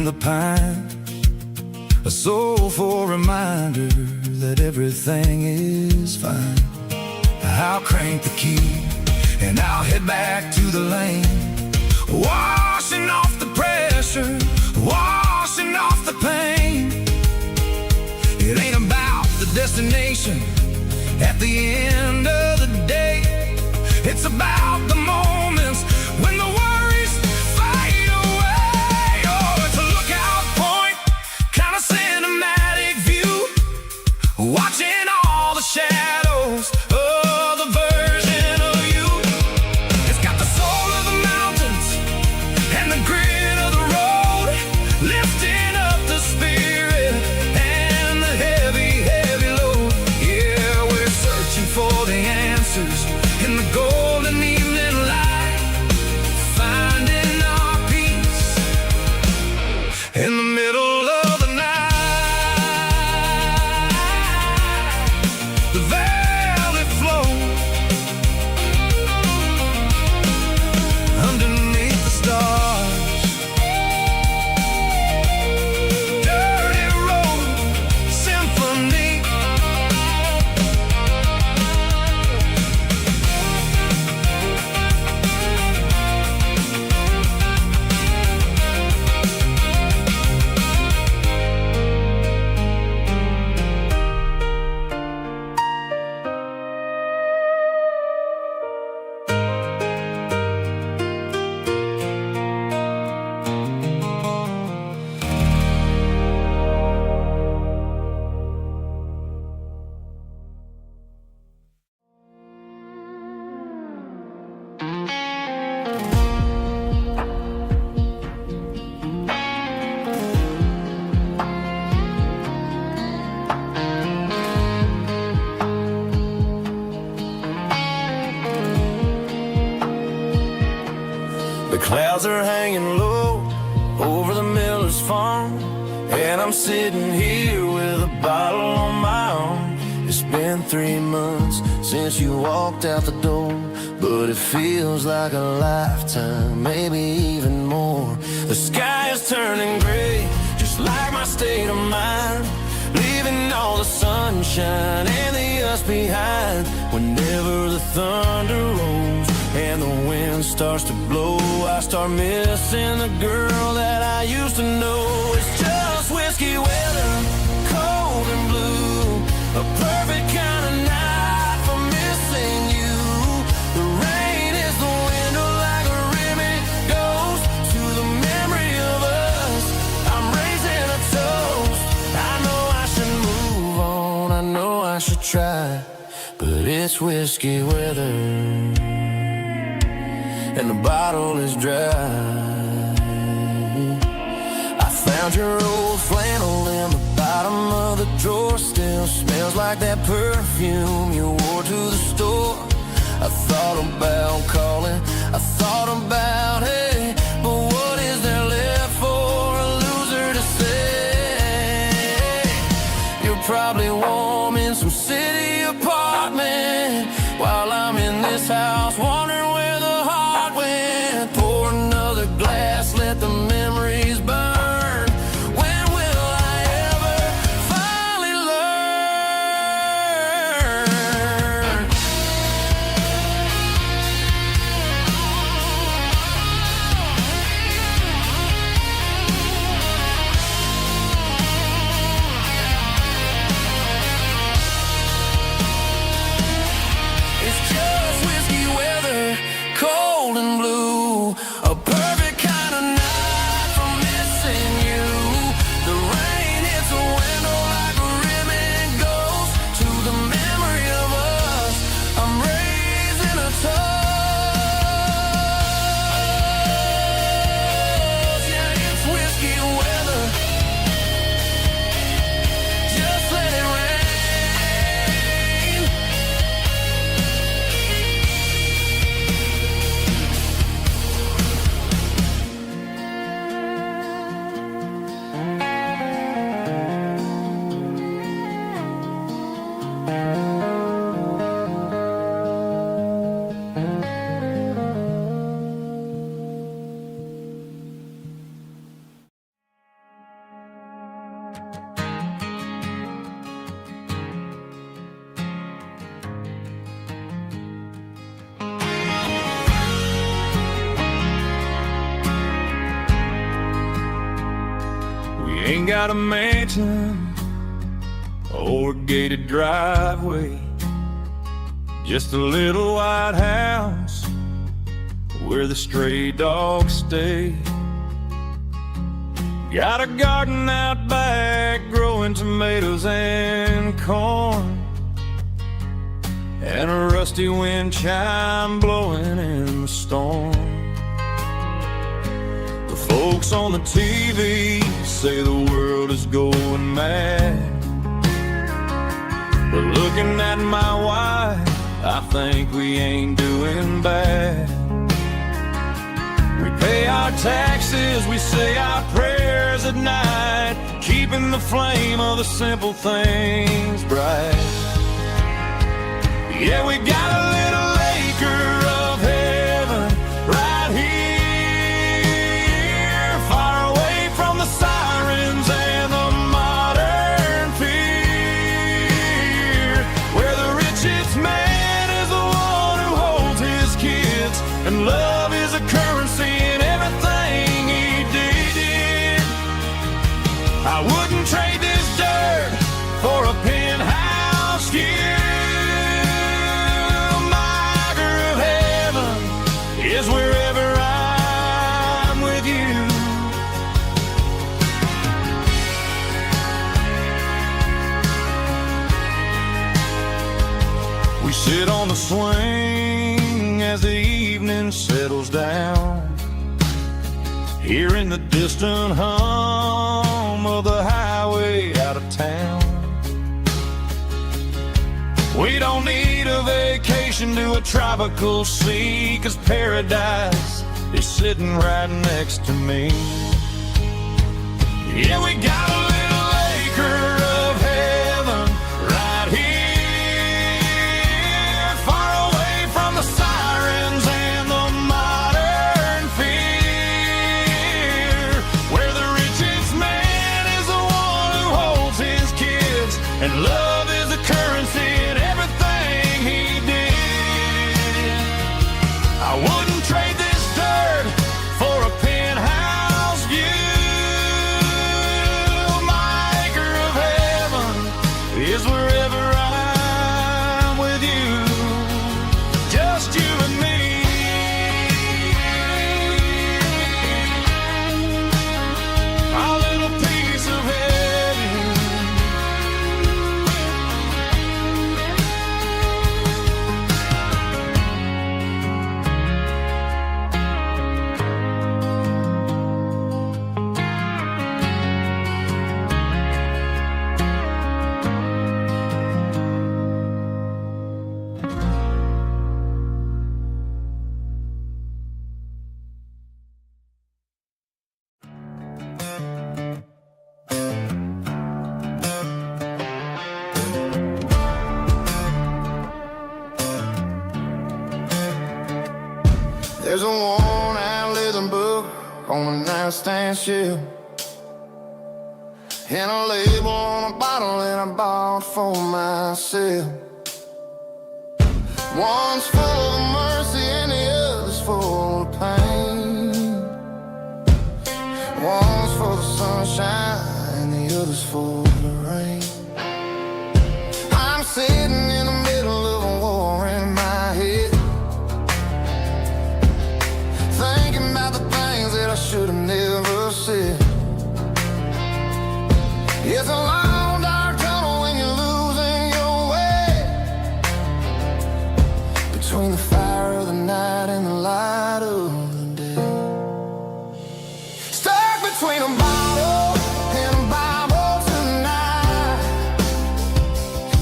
the pine, a soulful reminder that everything is fine. I'll crank the key and I'll head back to the lane, washing off the pressure, washing off the pain. It ain't about the destination at the end of the day. It's about the moments when the worries fade away. Oh, it's a lookout point, kind of cinematic view, watching all the shadows of the version of you. It's got the soul of the mountains and the grit of the road, lifting up the spirit and the heavy, heavy load. Yeah, we're searching for the answers in the golden evening light, finding our peace in the middle of the night. The valley flows underneath the stars. Dirty road symphony. The clouds are hanging low over the miller's farm, and I'm sitting here with a bottle on my arm. It's been 3 months since you walked out the door, but it feels like a lifetime, maybe even more. The sky is turning gray, just like my state of mind, leaving all the sunshine and the us behind. Whenever the thunder rolls and the wind starts to blow, I start missing the girl that I used to know. It's just whiskey weather, cold and blue, a perfect kind of night for missing you. The rain is the window like a ribbon goes to the memory of us. I'm raising a toast. I know I should move on, I know I should try, but it's whiskey weather and the bottle is dry. I found your old flannel in the bottom of the drawer, still smells like that perfume you wore to the store. I thought about calling, I thought about, hey, but what is there left for a loser to say? You're probably warm in some city apartment, while I'm in this house wondering where the heart went. Pour another glass, let the memories burn. When will I ever finally learn? Ain't got a mansion or a gated driveway, just a little white house where the stray dogs stay. Got a garden out back growing tomatoes and corn, and a rusty wind chime blowing in the storm. The folks on the TV say the world is going mad, but looking at my wife, I think we ain't doing bad. We pay our taxes, we say our prayers at night, keeping the flame of the simple things bright. Yeah, we got a little acre of heaven right here, far away from the sirens and the modern fear, where the richest man is the one who holds his kids, and love is a currency in everything he did. I wouldn't trade this dirt for a penthouse view. Is wherever I'm with you. We sit on the swing as the evening settles down, hearing the distant hum of the highway out of town. We don't need a vacation to a tropical sea, 'cause paradise is sitting right next to me. Yeah, we got a little acre of heaven right here, far away from the sirens and the modern fear, where the richest man is the one who holds his kids, and love is a currency in everything he did. I wouldn't trade this dirt for a penthouse view. My acre of heaven is wherever I'm with you, just you and me. Our little piece of heaven. There's a worn-out leather book on the nightstand shelf, and a label on a bottle that I bought for myself. One's full of mercy and the other's full of pain. One's for the sunshine and the other's for the rain. I'm sitting in the middle of a war in my head, thinking about the things that I should have never said. It's a long, dark tunnel when you're losing your way, between the fire of the night and the light of the day. Stuck between a bottle and a Bible tonight,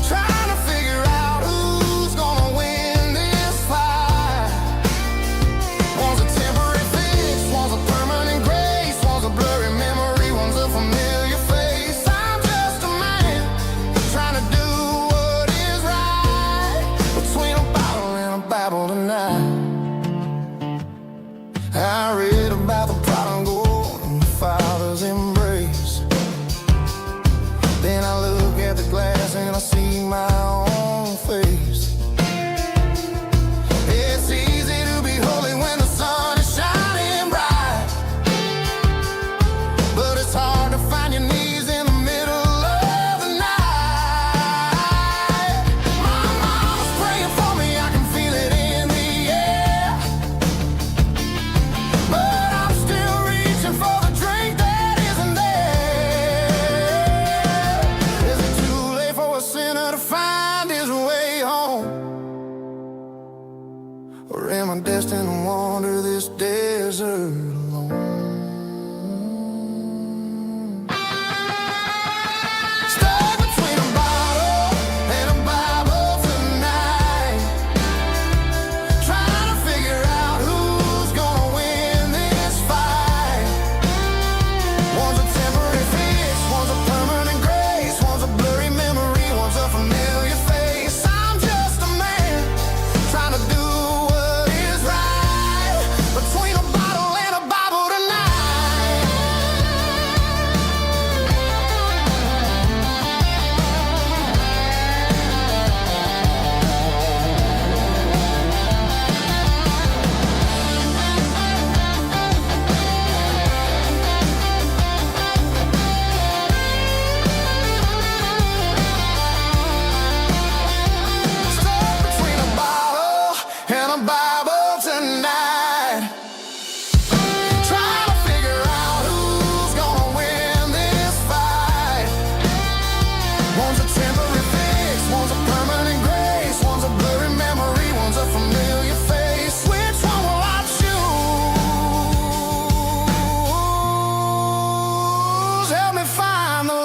trying to figure out who's gonna win this fight. One's a temporary fix, one's a permanent grace, one's a blurry memory, one's a familiar face. I'm just knows help me find the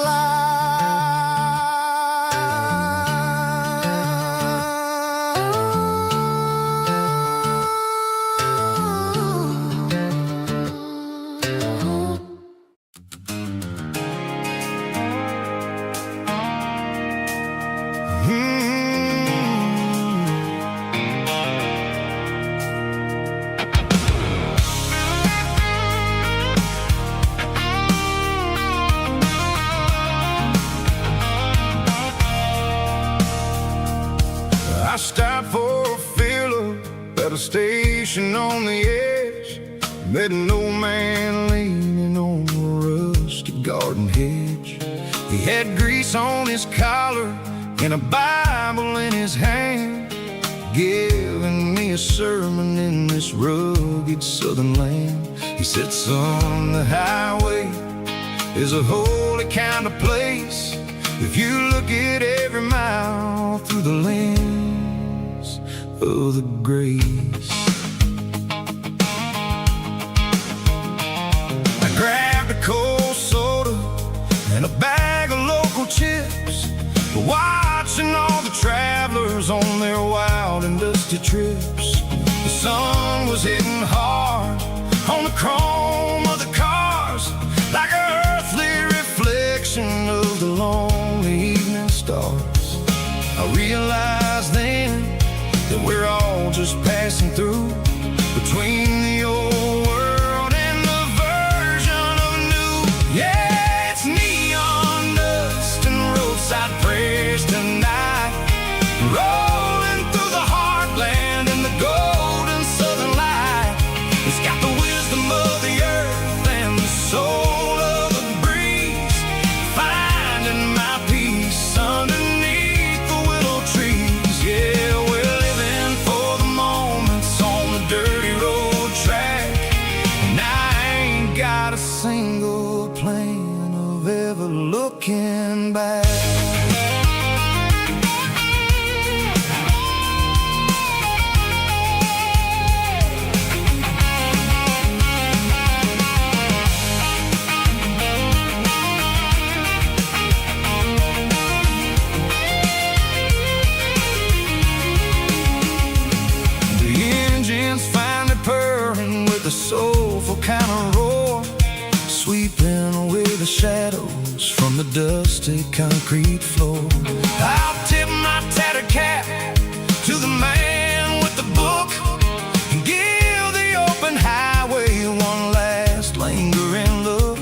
I stopped for a fill-up at a station on the edge. Met an old man leaning on a rusty garden hedge. He had grease on his collar and a Bible in his hand, giving me a sermon in this rugged southern land. He said, son, the highway is a holy kind of place if you look at every mile through the lens of the grace. I grabbed a cold soda and a bag of local chips, watching all the travelers on their wild and dusty trips. The sun was hitting hard on the chrome of the cars, like an earthly reflection of the lonely evening stars. I realized then that we're all just passing through between the old world and the version of new. Yeah, it's neon dust and roadside prayers tonight, rolling through the heartland in the golden southern light. It's got the wisdom of the earth and the soul of the breeze, finding my peace underneath the willow trees. Yeah, we're living for the moments on the dirty road track, and I ain't got a single plan of ever looking back. Finally purring with a soulful kind of roar, sweeping away the shadows from the dusty concrete floor. I'll tip my tattered cap to the man with the book and give the open highway one last lingering look.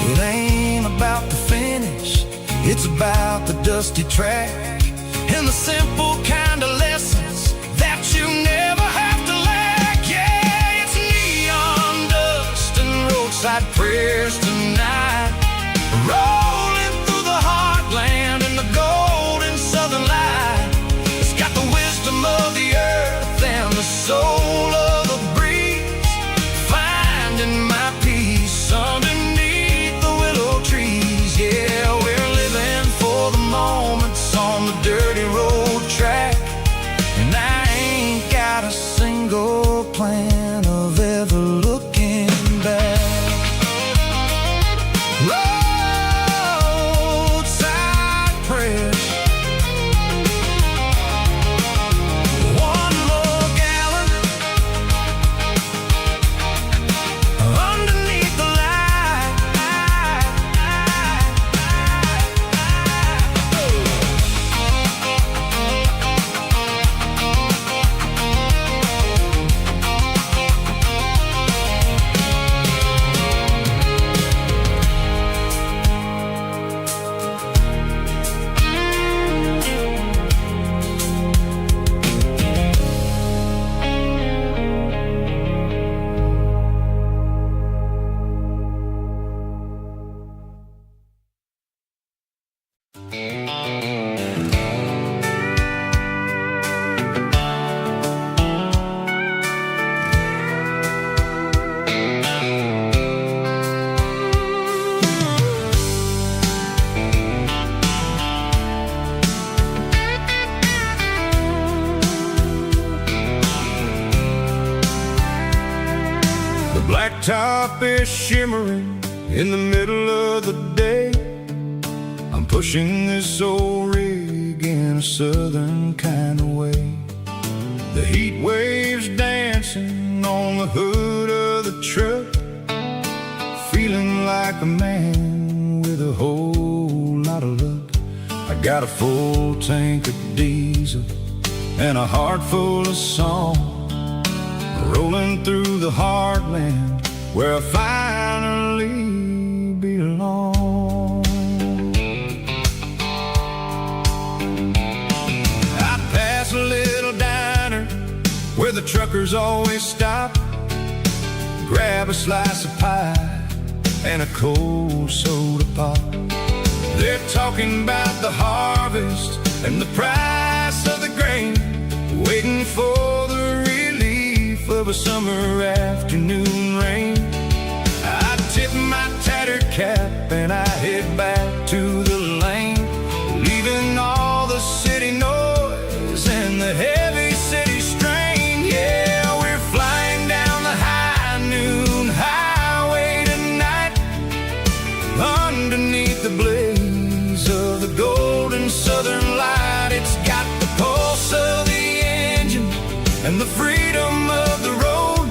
It ain't about the finish, it's about the dusty track and the simple kind of lessons that you never have to lack. Yeah, it's neon dust and roadside prayers tonight, rolling through the heartland in the golden southern light. It's got the wisdom of the earth and the soul of the breeze, finding my peace underneath the willow trees. Yeah, we're living for the moments on the dirty road track, and I ain't got a single plan of ever looking back. Roadside prayers, one more gallon underneath the light. Blacktop is shimmering In the middle of the day, I'm pushing this old rig in a southern kind of way. The heat waves dancing on the hood of the truck, feeling like a man with a whole lot of luck. I got a full tank of diesel and a heart full of song, rolling through the heartland where I finally belong. I pass a little diner where the truckers always stop, grab a slice of pie and a cold soda pop. They're talking about the harvest and the price of the grain, waiting for the relief of a summer afternoon rain. I tip my tattered cap and I head back to the lane, leaving all the city noise and the heavy city strain. Yeah, we're flying down the high noon highway tonight, underneath the blaze of the golden southern light. It's got the pulse of the engine and the freedom of the road,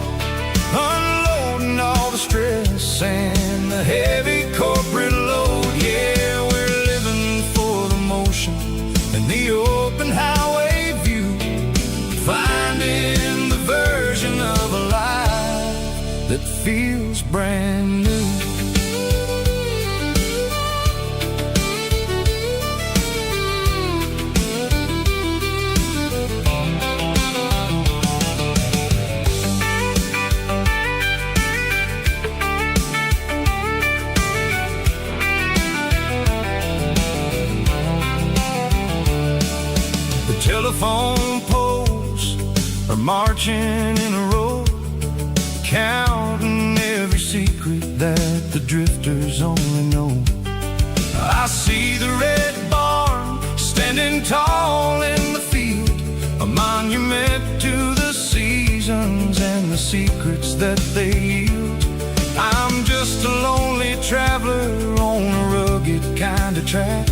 unloading all the stress and the heavy corporate load. Yeah, we're living for the motion and the open highway view, finding the version of a life that feels brand new. Telephone poles are marching in a row, counting every secret that the drifters only know. I see the red barn standing tall in the field, a monument to the seasons and the secrets that they yield. I'm just a lonely traveler on a rugged kind of track,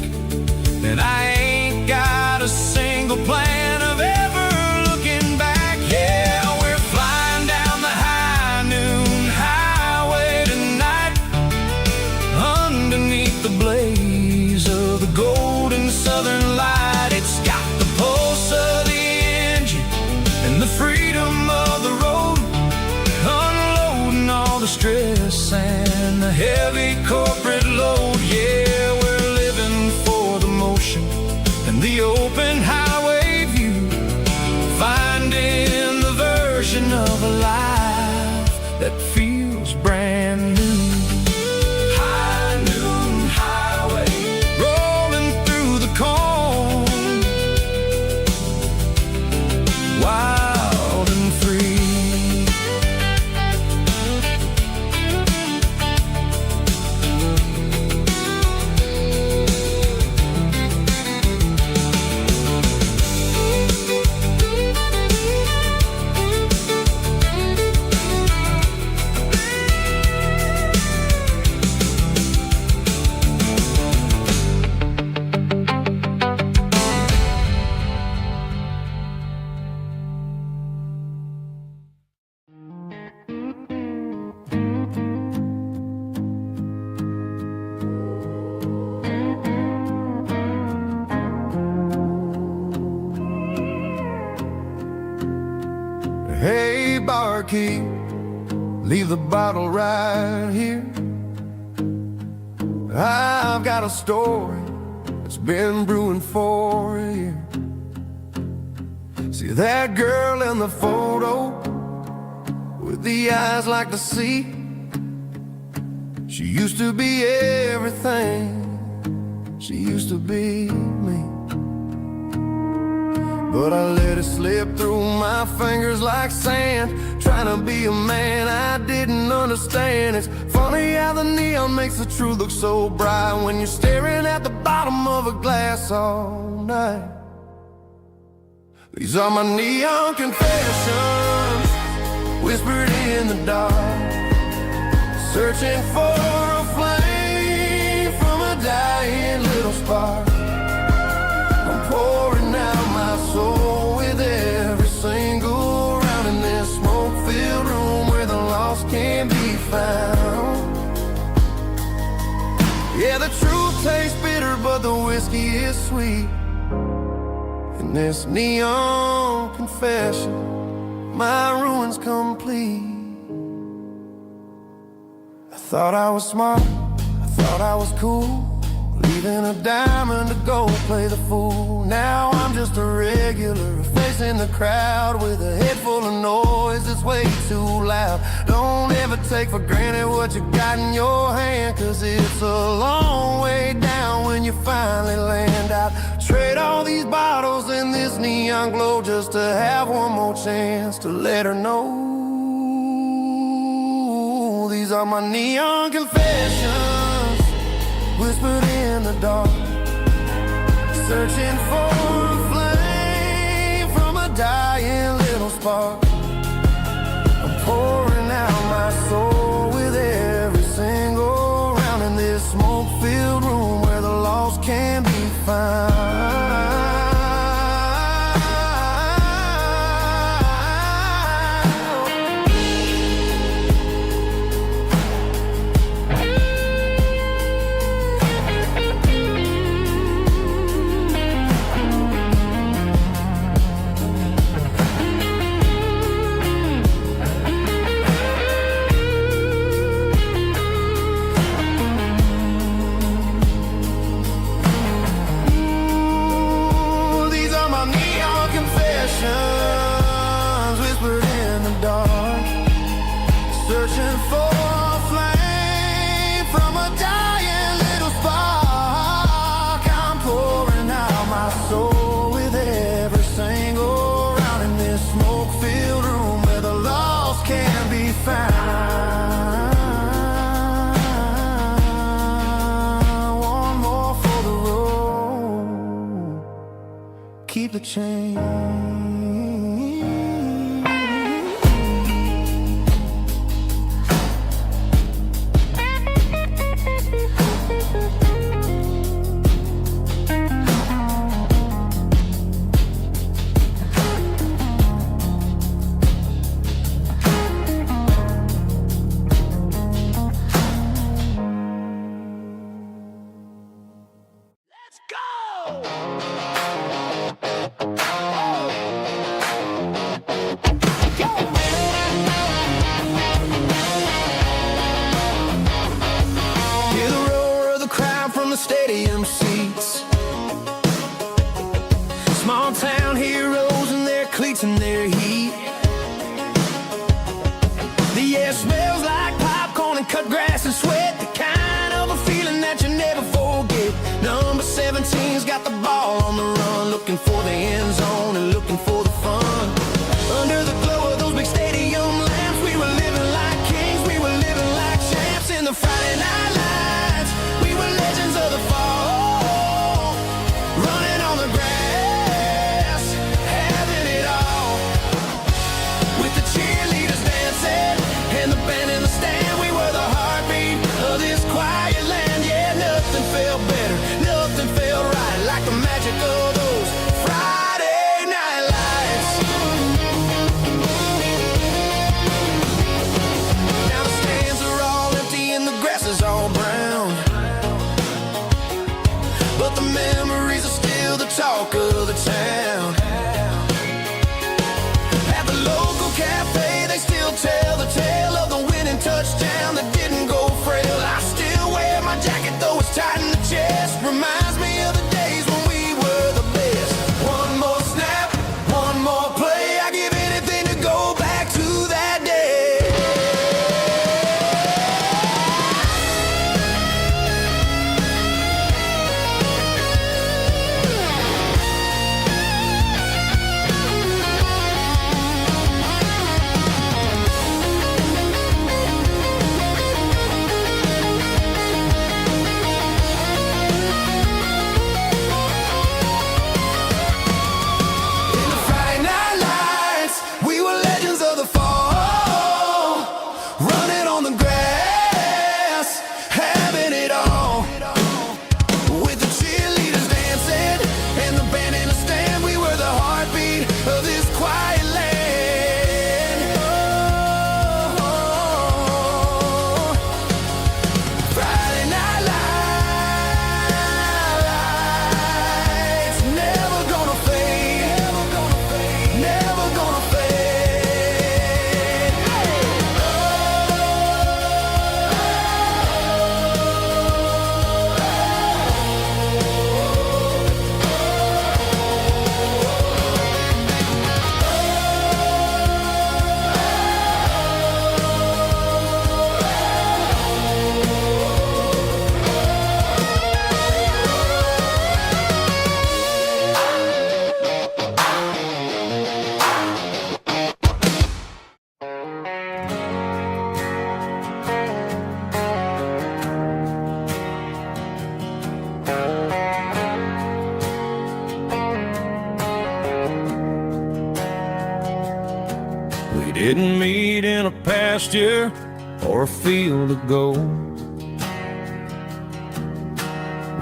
and I ain't got a single plan of ever looking back. Yeah, we're flying down the high noon highway tonight, underneath the blaze of the golden southern light. It's got the pulse of the engine and the freedom of the road, unloading all the stress and the heavy corporate load. Yeah, we're living for the motion and the open highway view, finding the version of a life that feels brand new. High noon highway, rolling through the corn, wild and free. Hey, barkeep, leave the bottle right here. I've got a story that's been brewing for a year. See that girl in the photo with the eyes like the sea? She used to be everything, she used to be me. But I let it slip through my fingers like sand, trying to be a man I didn't understand. It's funny how the neon makes the truth look so bright when you're staring at the bottom of a glass all night. These are my neon confessions, whispered in the dark, searching for a flame truth tastes bitter, but the whiskey is sweet. In this neon confession, my ruin's complete. I thought I was smart, I thought I was cool, leaving a diamond to go play the fool. Now I'm just a regular, facing the crowd with a head full of noise that's way too loud. Don't ever take for granted what you got in your hand, 'cause it's a long way down when you finally land out. Trade all these bottles and this neon glow just to have one more chance to let her know. These are my neon confessions, whispered in the dark, searching for a flame from a dying little spark. I'm pouring out my soul with every single round in this smoke-filled room where the lost can be found. Whispered in the dark, searching for a flame from a dying little spark. I'm pouring out my soul with every single round in this smoke-filled room where the lost can be found. One more for the road, keep the change. Stadium seats, small town heroes in their cleats and their heat. The air smells like popcorn and cut grass and sweat, the kind of a feeling that you never forget. Number 17's got the ball on the run, looking for the end zone and looking for the fun. Under the glow of those big stadium lamps, we were living like kings, we were living like champs in the Friday night lights. We were legends of the fall, running on the grass, having it all. With the cheerleaders dancing and the band in the stand, we were the heartbeat of this quiet land. Yeah, nothing felt better, nothing felt right like the magic of those Friday night lights. Now the stands are all empty and the grass is all brown, but the memories are still the talk of the town. At the local cafe, they still tell the tale of the winning touchdown that didn't go frail. I still wear my jacket, though it's tight in the chest. Reminds me of the days when we were the best. One more snap, one more play, I give anything to go back to that day. didn't meet in a pasture or a field of gold.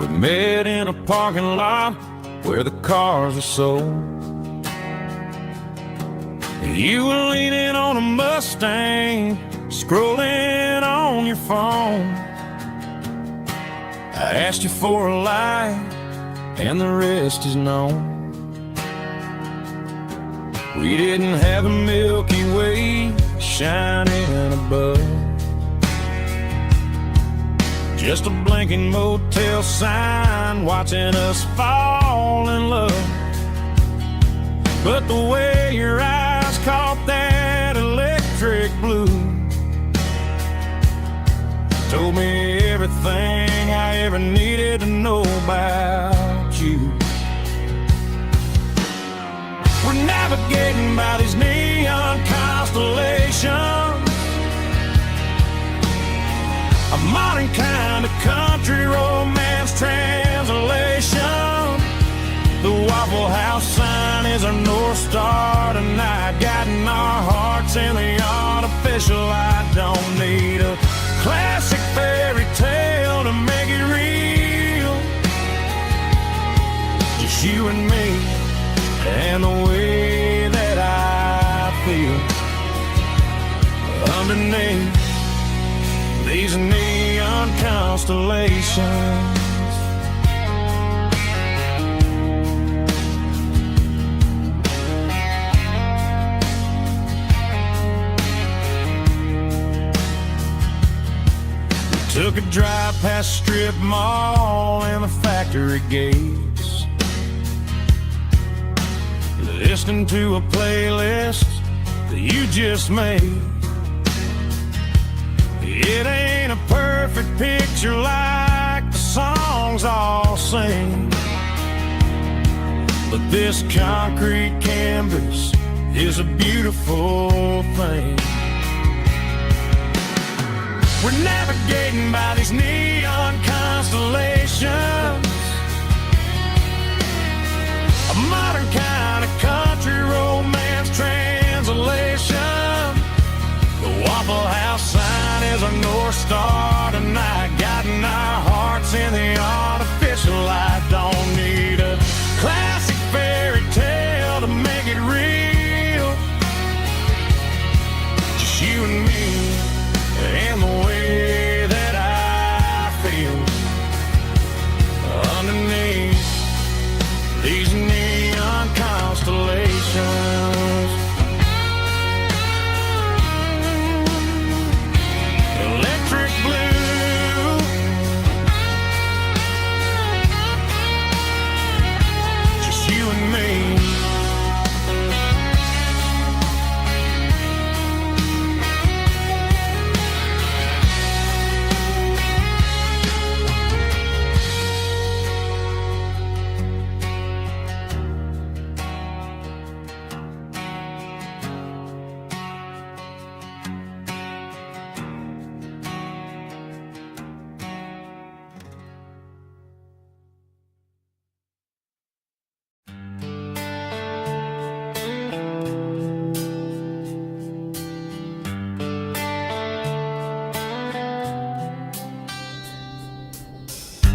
We met in a parking lot where the cars are sold. You were leaning on a Mustang, scrolling on your phone. I asked you for a light, and the rest is known. We didn't have a Milky Way shining above, just a blinking motel sign watching us fall in love. But the way your eyes caught that electric blue told me everything I ever needed to know about you. We're navigating by these neon constellations, a modern kind of country romance translation. The Waffle House sign is our North Star tonight, guiding our hearts in the artificial light. Don't need a classic fairy tale to make it real, just you and me and the way that I feel underneath these neon constellations. Took a drive past strip mall and the factory gates, listening to a playlist that you just made. It ain't a perfect picture like the songs all sing, but this concrete canvas is a beautiful thing. We're navigating by these neon constellations, a modern kind of country romance translation. The Waffle House sign is our North Star tonight, guiding our hearts in the artificial light. Don't need a classic fairy tale to make it real, just you and me and the way that I feel underneath these neon constellations. Electric blue, just you and me.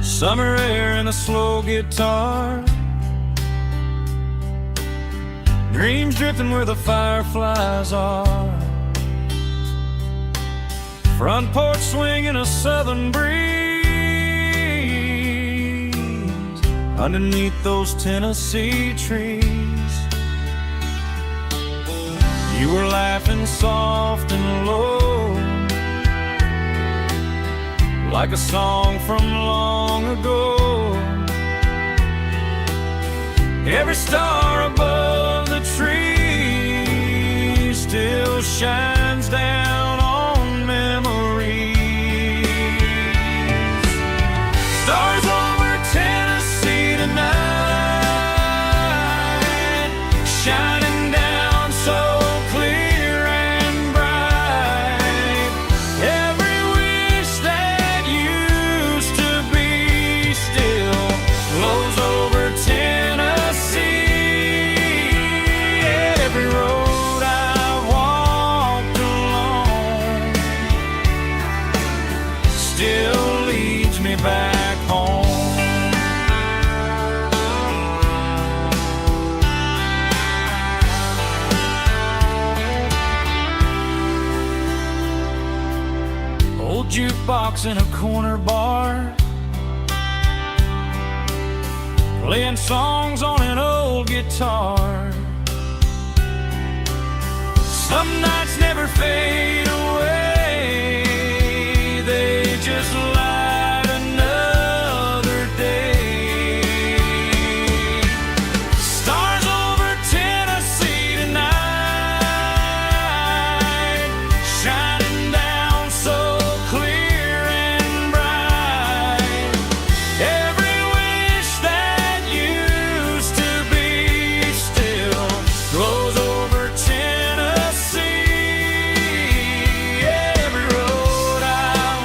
Summer air and a slow guitar, dreams drifting where the fireflies are, front porch swinging a southern breeze underneath those Tennessee trees. You were laughing soft and low, like a song from long ago. Every star above the tree still shines down on memories. Stars over Tennessee tonight, shining down so clear and bright. Every wish that used to be still flows over Tennessee. Every road I've walked rocks in a corner bar, playing songs on an old guitar. Some nights never fade away, they just light another day. Stars over Tennessee tonight, shining down so clear and bright. Every wish that used to be still glows over Tennessee. Every road I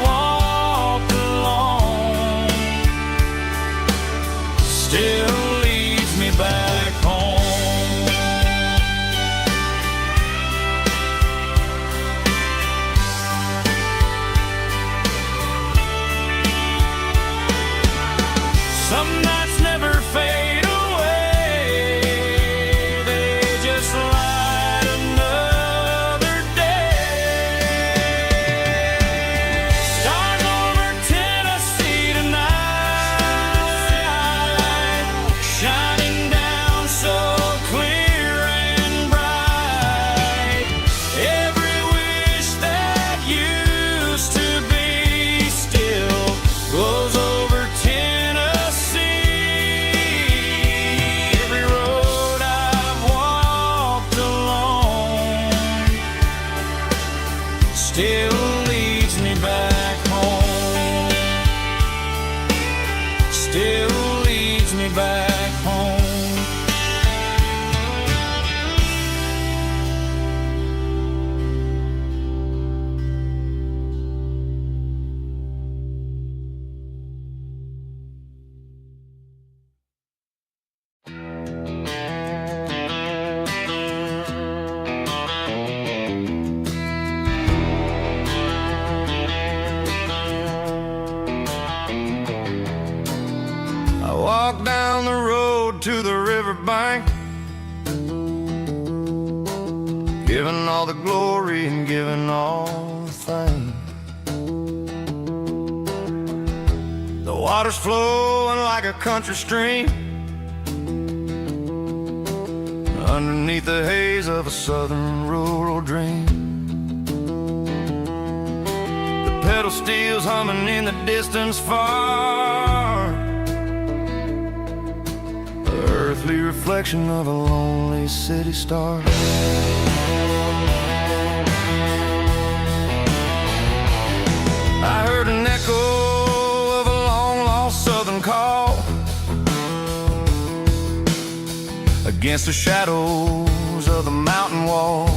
walked along still leads me back home. Some nights never fade away, they just light another day. Stars over Tennessee tonight, shining down so clear and bright. Every wish that used to be still glows over Tennessee. Every road I've walked along still leads me back home. Still leads me back home. I walk down the road to the riverbank, giving all the glory and giving all the thanks. The water's flowing like a country stream underneath the haze of a southern rural dream. The pedal steel's humming in the distance far, the earthly reflection of a lonely city star. I heard an echo of a long-lost southern call against the shadows of the mountain wall,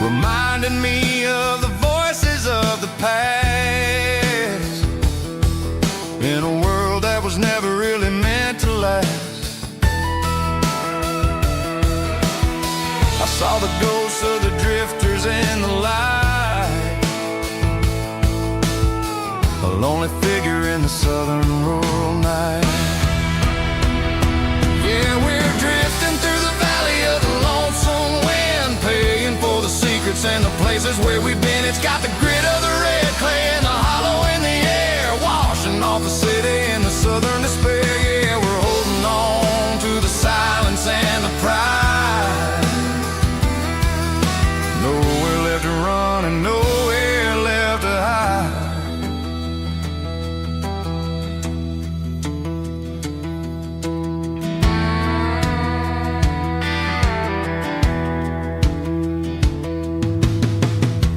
reminding me of the voices of the past in a world that was never really meant to last. I saw the ghosts of the drifters in the light, a lonely figure in the southern rural night. Yeah, we're drifting through the valley of the lonesome wind, paying for the secrets and the places where we've been. It's got the grit of the red clay and the hollow in the air, washing off the city in the southern despair. Yeah, we're holding on to the silence and the pride. Nowhere left to run and nowhere left to hide.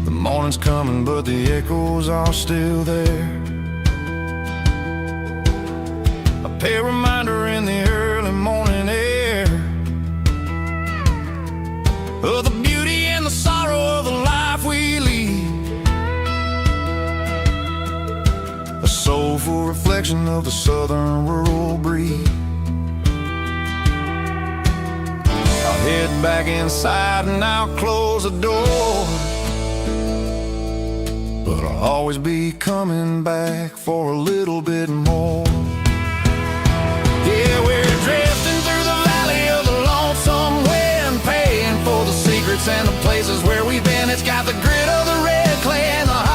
The morning's coming, but the echoes are still there. A pale reminder in the early morning air of the beauty and the sorrow of the life we lead, a soulful reflection of the southern rural breed. I'll head back inside and I'll close the door, but I'll always be coming back for a little bit more. Yeah, we're drifting through the valley of the lonesome wind, paying for the secrets and the places where we've been. It's got the grit of the red clay and the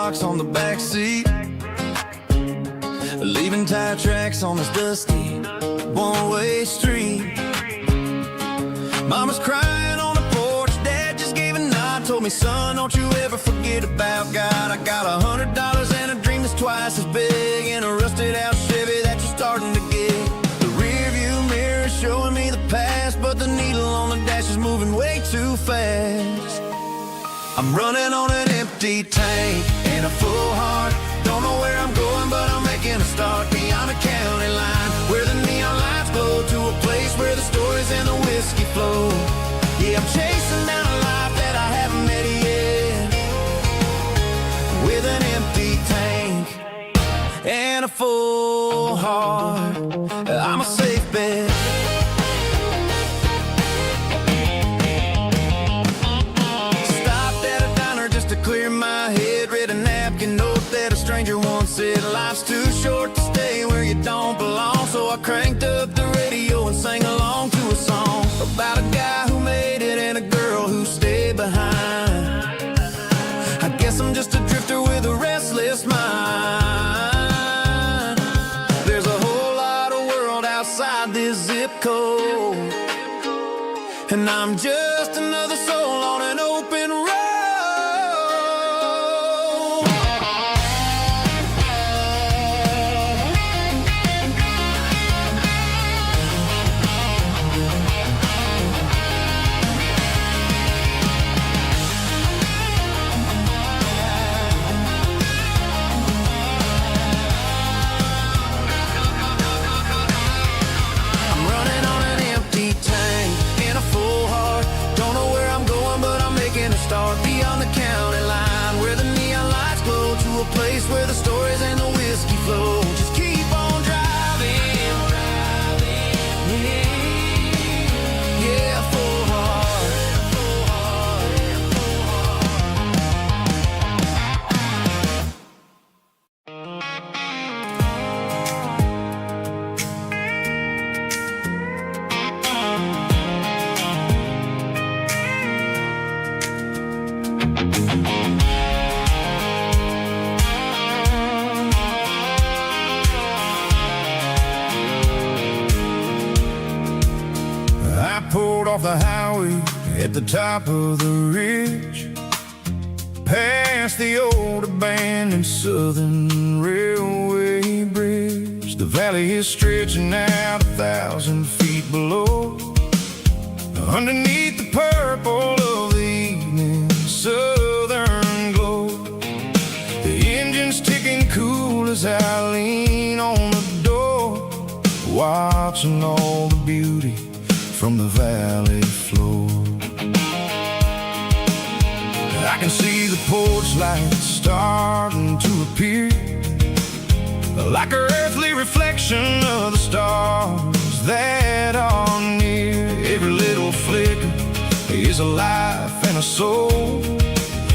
locks on the back seat, leaving tire tracks on this dusty one-way street. Mama's crying on the porch, Dad just gave a nod, told me, son, don't you ever forget about God. I got $100 and a dream that's twice as big, and a rusted out Chevy that you're starting to get. The rear view mirror is showing me the past, but the needle on the dash is moving way too fast. I'm running on an empty tank and a full heart. Don't know where I'm going, but I'm making a start beyond the county line, where the neon lights glow, to a place where the stories and the whiskey flow. Yeah, I'm chasing down a life that I haven't met yet, with an empty tank and a full heart. I'm a safe bet. Clear my head, read a napkin note that a stranger once said, life's too short to stay where you don't belong. So I cranked up the radio and sang along to a song about a guy who made it and a girl who stayed behind. I guess I'm just a drifter with a restless mind. There's a whole lot of world outside this zip code, and I'm just another soul on an open road. Start beyond the county line, where the neon lights glow, to a place where the stories and the whiskey flow. Just keep on driving, yeah, full heart, full heart, full I pulled off the highway at the top of the ridge, past the old abandoned Southern Railway bridge. The valley is stretching out 1,000 feet below, underneath the purple of the evening southern glow. The engine's ticking cool as I lean on the door, watching all the beauty from the valley floor. I can see the porch lights starting to appear, like an earthly reflection of the stars that are near. Every little flicker is a life and a soul,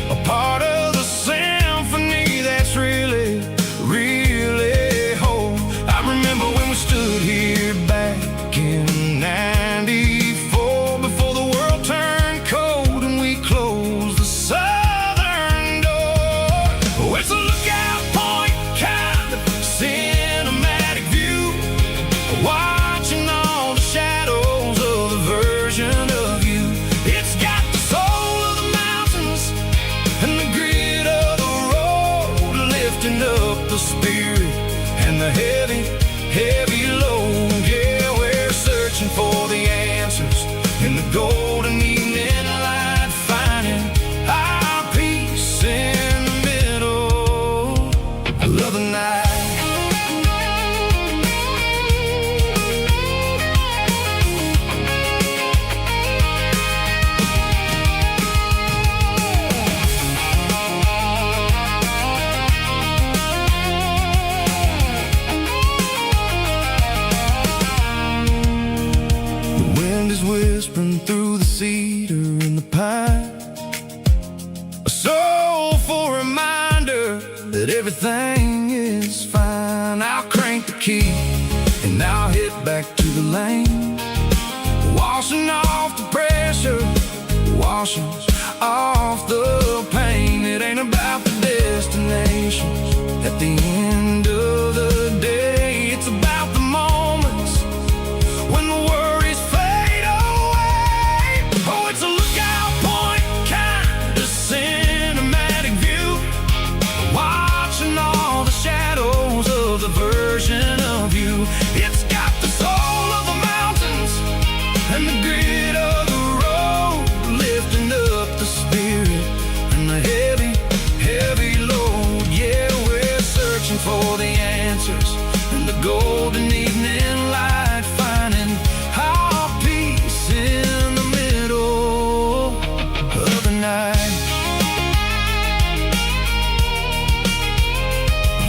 a part of the symphony that's really, really whole. I remember when we stood here back in '94, before the world turned cold and we closed the southern door. Oh, it's a lookout point, kind of cinematic view, watching all the shadows of the version of you. It's got the soul of the mountains and the grit of the road, lifting up the spirit and the heavy, heavy load. Yeah, we're searching for the answers in the golden evening light, finding our peace in the middle of the night. Whispering through the cedar and the pine, a soulful reminder that everything is fine. I'll crank the key and I'll hit back to the lane, washing off the pressure, washing off the pain. It ain't about the destination, patience. At the end of the day, it's about the moments when the worries fade away. Oh, it's a lookout point, kind of cinematic view, watching all the shadows of the version of you. It's got the soul of the mountains and the grit of the road, lifting up the spirit and the heavy, heavy load. Yeah, we're searching for the answers in the golden evening light, finding our peace in the middle of the night.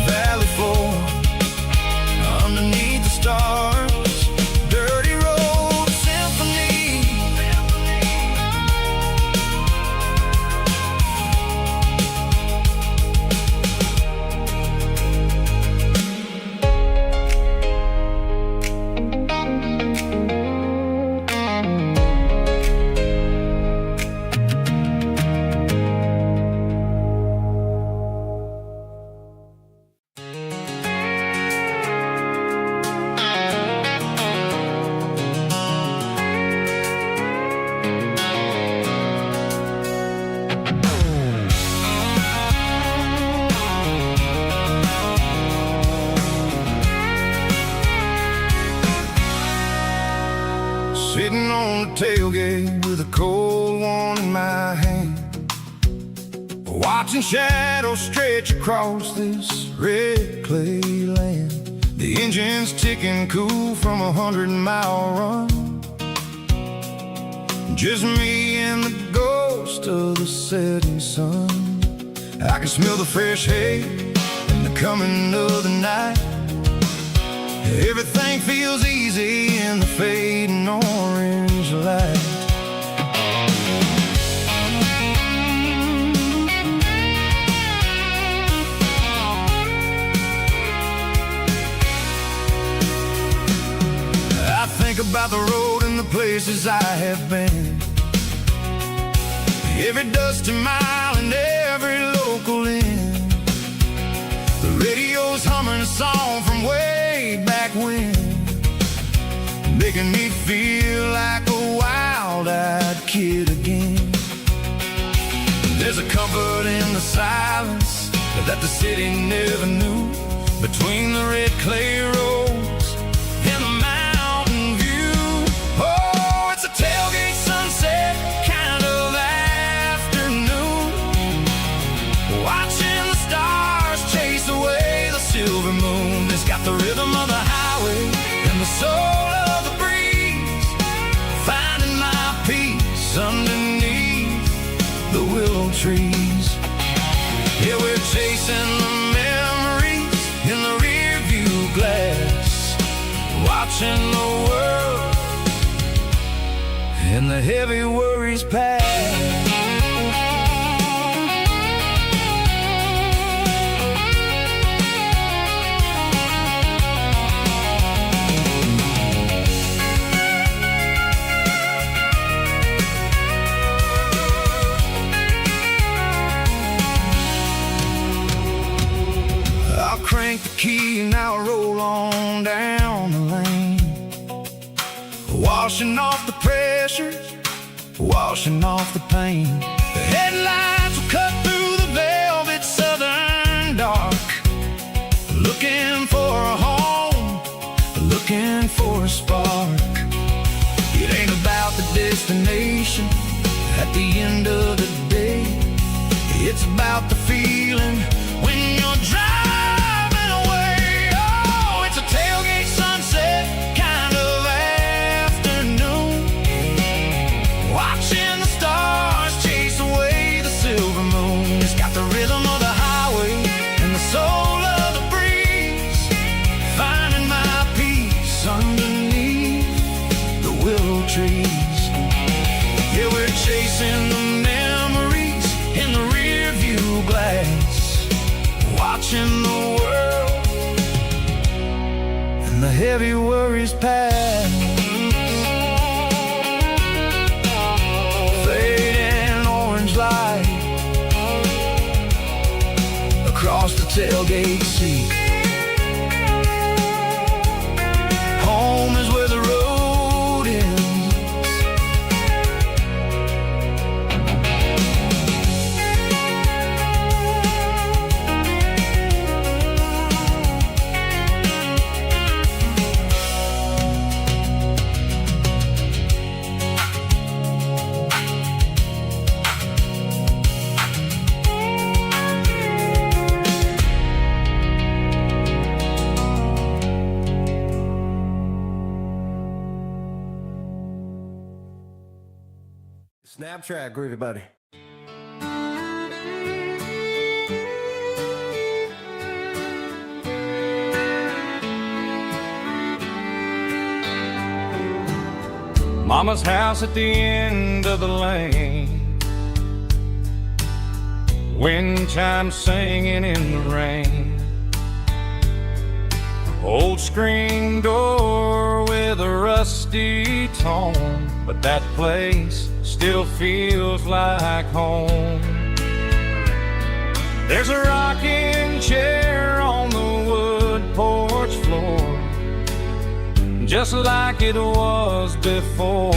Valley floor underneath the stars, dirty road symphony. Sitting on the tailgate with a cold one in my hand, watching shadows stretch across this red clay land. The engine's ticking cool from 100-mile run. Just me and the ghost of the setting sun. I can smell the fresh hay and the coming of the night. Everything feels easy in the fading orange light. I think about the road and the places I have been, every dusty mile and every local inn. The radio's humming a song from way back when, making me feel like a wild-eyed kid again. There's a comfort in the silence that the city never knew, between the red clay roads and the mountain view. Oh, it's a tailgate sunset kind of afternoon, watching the stars chase away the silver moon. It's got the rhythm of the highway and the soul of the breeze, finding my peace underneath the willow trees. Yeah, we're chasing the memories in the rear view glass, watching the world and the heavy worries pass. I'll crank the key and I'll roll on down the lane, washing off the pressure, washing off the pain. The headlights will cut through the velvet southern dark, looking for a home, looking for a spark. It ain't about the destination at the end of the day, it's about the feeling when you're driving away. Oh, it's a tailgate sunset kind of afternoon, watching the stars chase away the silver moon. It's got the rhythm of the highway and the soul of the breeze, finding my peace underneath the willow trees. Yeah, we're chasing the memories in the rear view glass, watching the world and the heavy worries pass. Fading orange light across across the tailgate seat. Home is where the road ends. Snap track, groovy buddy. Mama's house at the end of the lane, wind chimes singing in the rain. Old screen door with a rusty tone, but that place still feels like home. There's a rocking chair on the wood porch floor, just like it was before.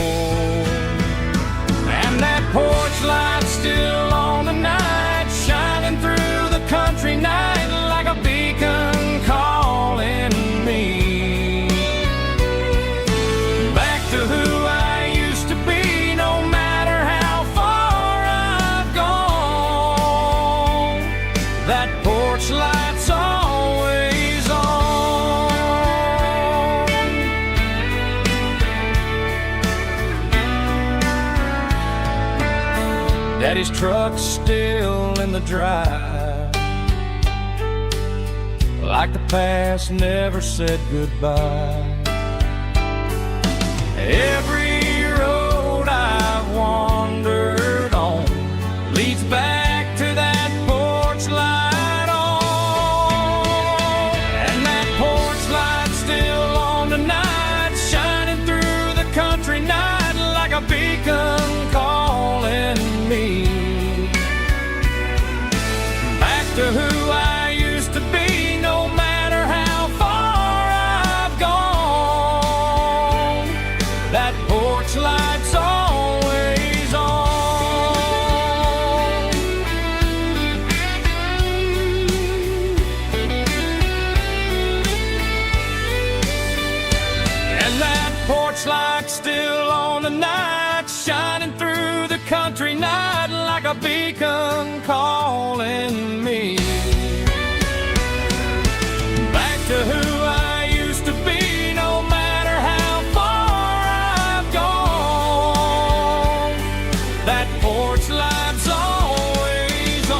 And that porch light's still on tonight, shining through the country night like a beacon calling me back to who I used to be. No matter how far I've gone, that porch light's always on. Daddy's truck's still in the drive, like the past never said goodbye. Every road I've wandered on leads back to that porch light on. And that porch light's still on tonight, shining through the country night like a beacon calling me back to who I used to be. No matter how far I've gone, that porch light's always on. And that porch light's still on tonight, shining through the country night like a beacon calling me back to who I used to be. No matter how far I've gone, that porch light's always on,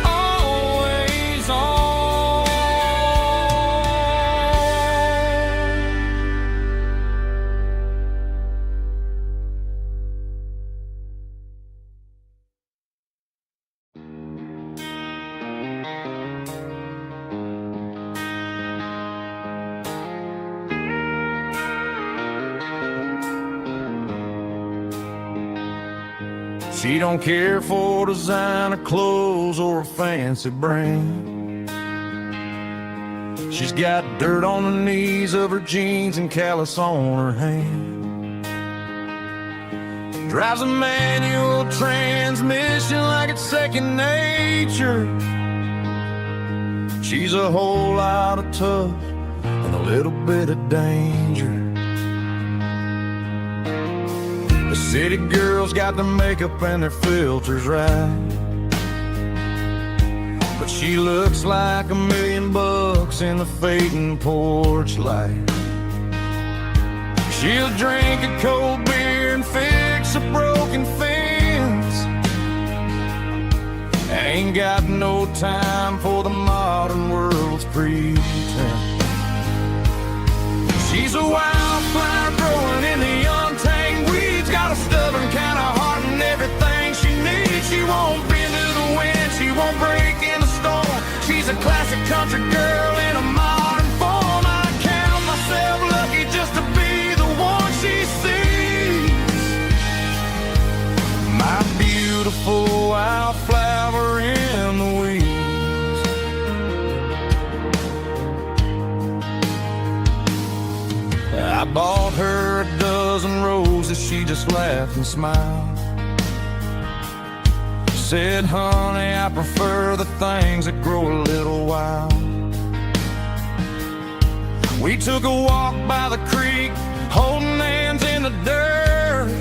always on. She don't care for designer clothes or a fancy brand. She's got dirt on the knees of her jeans and callus on her hand. Drives a manual transmission like it's second nature. She's a whole lot of tough and a little bit of danger. The city girls got their makeup and their filters right, but she looks like $1 million in the fading porch light. She'll drink a cold beer and fix a broken fence. Ain't got no time for the modern world's pretense. She's a wildflower growing in the untamed weeds, got a stubborn kind of heart and everything she needs. She won't bend to the wind, she won't break in the storm. She's a classic country girl in a modern form. I count myself lucky just to be the one she sees. My beautiful wild bought her a dozen roses, she just laughed and smiled. Said, honey, I prefer the things that grow a little wild. We took a walk by the creek, holding hands in the dirt.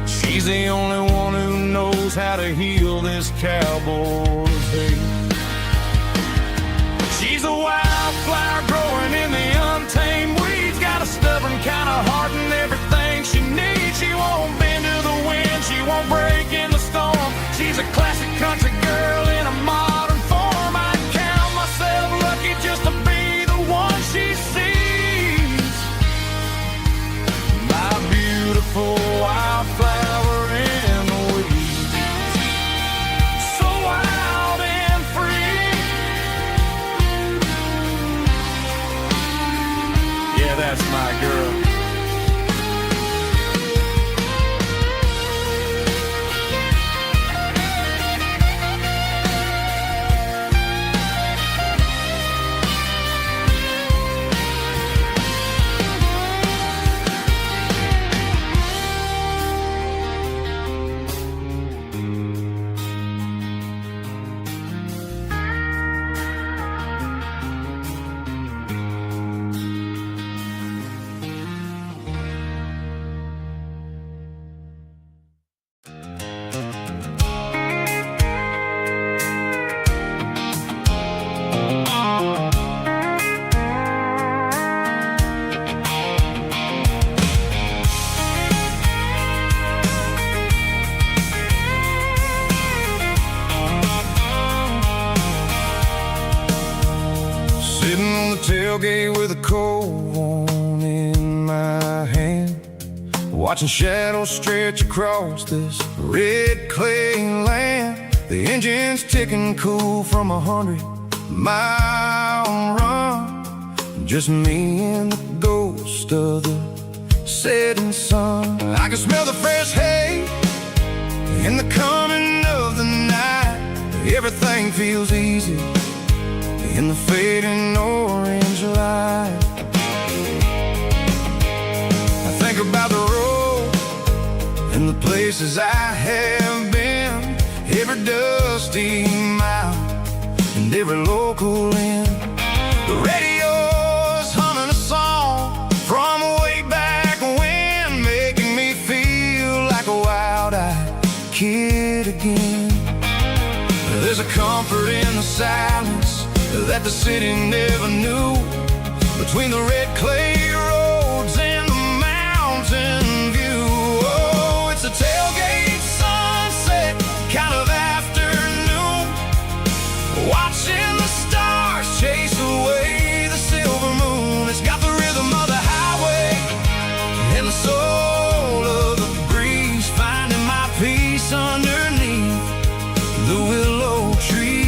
She's the only one who knows how to heal this cowboy's hate. She's a wildflower growing in the untamed weeds. Got a stubborn kind of heart and everything she needs. She won't bend to the wind, she won't break in the storm. She's a classic country girl in a modern form. I count myself lucky just to be the one she sees. My beautiful wildflower in the weeds. So wild and free. Yeah, that's my girl. Sitting on the tailgate with a cold one in my hand, watching shadows stretch across this red clay land. The engine's ticking cool from 100-mile run. Just me and the ghost of the setting sun. I can smell the fresh hay and the coming of the night. Everything feels easy in the fading orange light. I think about the road and the places I have been, every dusty mile and every local inn. The radio's humming a song from way back when, making me feel like a wild-eyed kid again. There's a comfort in the silence that the city never knew, between the red clay roads and the mountain view. Oh, it's a tailgate sunset kind of afternoon, watching the stars chase away the silver moon. It's got the rhythm of the highway and the soul of the breeze, finding my peace underneath the willow trees.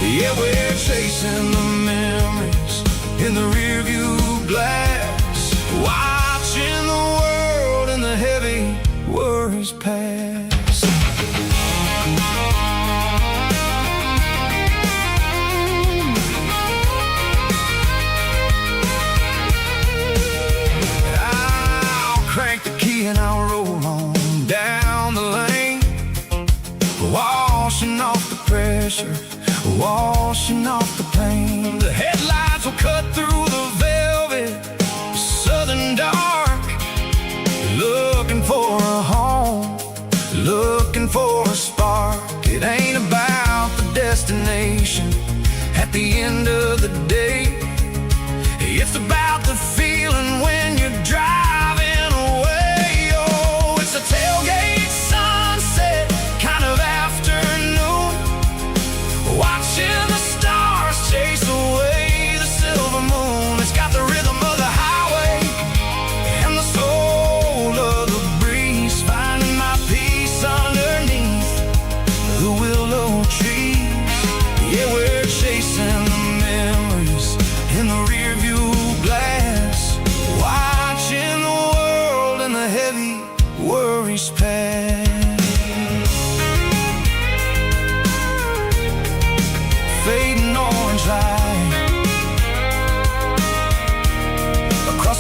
Yeah, we're chasing the memories in the rearview glass, watching the world and the heavy worries pass. I'll crank the key and I'll roll on down the lane, washing off the pressure, washing off the pain. The headlights will cut through the velvet southern dark, looking for a home, looking for a spark. It ain't about the destination at the end of the day, it's about the feeling when you're driving away. Oh, it's a tailgate sunset kind of afternoon, watching the stars chase away the silver moon. It's got the rhythm of the highway and the soul of the breeze, finding my peace underneath the willow trees. Yeah, we're chasing the memories in the rearview glass, watching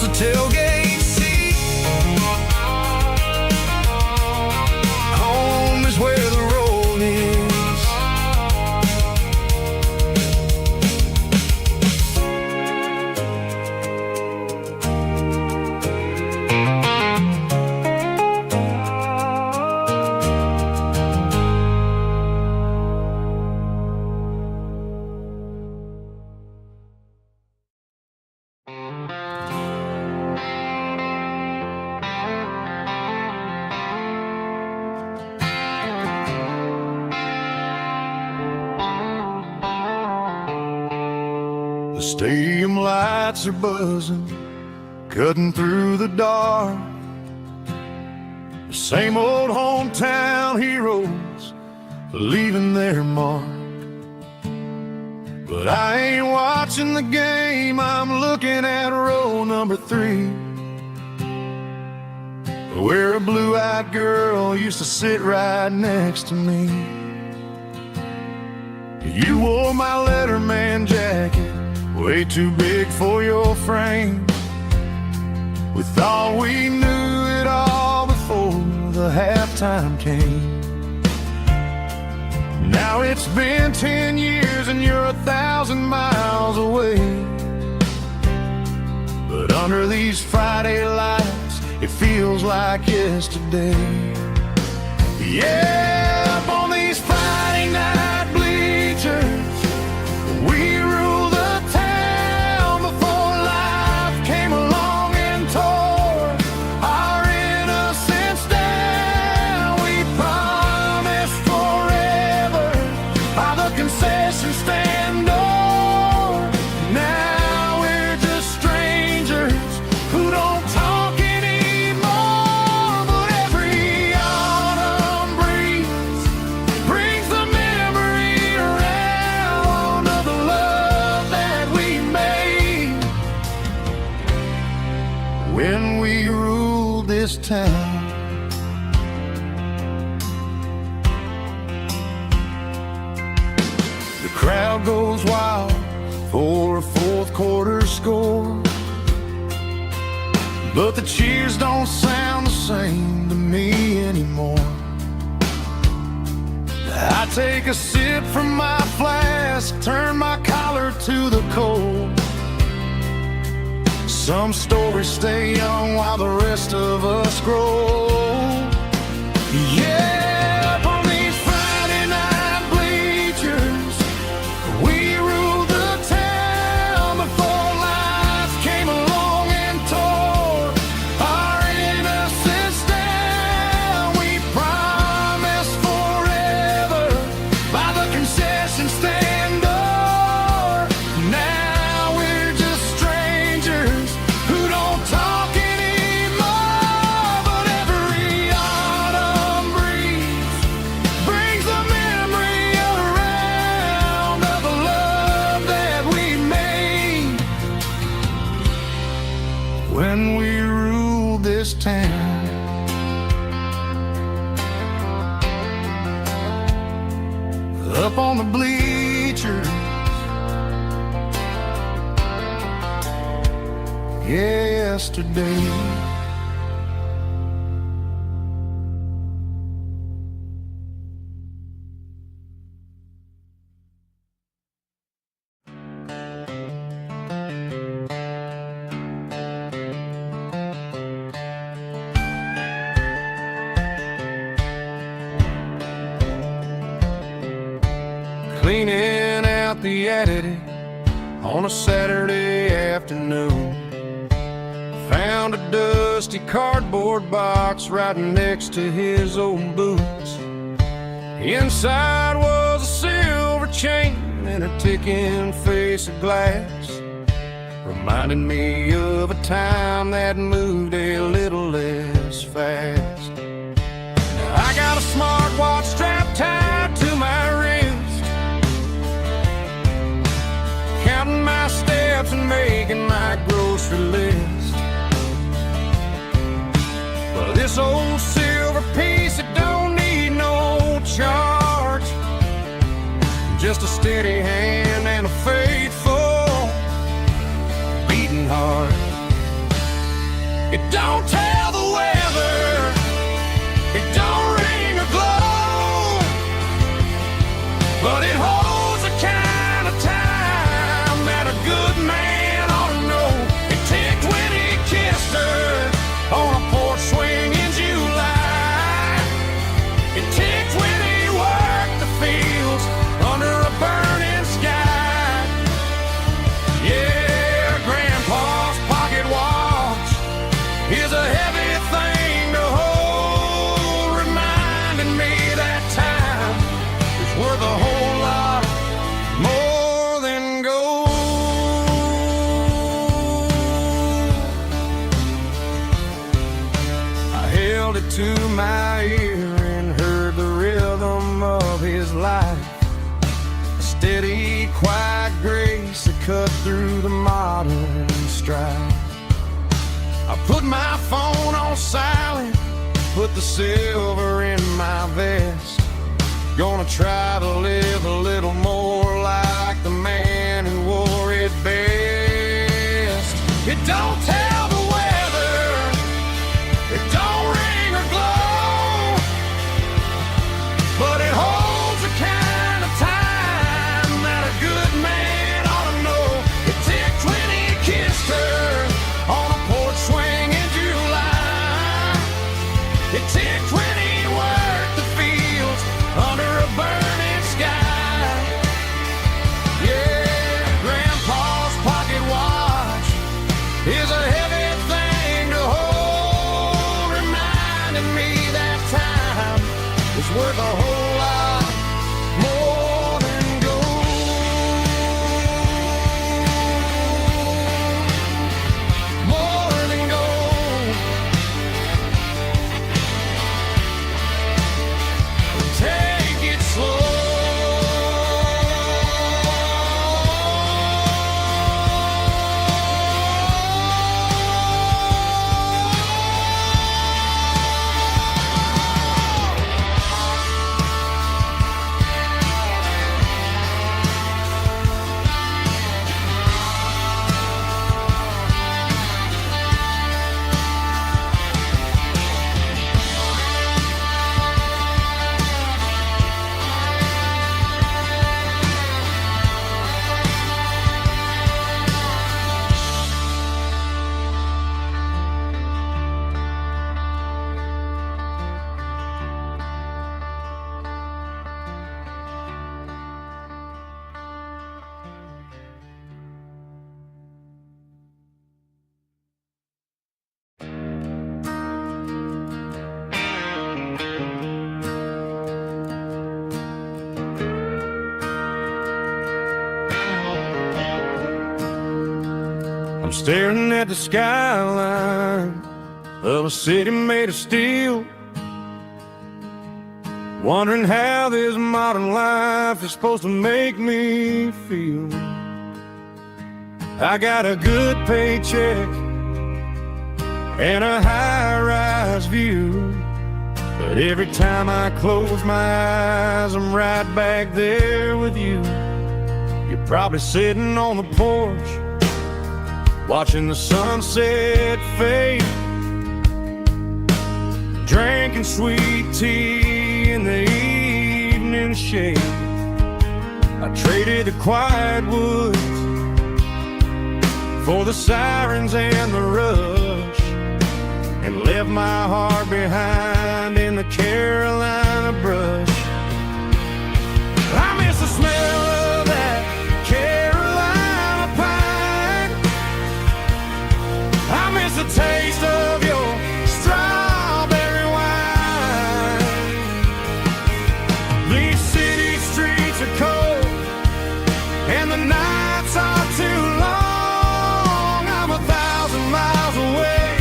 the tailgate seat. Home is where the road is. The stadium lights are buzzing, cutting through the dark. The same old hometown heroes leaving their mark. But I ain't watching the game, I'm looking at row number 3, where a blue-eyed girl used to sit right next to me. You wore my Letterman jacket, way too big for your frame. We thought we knew it all before the halftime came. Now it's been 10 years and you're 1,000 miles away. But under these Friday lights, it feels like yesterday. Yeah, up on these Friday night bleachers, we rule the town before life came along and tore our innocence down. We promised forever by the concession stand door. Now we're just strangers who don't talk anymore. But every autumn breeze brings the memory around of the love that we made when we ruled this town. The crowd goes wild for a fourth quarter score, but the cheers don't sound the same to me anymore. I take a sip from my flask, turn my collar to the cold. Some stories stay young while the rest of us grow. Yeah, up on these Friday night bleachers, we ruled the town before life came along and tore our innocence down. We promised forever by the concession stand door. Now we're just strangers who don't talk anymore. But every autumn breeze brings the memory around of the love that we made when we ruled this town. Up on the bleachers, yesterday. Cleaning out the attic on a Saturday afternoon, found a dusty cardboard box right next to his old boots. Inside was a silver chain and a ticking face of glass, reminding me of a time that moved a little less fast. Now I got a smartwatch strapped tied to my wrist, counting my steps and making my grocery list. Well, this old silver piece, it don't need no charge, just a steady hand and a faithful beating heart. It don't tell the weather, it don't ring or glow, but it holds the kind of time that a good man ought to know. It ticked when he kissed her on a porch swing in July. It ticked when he worked the fields under a burning sky. Yeah, Grandpa's pocket watch is a heavy thing to hold, reminding me that time is worth a whole lot more than gold. I held it to my ear and heard the rhythm of his life, a steady, quiet grace that cut through the modern strife. I put my phone on silent, put the silver in my vest. Gonna try to live a little more like the man who wore it best. It don't tell the weather, it don't ring or glow, but it holds the kind of time that a good man ought to know. It ticked when he kissed her on a porch swing in July. It ticked when he worked the fields under a burning sky. Yeah, Grandpa's pocket watch is a heavy thing to hold, reminding me that time is worth a whole lot more than gold. More than gold. Take it slow. I'm staring at the skyline of a city made of steel, wondering how this modern life is supposed to make me feel. I got a good paycheck and a high-rise view, but every time I close my eyes, I'm right back there with you. You're probably sitting on the porch, watching the sunset fade, drinking sweet tea in the evening shade. I traded the quiet woods for the sirens and the rush, and left my heart behind in the Carolina brush. I miss the smell of that Carolina pine. I miss the taste of your strawberry wine. These city streets are cold and the nights are too long. I'm 1,000 miles away,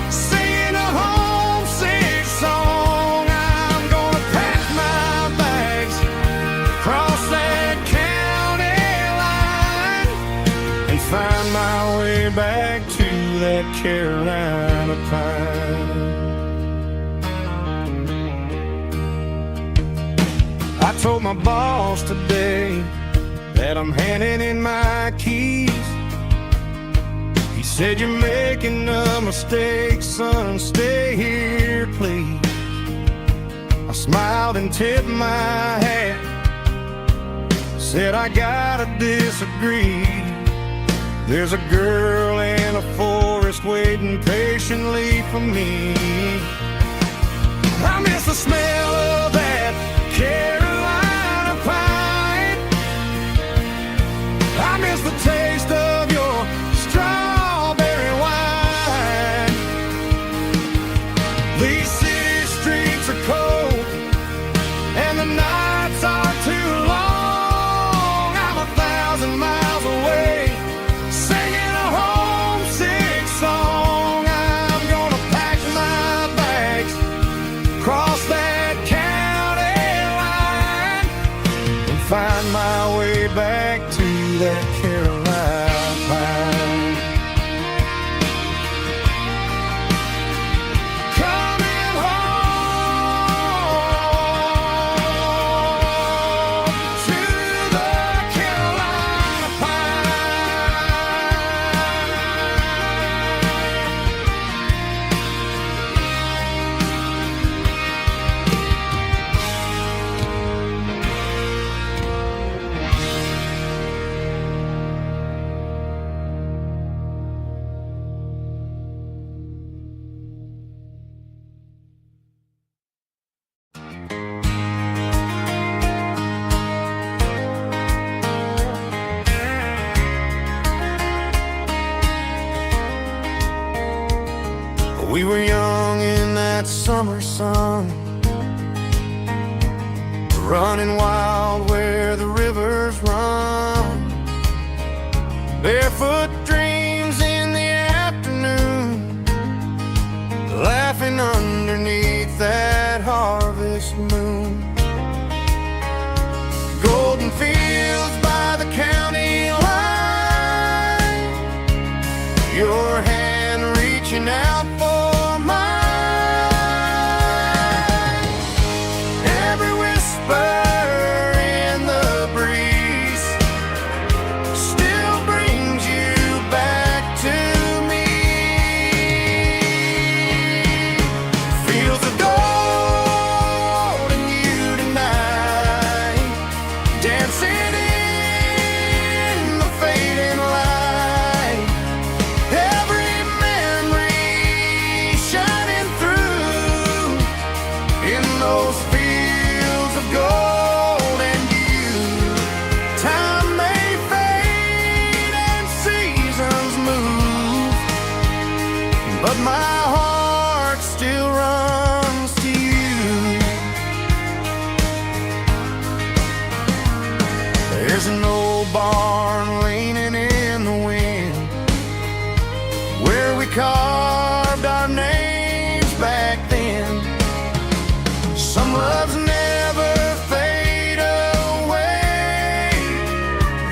singing a homesick song. I'm gonna pack my bags, cross that county line, and find my way back to that Carolina pine. I told my boss today that I'm handing in my keys. He Said you're making a mistake, son, stay here, please. I smiled and tipped my hat. Said I gotta disagree. There's a girl in a forest waiting patiently for me. I miss the smell of that Carolina pine. I miss the taste of your strawberry wine. These city streets are cold and the nights are too long. I'm 1,000 miles away, singing a homesick song. I'm gonna pack my bags, cross that county line, and find my way back to that Carolina pine. Coming home to the Carolina We were young in that summer sun, running wild where the rivers run. Barefoot dreams in the afternoon, laughing underneath that harvest moon. Golden fields by the county line, your hand reaching out for mine. Every whisper in the breeze still brings you back to me. Fields of gold and you tonight, dancing in the fading light. Every memory shining through in those fields of gold and you. Time may fade and seasons move, but my heart still runs to you. There's an old barn leaning in the wind where we carved our names back then. Some loves never fade away,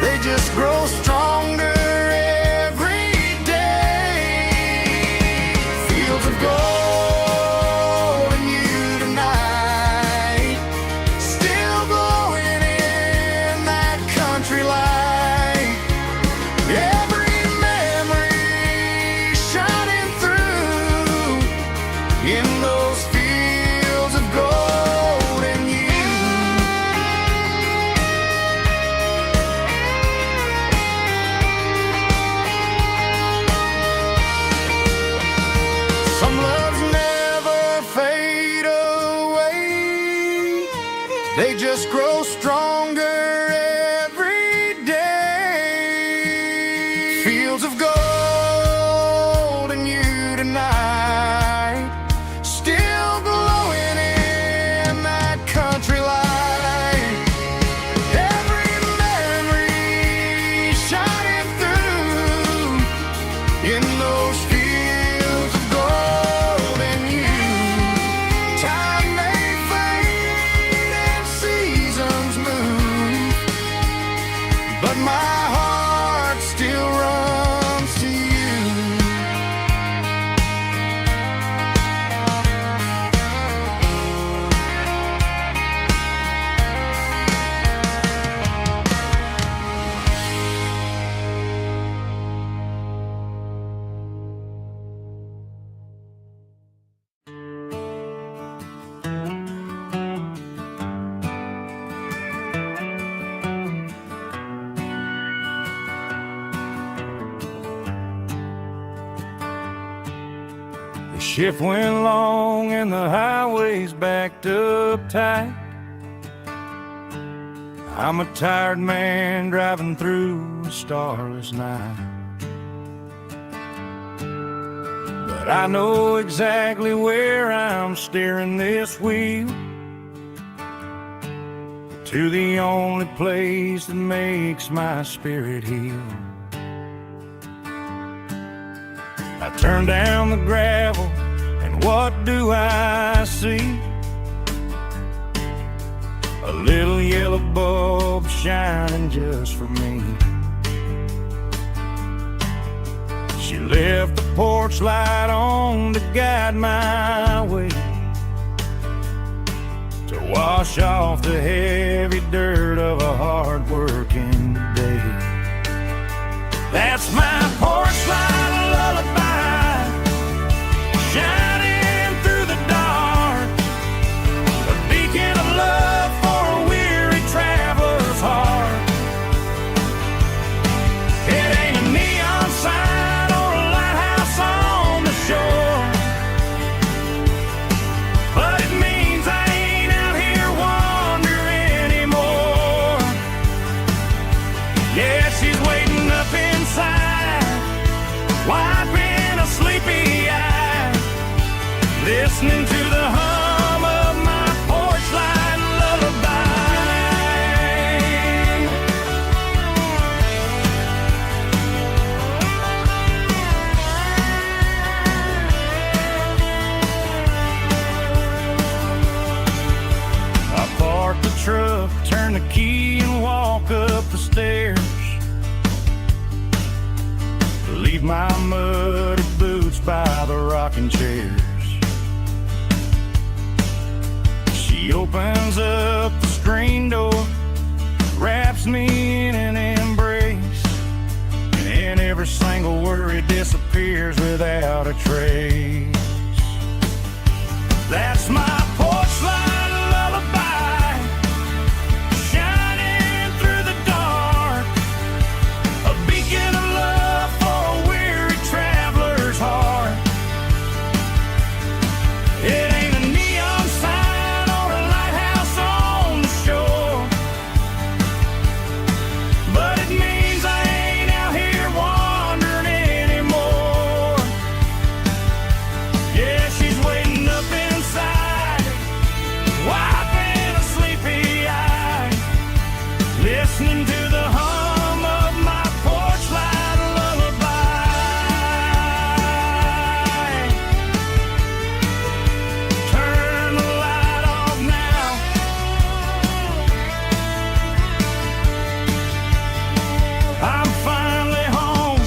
they just grow stronger every day. Fields of gold and you tonight, still glowing in that country light. Every memory shining through in those fields of gold and you. Some loves never fade away, they just grow stronger every day. Fields of gold and you tonight, still glowing in that country light. Every memory shining through in those fields of gold and you. Time may fade and seasons move, but my heart still runs to you. Shift went long and the highway's backed up tight. I'm a tired man driving through a starless night. But I know exactly where I'm steering this wheel, to the only place that makes my spirit heal. I turn down the gravel, and what do I see? A little yellow bulb shining just for me. She left the porch light on to guide my way, to wash off the heavy dirt of a hard-working day. That's my porch light lullaby, shining through the dark, a beacon of love for a weary traveler's heart. It ain't a neon sign or a lighthouse on the shore, but it means I ain't out here wandering anymore. Yeah, she's waiting up inside, wiping a sleepy eye, listening to the hum of my porch light lullaby. I park the truck, turn the key and walk up the stairs, leave my muddy boots by the rocking chairs. She opens up the screen door, wraps me in an embrace, and every single worry disappears without a trace. That's my porch light lullaby, shining through the dark, a beacon of love for a weary traveler's heart. It ain't a neon sign or a lighthouse on the shore, but it means I ain't out here wandering anymore. Yeah, she's waiting up inside, wiping a sleepy eye, listening to the hum of my porch light lullaby. Turn the light off now, I'm finally home.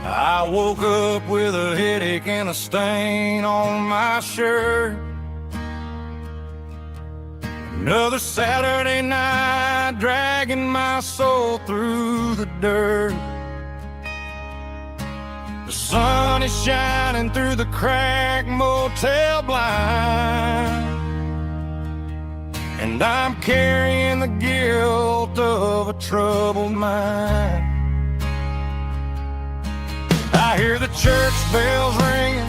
I woke up with a headache and a stain on my shirt. Another Saturday night, dragging my soul through the dirt. The sun is shining through the cracked motel blind, and I'm carrying the guilt of a troubled mind. I hear the church bells ringing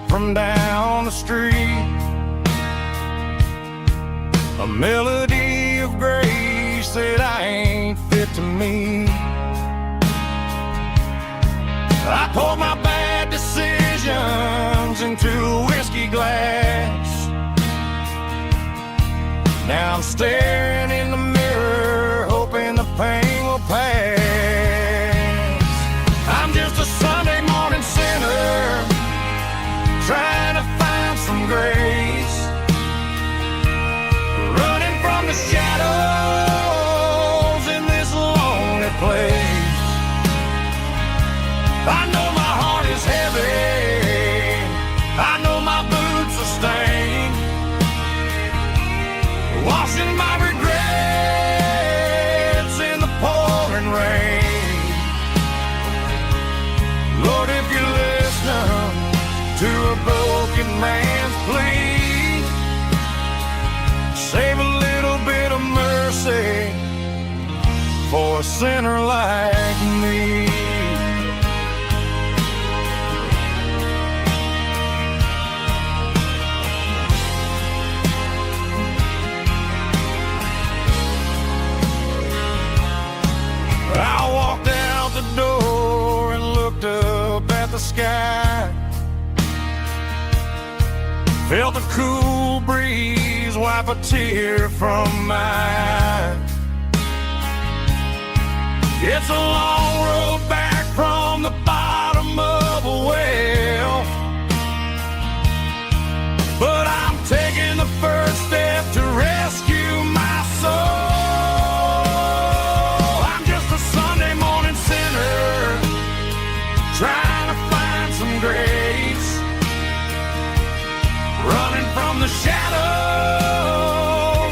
from down the street, a melody of grace that I ain't fit to meet. I poured my bad decisions into a whiskey glass. Now I'm staring in the mirror, hoping the pain will pass. I'm just a Sunday morning sinner, trying to find some grace, running from the shadows in this lonely place. washing my regrets in the pouring rain. Lord, if you listen to a broken man's plea, save a little bit of mercy for a sinner like me. I walked out the door and looked up at the sky, felt the cool breeze wipe a tear from my eye. It's a long road back from the bottom of a well, but I'm taking the first step to rescue my soul. I'm just a Sunday morning sinner trying to find some grace, running from the shadows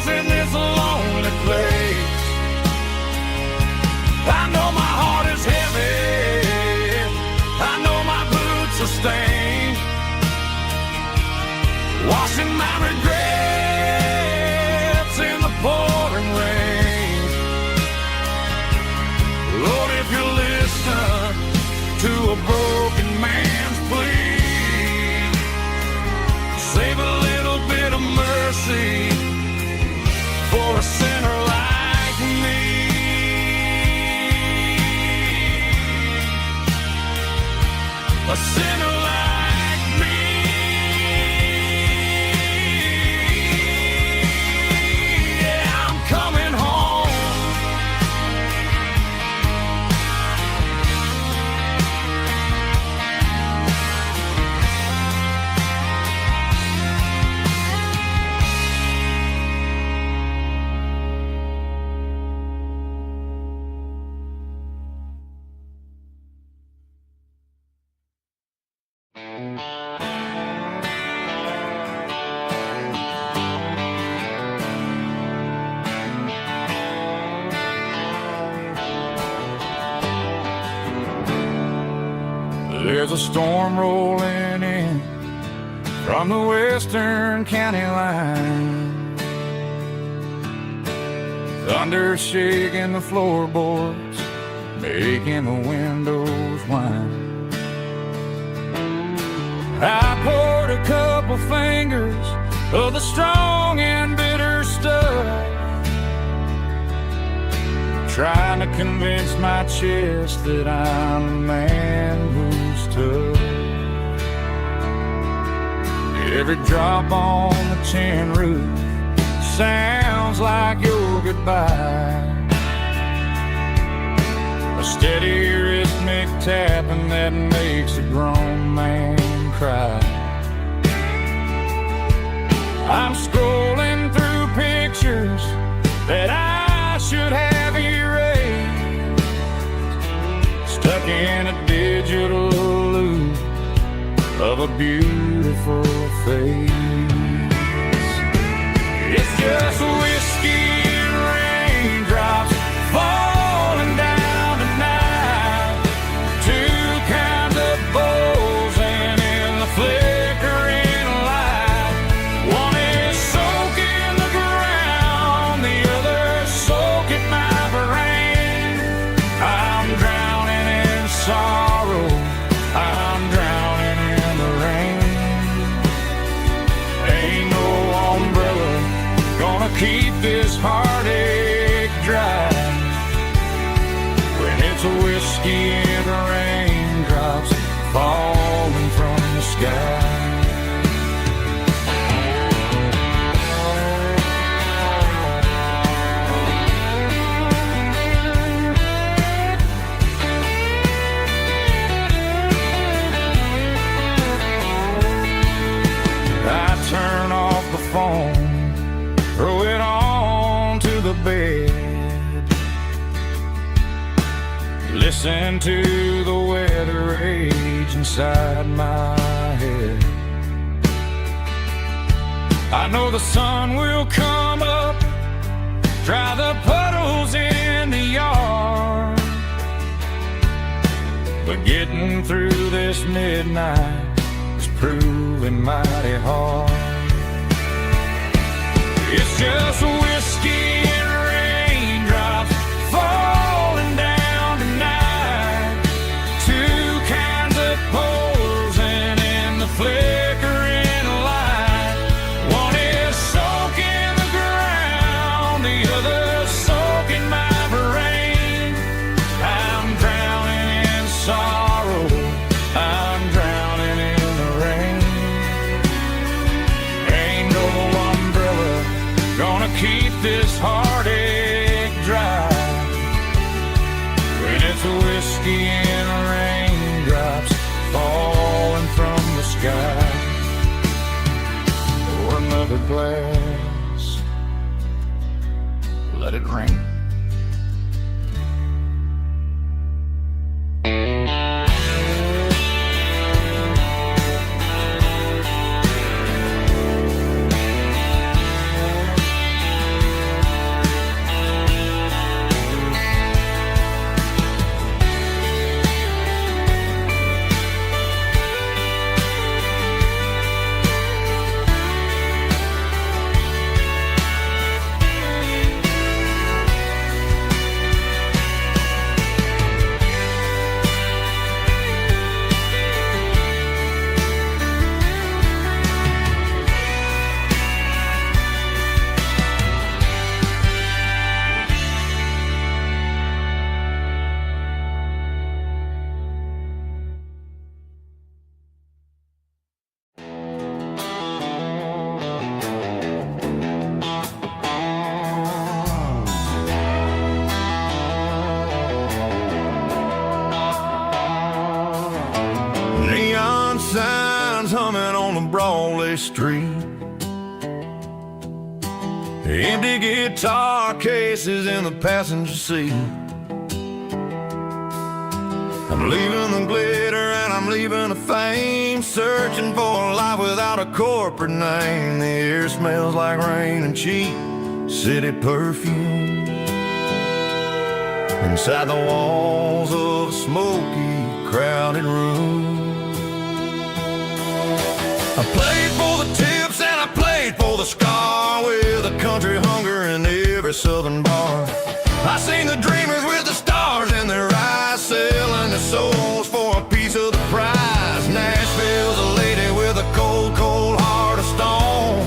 in this lonely place. I know my heart is heavy, I know my boots are stained, washing my regrets in the pouring rain. Lord, if you listen to a broken man's plea, save a little bit of mercy for a sinner like me. A sinner like me. Yeah, I'm coming home. There's a storm rolling in from the western county line, thunder shaking the floorboards, making the windows whine. I poured a couple fingers of the strong and bitter stuff, trying to convince my chest that I'm a man who's tough. Every drop on the tin roof sounds like your goodbye, a steady rhythmic tapping that makes a grown man cry. I'm scrolling through pictures that I should have erased, stuck in a digital loop of a beautiful face. It's just whiskey and raindrops falling down tonight, two kinds of bowls and in the flickering light. One is soaking the ground, the other soaking my brain. I'm drowning in sorrow, I'm drowning in the rain. Ain't no umbrella gonna keep this heartache dry when it's a whiskey and raindrops falling from the sky. I turn off the phone, throw it on to the bed, listen to the weather rage inside my head. I know the sun will come up dry the puddles in the yard. But getting through this midnight is proving mighty hard. It's just whiskey and raindrops falling down tonight. Two kinds of posing in the flickering light. One is soaking the ground, the other soaking my brain. I'm drowning in sorrow, I'm drowning in the rain. Ain't no umbrella gonna keep this heartache dry when it's whiskey and raindrops falling from the sky. Pour another glass, let it rain. Neon signs humming on the Broadway street. Empty guitar cases in the passenger seat. I'm leaving the glitter and I'm leaving the fame, searching for a life without a corporate name. The air smells like rain and cheap city perfume. Inside the walls of a smoky, crowded room. I played for the tips and I played for the scar, with a country hunger in every southern bar. I seen the dreamers with the stars in their eyes, selling their souls for a piece of the prize. Nashville's a lady with a cold, cold heart of stone.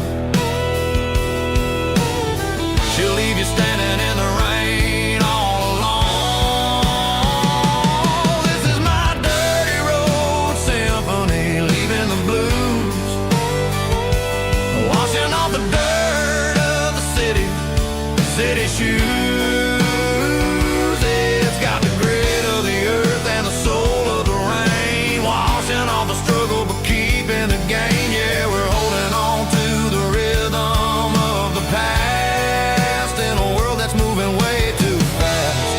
She'll leave you standing in the rain all alone. This is my dirty road symphony, leaving the blues, washing off the dirt of the city shoes. It's got the grit of the earth and the soul of the rain, washing off the struggle but keeping the gain. Yeah, we're holding on to the rhythm of the past in a world that's moving way too fast.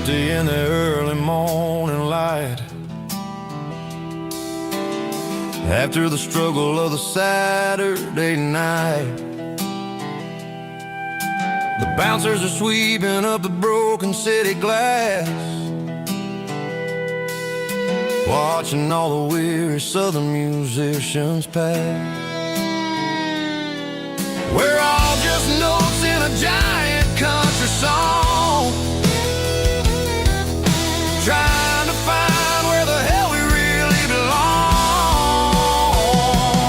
In the early morning light, after the struggle of the Saturday night, the bouncers are sweeping up the broken city glass, watching all the weary southern musicians pass. We're all just notes in a giant country song, trying to find where the hell we really belong.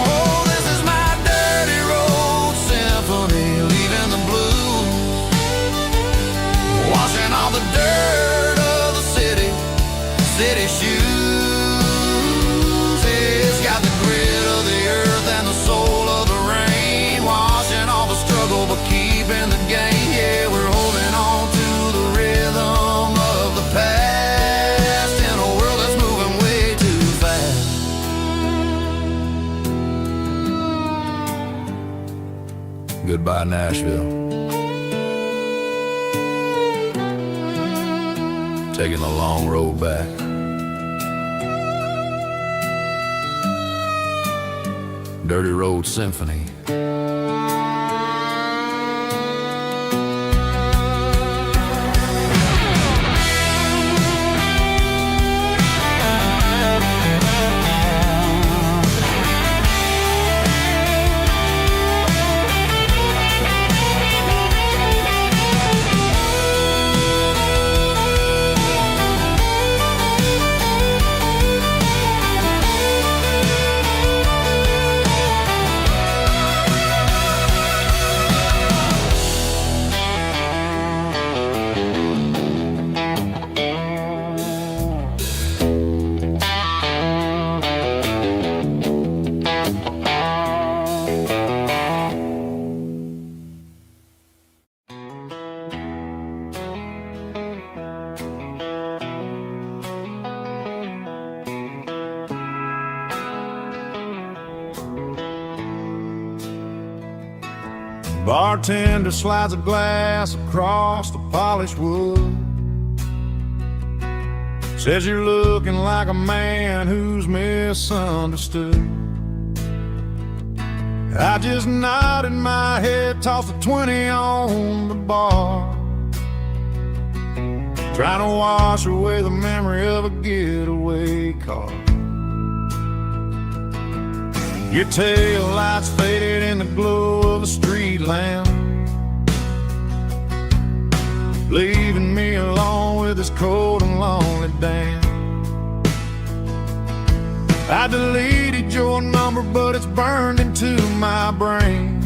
Oh, this is my dirty road symphony, leaving the blues, washing all the dirt of the city shoes. It's got the grit of the earth and the soul of the rain, washing all the struggle but keeping the gain. Yeah, we're holding on to the rhythm of the past in a world that's moving way too fast. Goodbye, Nashville. taking the long road back. Dirty Road Symphony. Bartender slides a glass across the polished wood. Says you're looking like a man who's misunderstood. I just nodded my head, tossed a 20 on the bar, trying to wash away the memory of a getaway car. Your tail lights faded in the glow of a street lamp, leaving me alone with this cold and lonely damn. I deleted your number, but it's burned into my brain.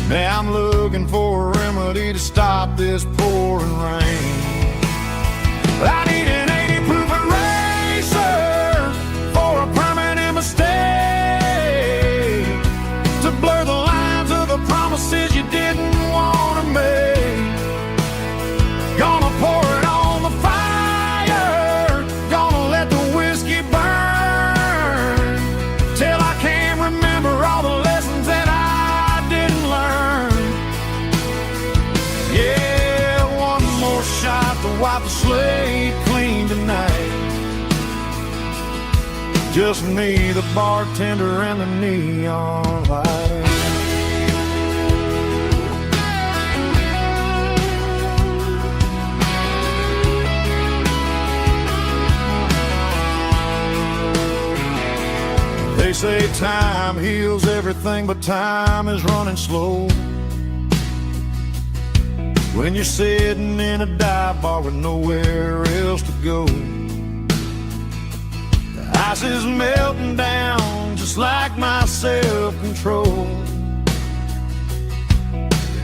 Now I'm looking for a remedy to stop this pouring rain. I need an 80 proof eraser for a permanent mistake, to blur the lines of the promises you didn't want to make. Gonna pour it on the fire, gonna let the whiskey burn, till I can't remember all the lessons that I didn't learn. Yeah, one more shot to wipe the slate clean tonight. Just me, the bartender, and the neon light. They say time heals everything, but time is running slow when you're sitting in a dive bar with nowhere else to go. The ice is melting down just like my self-control.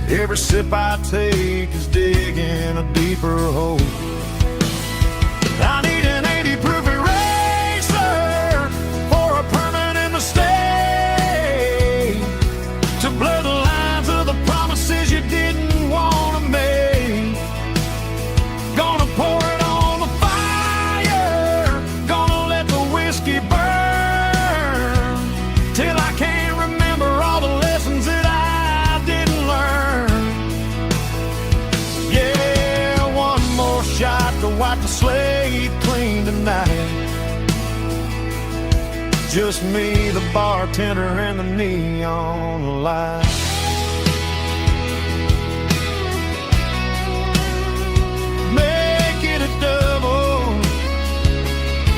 Every sip I take is digging a deeper hole. I need an 80 proof eraser for a permanent mistake, to blur the lines of the promises you didn't want to make. Gonna pour it on the fire, gonna let the whiskey burn, till I can't remember all the lessons that I didn't learn. Yeah, one more shot to wipe the slate clean tonight. Just me, the bartender, and the neon light. Make it a double,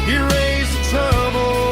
erase the trouble.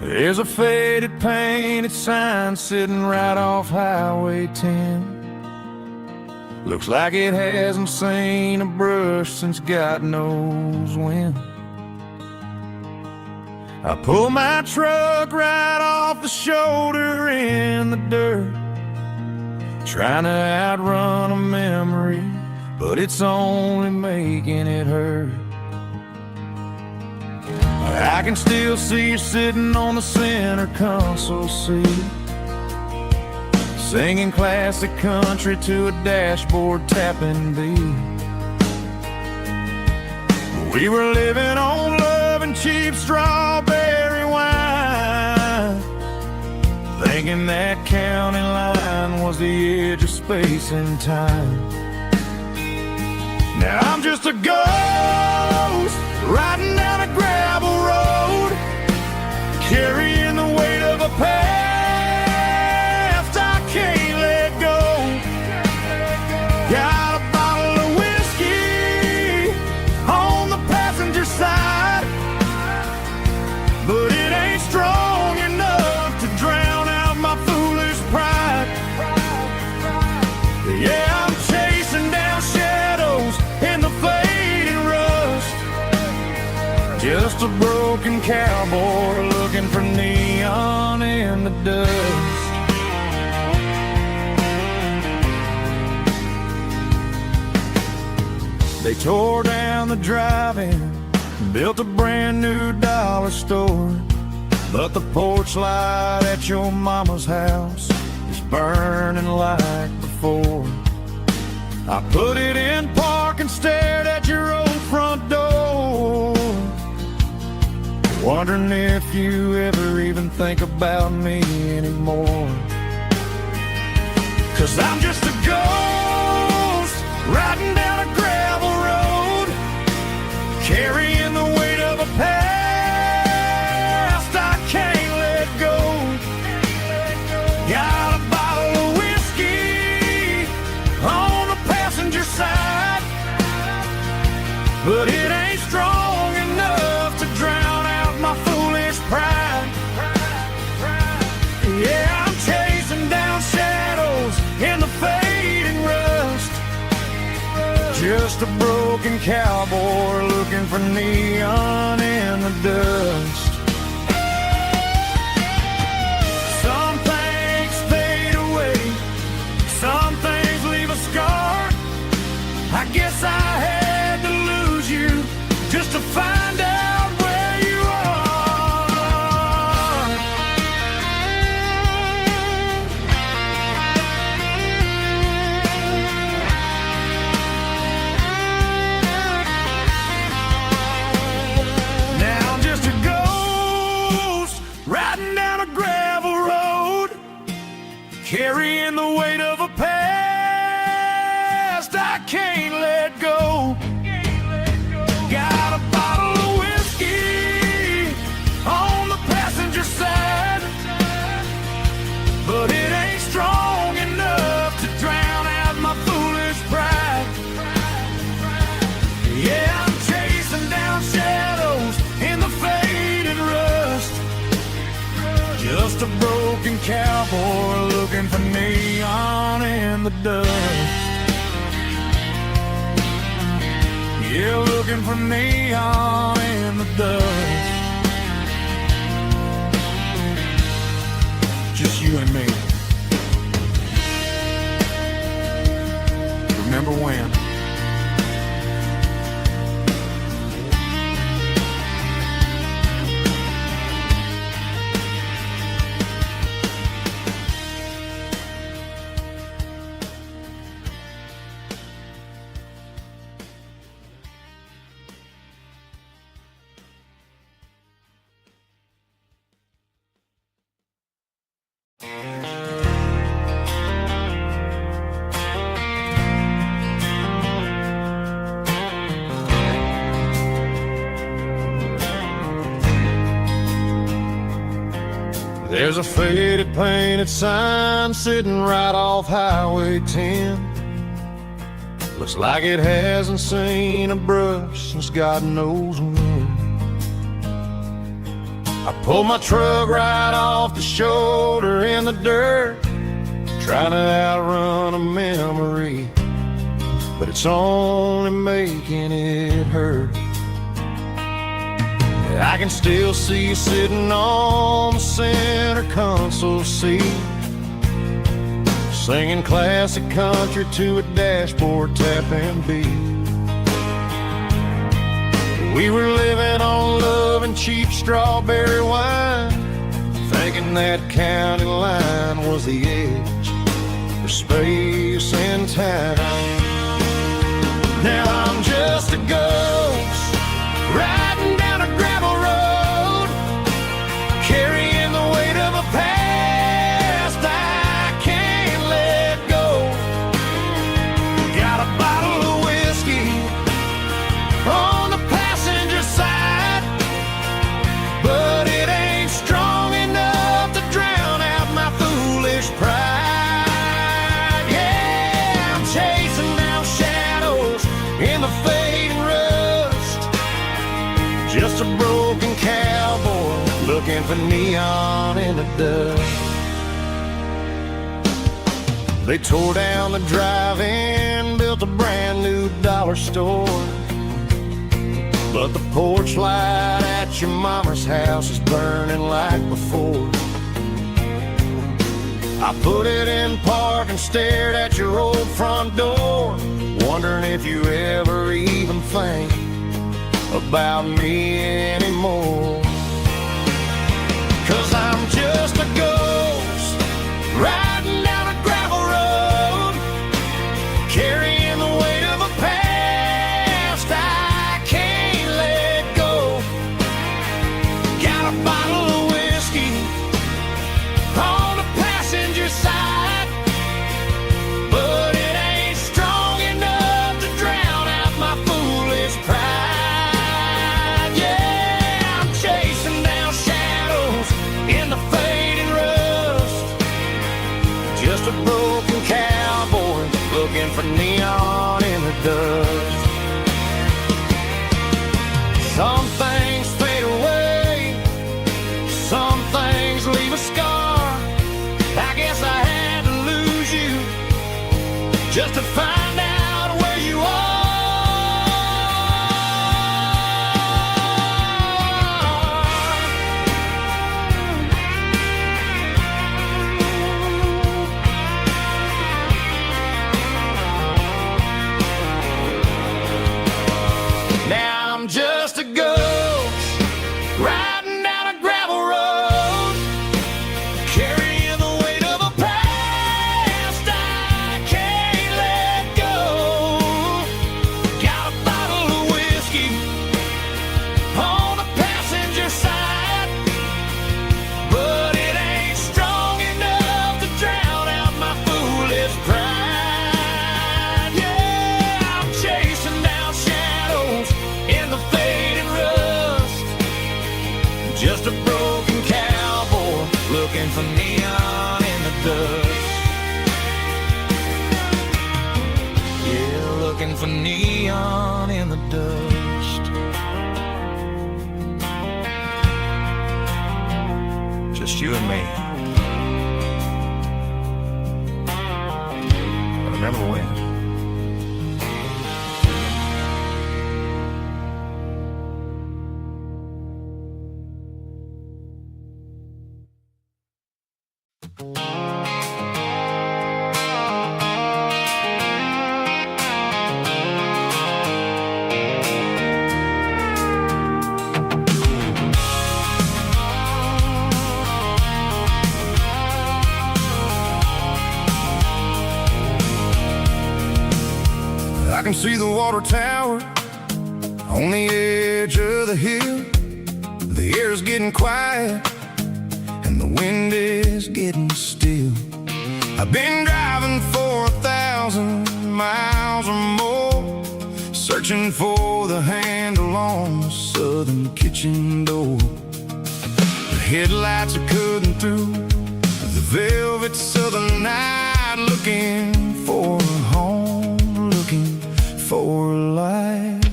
There's a faded painted sign sitting right off Highway 10. Looks like it hasn't seen a brush since God knows when. I pull my truck right off the shoulder in the dirt, trying to outrun a memory, but it's only making it hurt. I can still see you sitting on the center console seat, singing classic country to a dashboard tapping beat. We were living on love and cheap strawberry wine, thinking that county line was the edge of space and time. Now I'm just a ghost riding down a gravel road, carrying the weight of a past I can't let go. Got a bottle of whiskey on the passenger side, but it ain't strong enough to drown out my foolish pride. Yeah, I'm chasing down shadows in the fading rust, just a broken cowboy looking for neon in the dust. They tore down the drive-in, built a brand new dollar store, but the porch light at your mama's house is burning like before. I put it in park and stared at your old front door, wondering if you ever even think about me anymore. 'Cause I'm just a ghost riding down a gravel road, carrying the weight of a past I can't let go. Got a bottle of whiskey on the passenger side, but it ain't strong enough to drown out my foolish pride. Yeah, I'm chasing down shadows in the fading rust, just a broken cowboy looking for neon in the dust. Some things fade away, some things leave a scar. I guess I had to lose you just to find out where you are. Now I'm just a ghost riding down a gravel road, carrying the weight of a past I can't let go. Got a bottle of whiskey on the passenger side, but it ain't strong enough to drown out my foolish pride. Yeah, I'm chasing down shadows in the fading rust, just a broken cowboy looking for neon in the dust. Yeah, looking for neon in the dust. Just you and me. Remember when? There's a faded painted sign sitting right off Highway 10. Looks like it hasn't seen a brush since God knows when. I pulled my truck right off the shoulder in the dirt, trying to outrun a memory, but it's only making it hurt. I can still see you sitting on the center console seat, singing classic country to a dashboard tapping beat. We were living on love and cheap strawberry wine, thinking that county line was the edge for space and time. Now I'm just a ghost riding down a gravel road, carrying the weight of a past I can't let go. Got a bottle of whiskey on the passenger side, but it ain't strong enough to drown out my foolish pride. Yeah, I'm chasing down shadows in the fading rust, just a broken cowboy looking for neon in the dust. They tore down the drive-in, built a brand new dollar store, but the porch light at your mama's house is burning like before. I put it in park and stared at your old front door, wondering if you ever even think about me anymore. 'Cause I'm just a ghost riding down a gravel road, carrying the weight of a past I can't let go. Got a bottle of whiskey on the passenger side, but it ain't strong enough to drown out my foolish pride. Yeah, I'm chasing down shadows in the fading rust, just a broken cowboy looking for neon in the dust. Some things fade away, some things leave a scar. I guess I had to lose you just to find out where you are. Now I'm just a ghost riding down a gravel road, carrying the weight of a past I can't let go. Got a bottle of whiskey on the passenger side, but it ain't strong enough to drown out my foolish pride. Yeah, I'm chasing down shadows in the fading rust, just a broken cowboy looking for neon in the dust. Yeah, looking for neon in the dust. Just you and me. I remember when. I can see the water tower on the edge of the hill. The air's getting quiet and the wind is getting still. I've been driving for 1,000 miles or more, searching for the handle on the southern kitchen door. The headlights are cutting through the velvet southern night, looking for a home, looking for a life.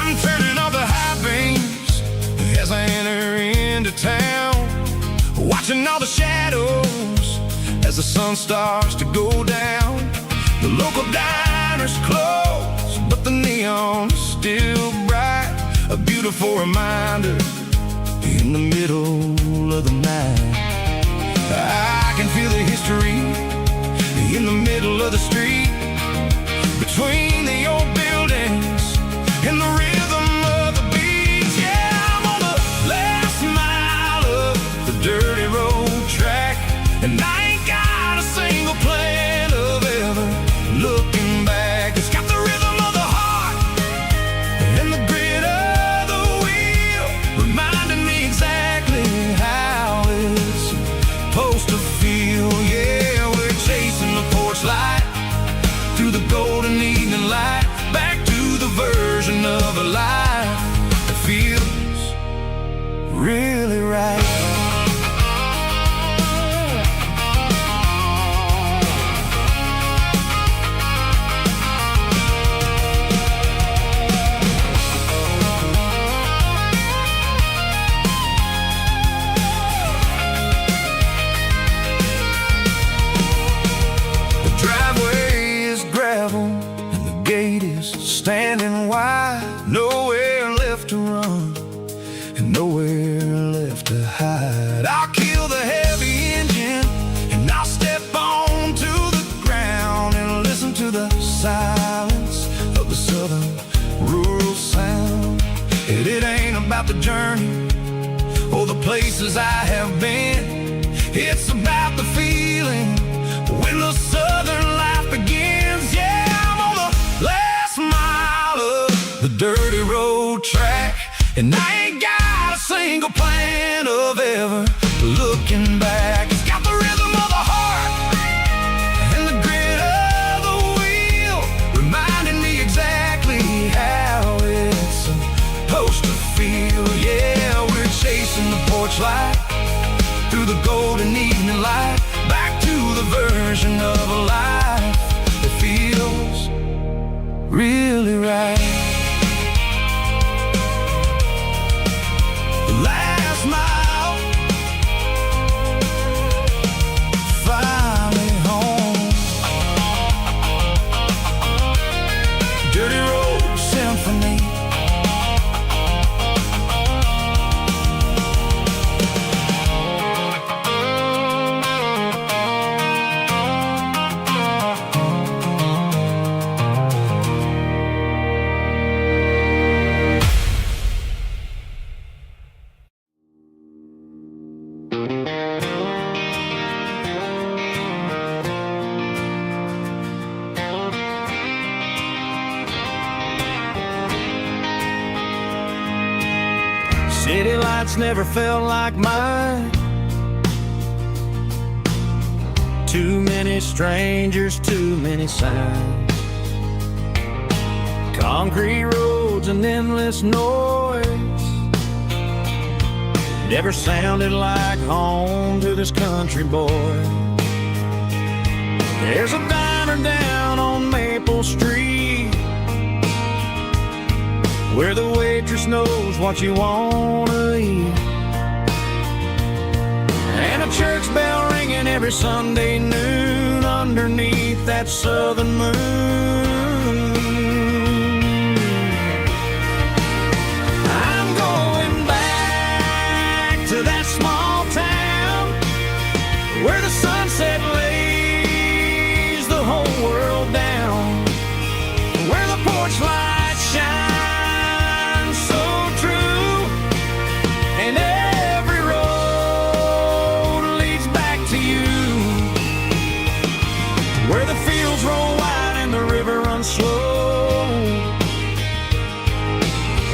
I'm turning off the high beams as I enter into town, watching all the shadows as the sun starts to go down. The local diner's closed, but beautiful reminder in the middle of the night. I can feel the history in the middle of the street, between the old buildings and the rhythm of the beats. Yeah, I'm on the last mile of the dirty road track, and I ain't got a single plan of ever looking back. It's got the rhythm of the heart and the grit of the wheel, reminding me exactly how it's supposed to feel. Yeah, we're chasing the porch light through the golden evening light, back to the version of a life that feels really right. Standing wide, nowhere left to run and nowhere left to hide. I'll kill the heavy engine and I'll step on to the ground and listen to the silence of the southern rural sound. And it ain't about the journey or the places I have been, it's about the feeling when the southern life begins. Yeah, I'm on the last mile of the dirty road track, and I ain't got a single plan of ever looking back. It's got the rhythm of the heart and the grit of the wheel, reminding me exactly how it's supposed to feel. Yeah, we're chasing the porch light through the golden evening light, back to the version of a life that feels really right. The last mile, finally home. Dirty road symphony. City lights never felt like mine. Too many strangers, too many signs. Concrete roads and endless noise never sounded like home to this country boy. There's a diner down on Maple Street where the waitress knows what you wanna eat, and a church bell ringing every Sunday noon underneath that southern moon. I'm going back to that small town where the sunset lays the whole world down, where the porch lights shine slow,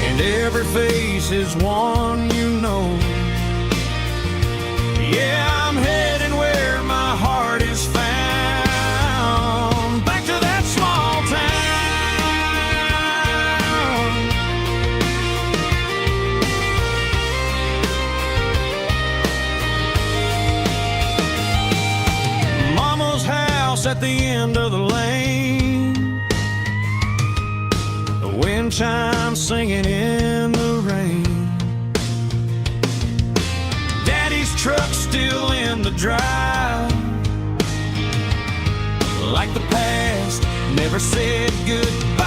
and every face is one you know. Yeah, I'm heading where my heart is found, back to that small town. Mama's house at the end of the lane, wind chimes singing in the rain. Daddy's truck still in the drive, like the past never said goodbye.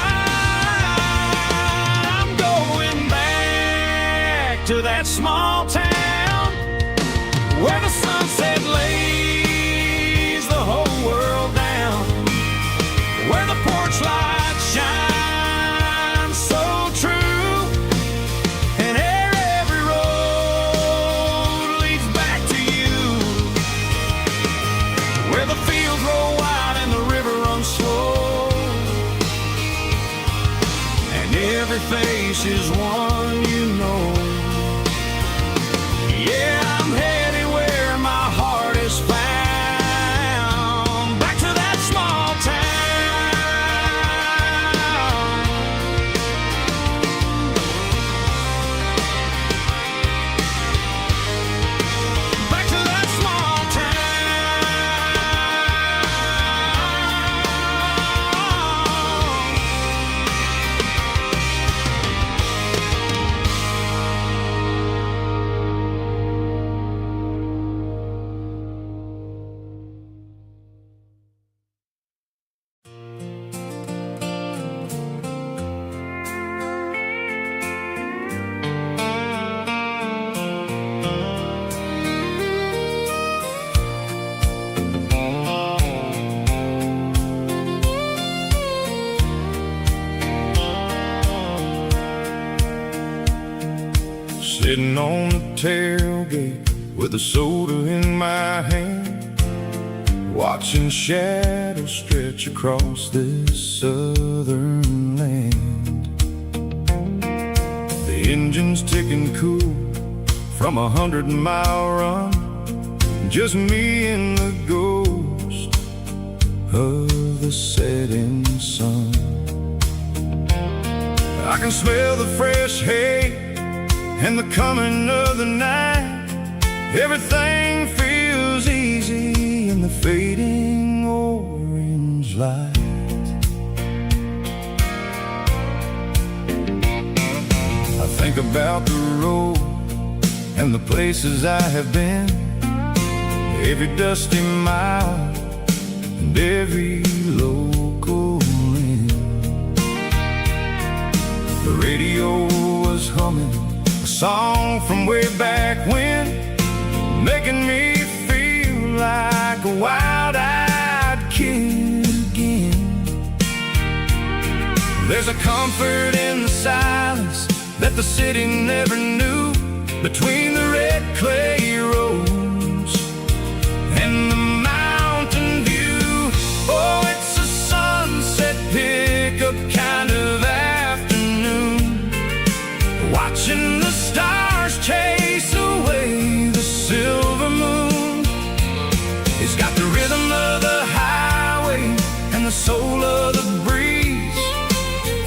I'm going back to that small town where the sunset lays the whole world down, where the porch light shines so true, and every road leads back to you, where the fields roll wide and the river runs slow, and every face is one you know. Yeah, I'm headed where my heart is found, back to that small town. Back to that small Sitting on the tailgate with a soda in my hand, watching shadows stretch across this southern land. The engine's ticking cool from 100-mile run, just me and the ghost of the setting sun. I can smell the fresh hay and the coming of the night. Everything feels easy in the fading orange light. I think about the road and the places I have been, every dusty mile and every local inn. The radio was humming a song from way back when, making me feel like a wild-eyed kid again. There's a comfort in the silence that the city never knew, between the red clay roads and the mountain view. Oh, it's a sunset pickup kind of afternoon, watching the stars chase away the silver moon. It's got the rhythm of the highway and the soul of the breeze,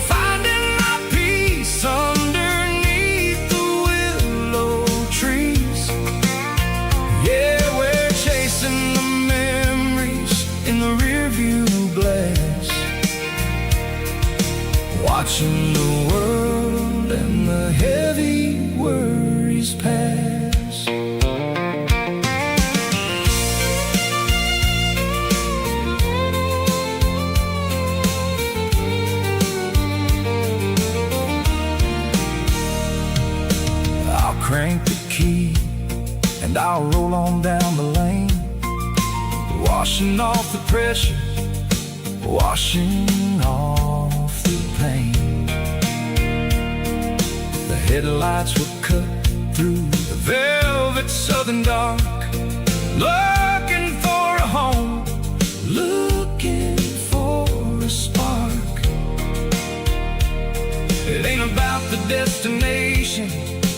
finding my peace underneath the willow trees. Yeah, we're chasing the memories in the rearview glass, watching the world and the heavy worries pass. I'll crank the key and I'll roll on down the lane, washing off the pressure, washing off the pain. The headlights will cut through the velvet southern dark, looking for a home, looking for a spark. It ain't about the destination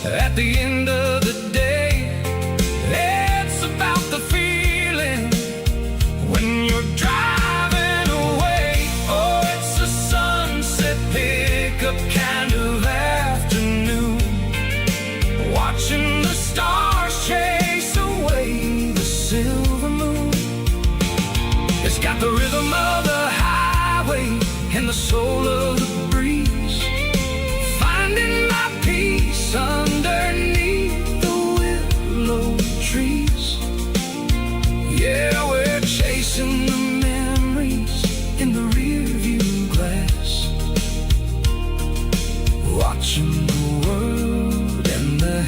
at the end of the day, it's about the feeling when you're driving away. Oh, it's a sunset pickup kind of afternoon, watching the stars chase away the silver moon. It's got the rhythm of the highway and the soul of the breeze, finding my peace underneath the willow trees. Yeah, we're chasing the memories in the rearview glass, watching the world and the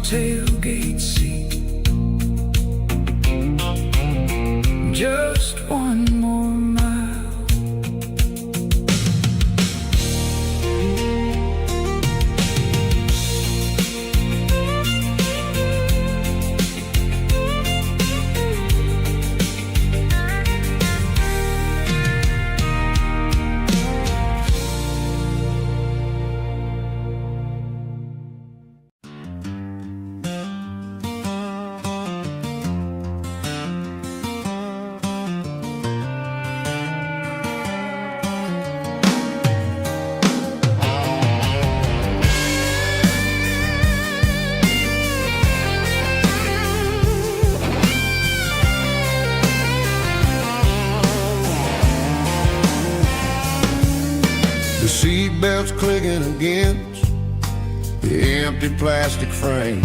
tailgate seat. Just one more mile. The seatbelt's clicking against the empty plastic frame,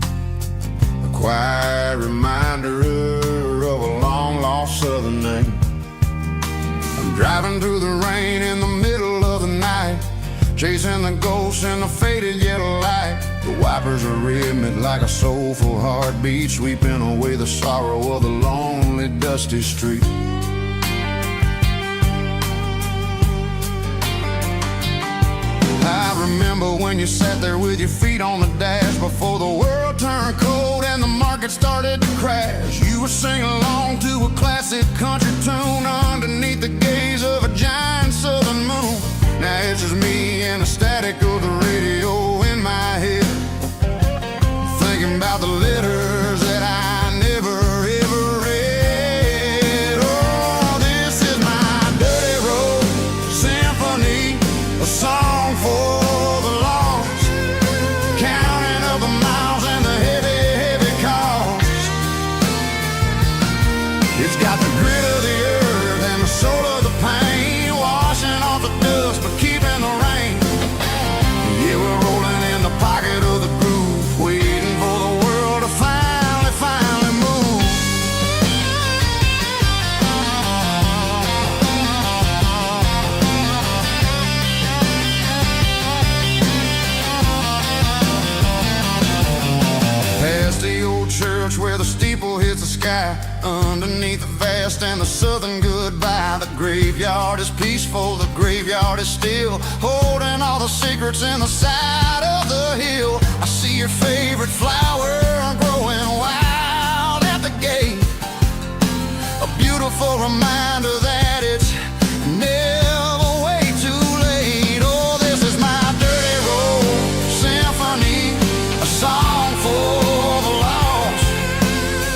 a quiet reminder of a long-lost southern name. I'm driving through the rain in the middle of the night, chasing the ghosts in the faded yellow light. The wipers are rhythmic like a soulful heartbeat, sweeping away the sorrow of the lonely, dusty street. I remember when you sat there with your feet on the dash before the world turned cold and the market started to crash. You were singing along to a classic country tune underneath the gaze of a giant southern moon. Now it's just me and the static of the radio in my head, thinking about the letters that I never ever read. Oh, this is my dirty road symphony, a song for the lost, counting up the miles and the heavy, heavy cost. It's got the grit of the earth and the soul of the pain, washing off the dust but keeping the rain. Yeah, we're rolling in the pocket of the groove, waiting for the world to finally move. Past the old church where the steeple hits the sky, underneath the vast and the southern goodbye. The graveyard is peaceful, the graveyard is still, holding all the secrets in the side of the hill. I see your favorite flower growing wild at the gate, a beautiful reminder that it's never way too late. Oh, this is my dirty road symphony, a song for the lost,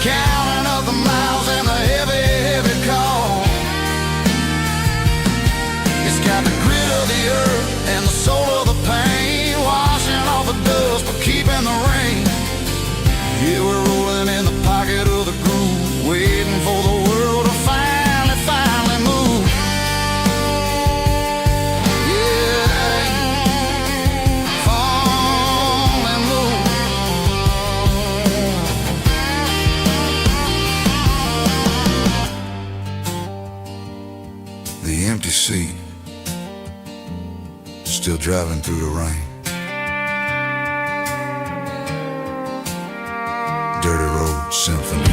counting up the miles and the heavy, heavy call. It's got the grit of the earth and the soul of the pain, washing off the dust but keeping the rain. Yeah, we're rolling in the pocket of the groove, waiting for the world to finally move. Yeah, fall and move. The empty seat, still driving through the rain. Dirty road symphony.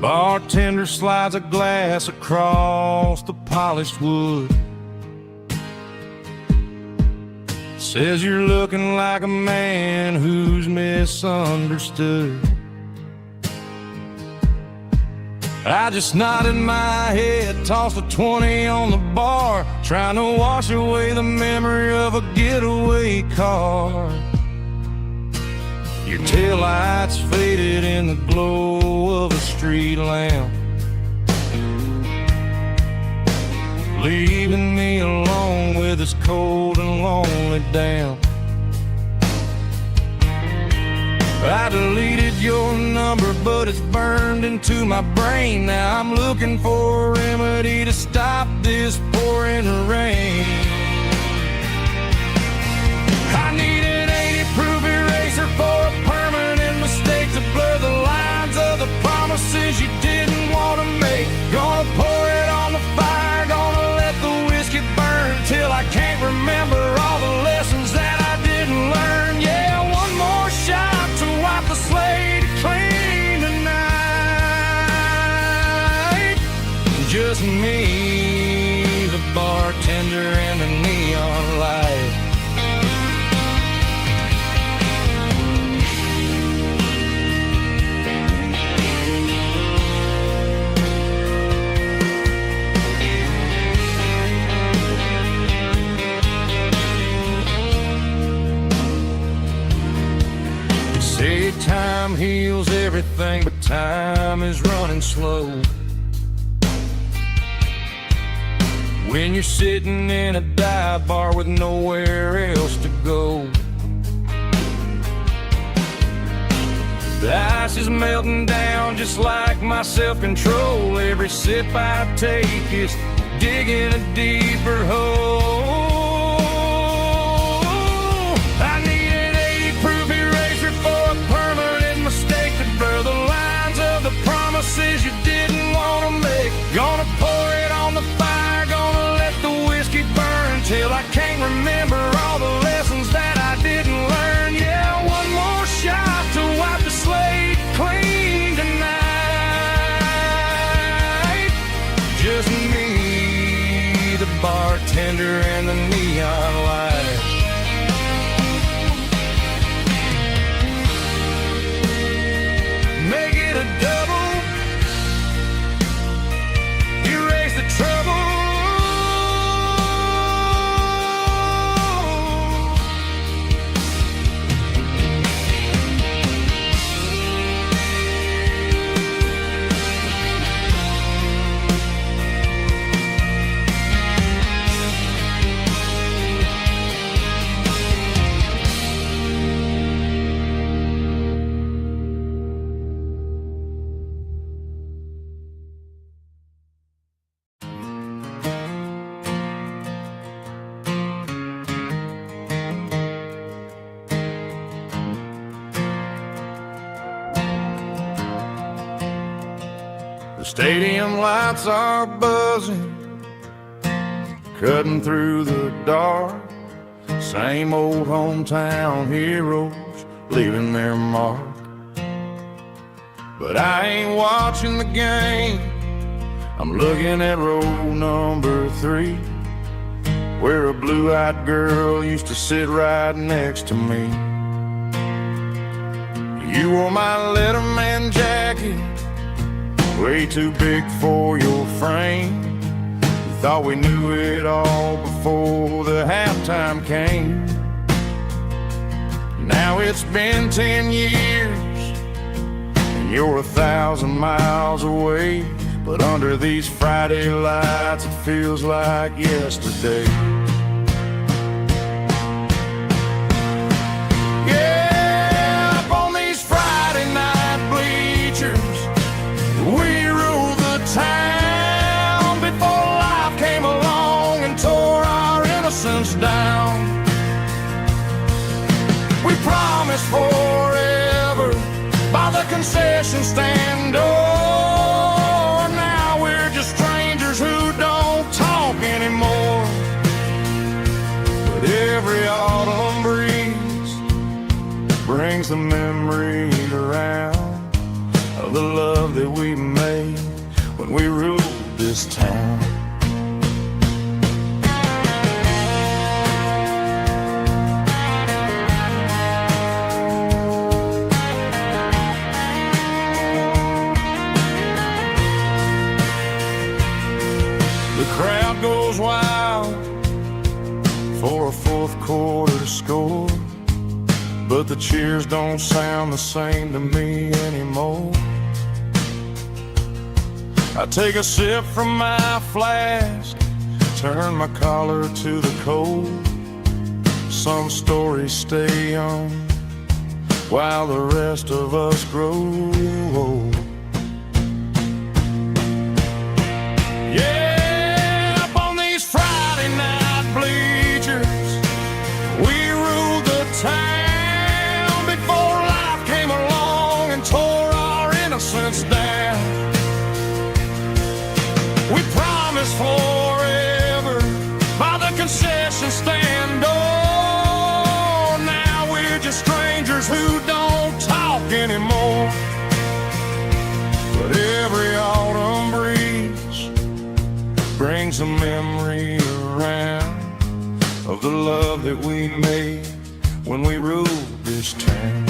Bartender slides a glass across the polished wood. Says you're looking like a man who's misunderstood. I just nodded my head, tossed a 20 on the bar, trying to wash away the memory of a getaway car. Your taillights faded in the glow of a street lamp, leaving me alone with this cold and lonely damp. I deleted your number, but it's burned into my brain. Now I'm looking for a remedy to stop this pouring rain. I need an 80-proof eraser for a permanent mistake to blur the lines of the promises you didn't want to make. Gonna pour it on the fire, gonna let the whiskey burn till I can't remember all the lessons that I didn't learn. Yeah, one more shot to wipe the slate clean tonight. Just me, the bartender, and the neon light. Say time heals everything, but time is running slow. When you're sitting in a dive bar with nowhere else to go, the ice is melting down just like my self-control. Every sip I take is digging a deeper hole. I need an 80-proof eraser for a permanent mistake to blur the lines of the promises you didn't want to make. Gonna pour it on the fire, gonna let the whiskey burn till I can't remember all the lessons that I didn't learn. Yeah, one more shot to wipe the slate clean tonight. Just me, the bartender, and the neon light. Make it a double, erase the trouble. The stadium lights are buzzing, cutting through the dark. Same old hometown heroes leaving their mark. But I ain't watching the game, I'm looking at row number 3, where a blue-eyed girl used to sit right next to me. You wore my Letterman jacket, way too big for your frame. We thought we knew it all before the halftime came. Now it's been 10 years and you're 1,000 miles away, but under these Friday lights it feels like yesterday. Yeah, up on these Friday night bleachers, we ruled the town before life came along and tore our innocence down. We promised forever by the concession stand door. Now we're just strangers who don't talk anymore. But every autumn breeze brings the memories around of the love that we made when we ruled this town. The crowd goes wild for a fourth quarter score, but the cheers don't sound the same to me anymore. I take a sip from my flask, turn my collar to the cold. Some stories stay young while the rest of us grow old. Yeah, up on these Friday night bleachers, we ruled the town before life came along and tore our innocence down. We promised forever by the concession stand door. Now we're just strangers who don't talk anymore. But every autumn breeze brings a memory around of the love that we made when we ruled this town.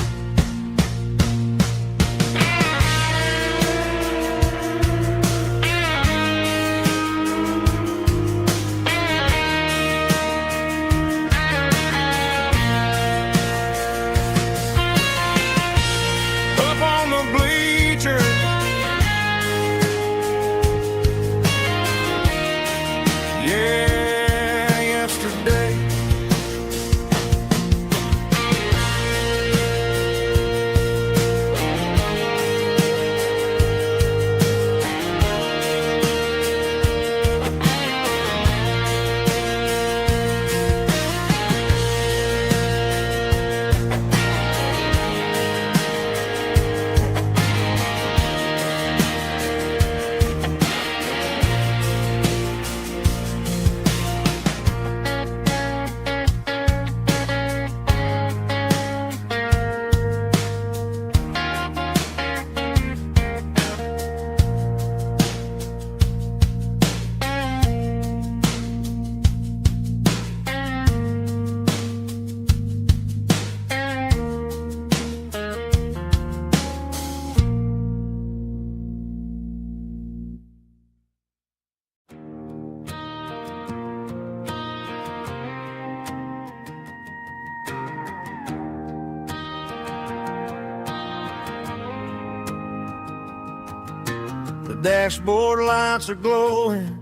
The dashboard lights are glowing,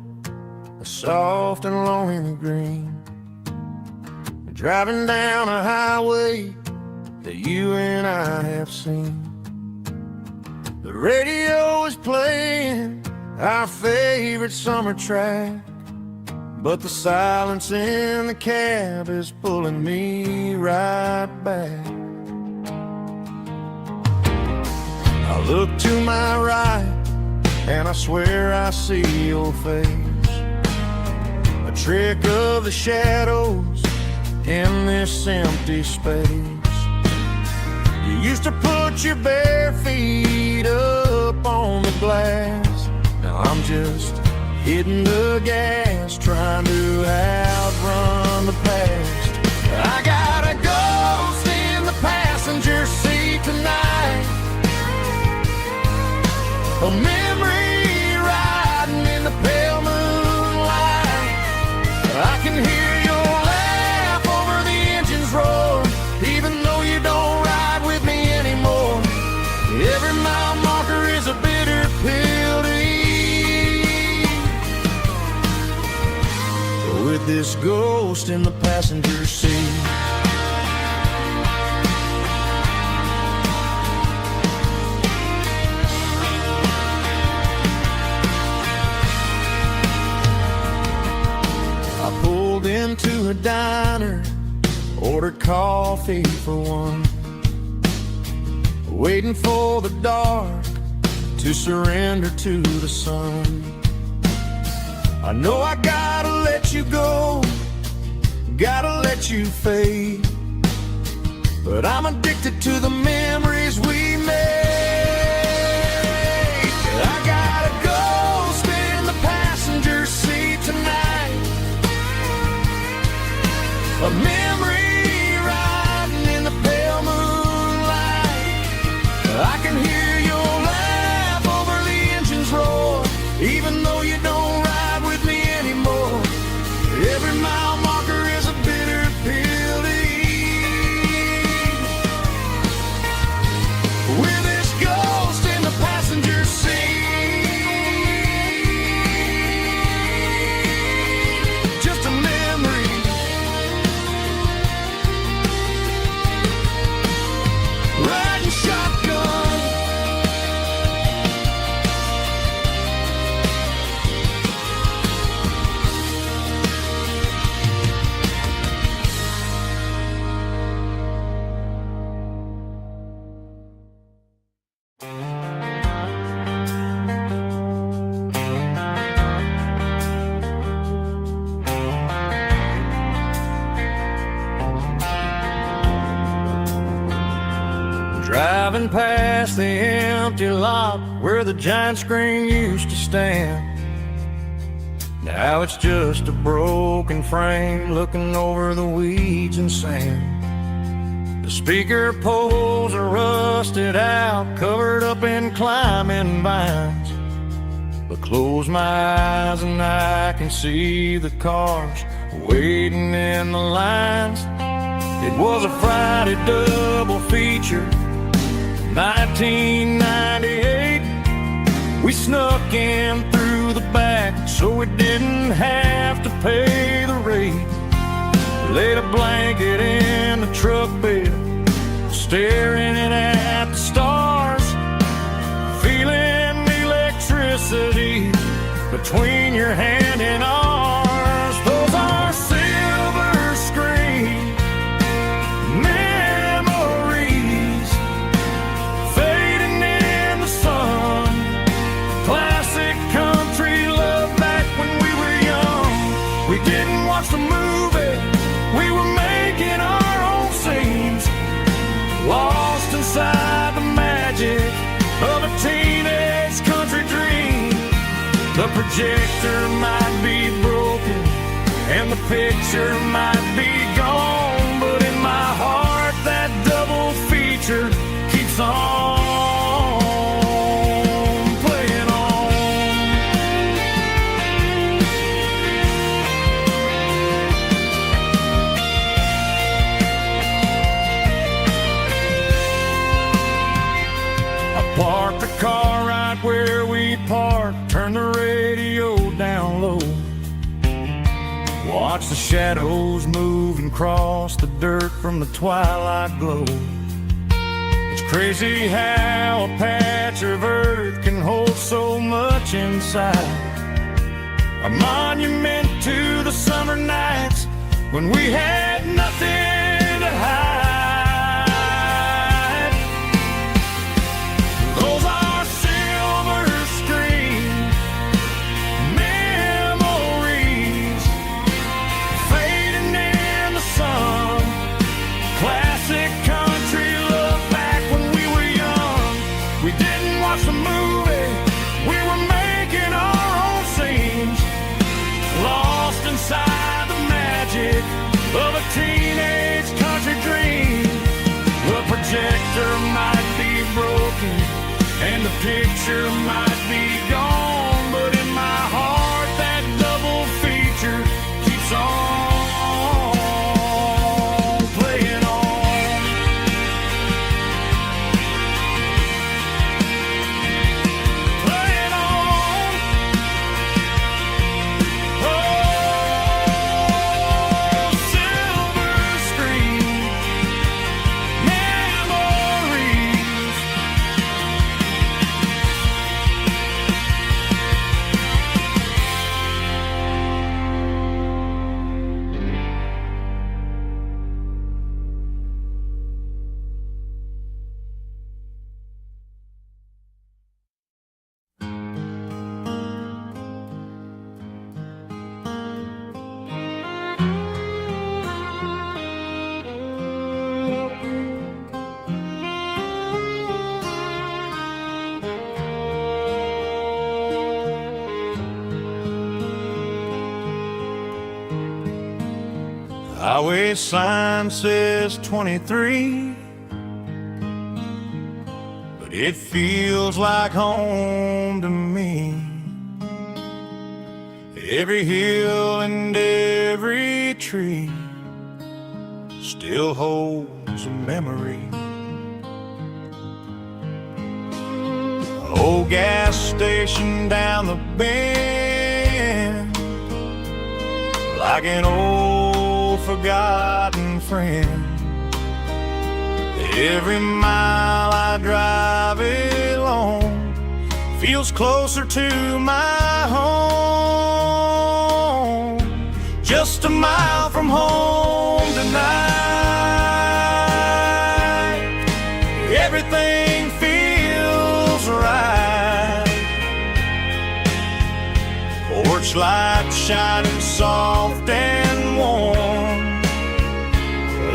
a soft and lonely green. Driving down a highway that you and I have seen. The radio is playing our favorite summer track, but the silence in the cab is pulling me right back. I look to my right and I swear I see your face, a trick of the shadows in this empty space. You used to put your bare feet up on the glass. Now I'm just hitting the gas, trying to outrun the past. I got a ghost in the passenger seat tonight, a memory riding in the pale moonlight. I can hear your laugh over the engine's roar, even though you don't ride with me anymore. Every mile marker is a bitter pill to eat, with this ghost in the passenger seat. Into a diner, ordered coffee for one, waiting for the dark to surrender to the sun. I know I gotta let you go, gotta let you fade, but I'm addicted to the memories we made. I got a ghost Driving past the empty lot where the giant screen used to stand. Now it's just a broken frame looking over the weeds and sand. The speaker poles are rusted out, covered up in climbing vines. But close my eyes and I can see the cars waiting in the lines. It was a Friday double feature, 1998. We snuck in through the back so we didn't have to pay the rate. Laid a blanket in the truck bed, staring at the stars, feeling the electricity between your hand and ours. Those are silver screen memories fading in the sun. Classic country love back when we were young. We didn't watch the movie, we were making our own scenes, lost inside the magic of a teenage country dream. The projector might be broken and the picture might be gone, but in my heart that double feature keeps on playing on. I parked the car right where we parked, turned the radio down low, watch the shadows move and cross the dirt from the twilight glow. It's crazy how a patch of earth can hold so much inside. A monument to the summer nights when we had nothing to hide. Those are silver screen memories fading in the sun. Classic country love back when we were young. We didn't watch the movie, we were making our own scenes, lost inside the magic of a teenage country dream. The projector might be broken and the picture might be gone, but in my heart that double feature keeps on playing on. Playing on. Oh, silver screen memories. Highway sign says 23, but it feels like home to me. Every hill and every tree still holds a memory. An old gas station down the bend, like an old forgotten friend. Every mile I drive it alone feels closer to my home. Just a mile from home tonight, everything feels Porch light shining soft and warm,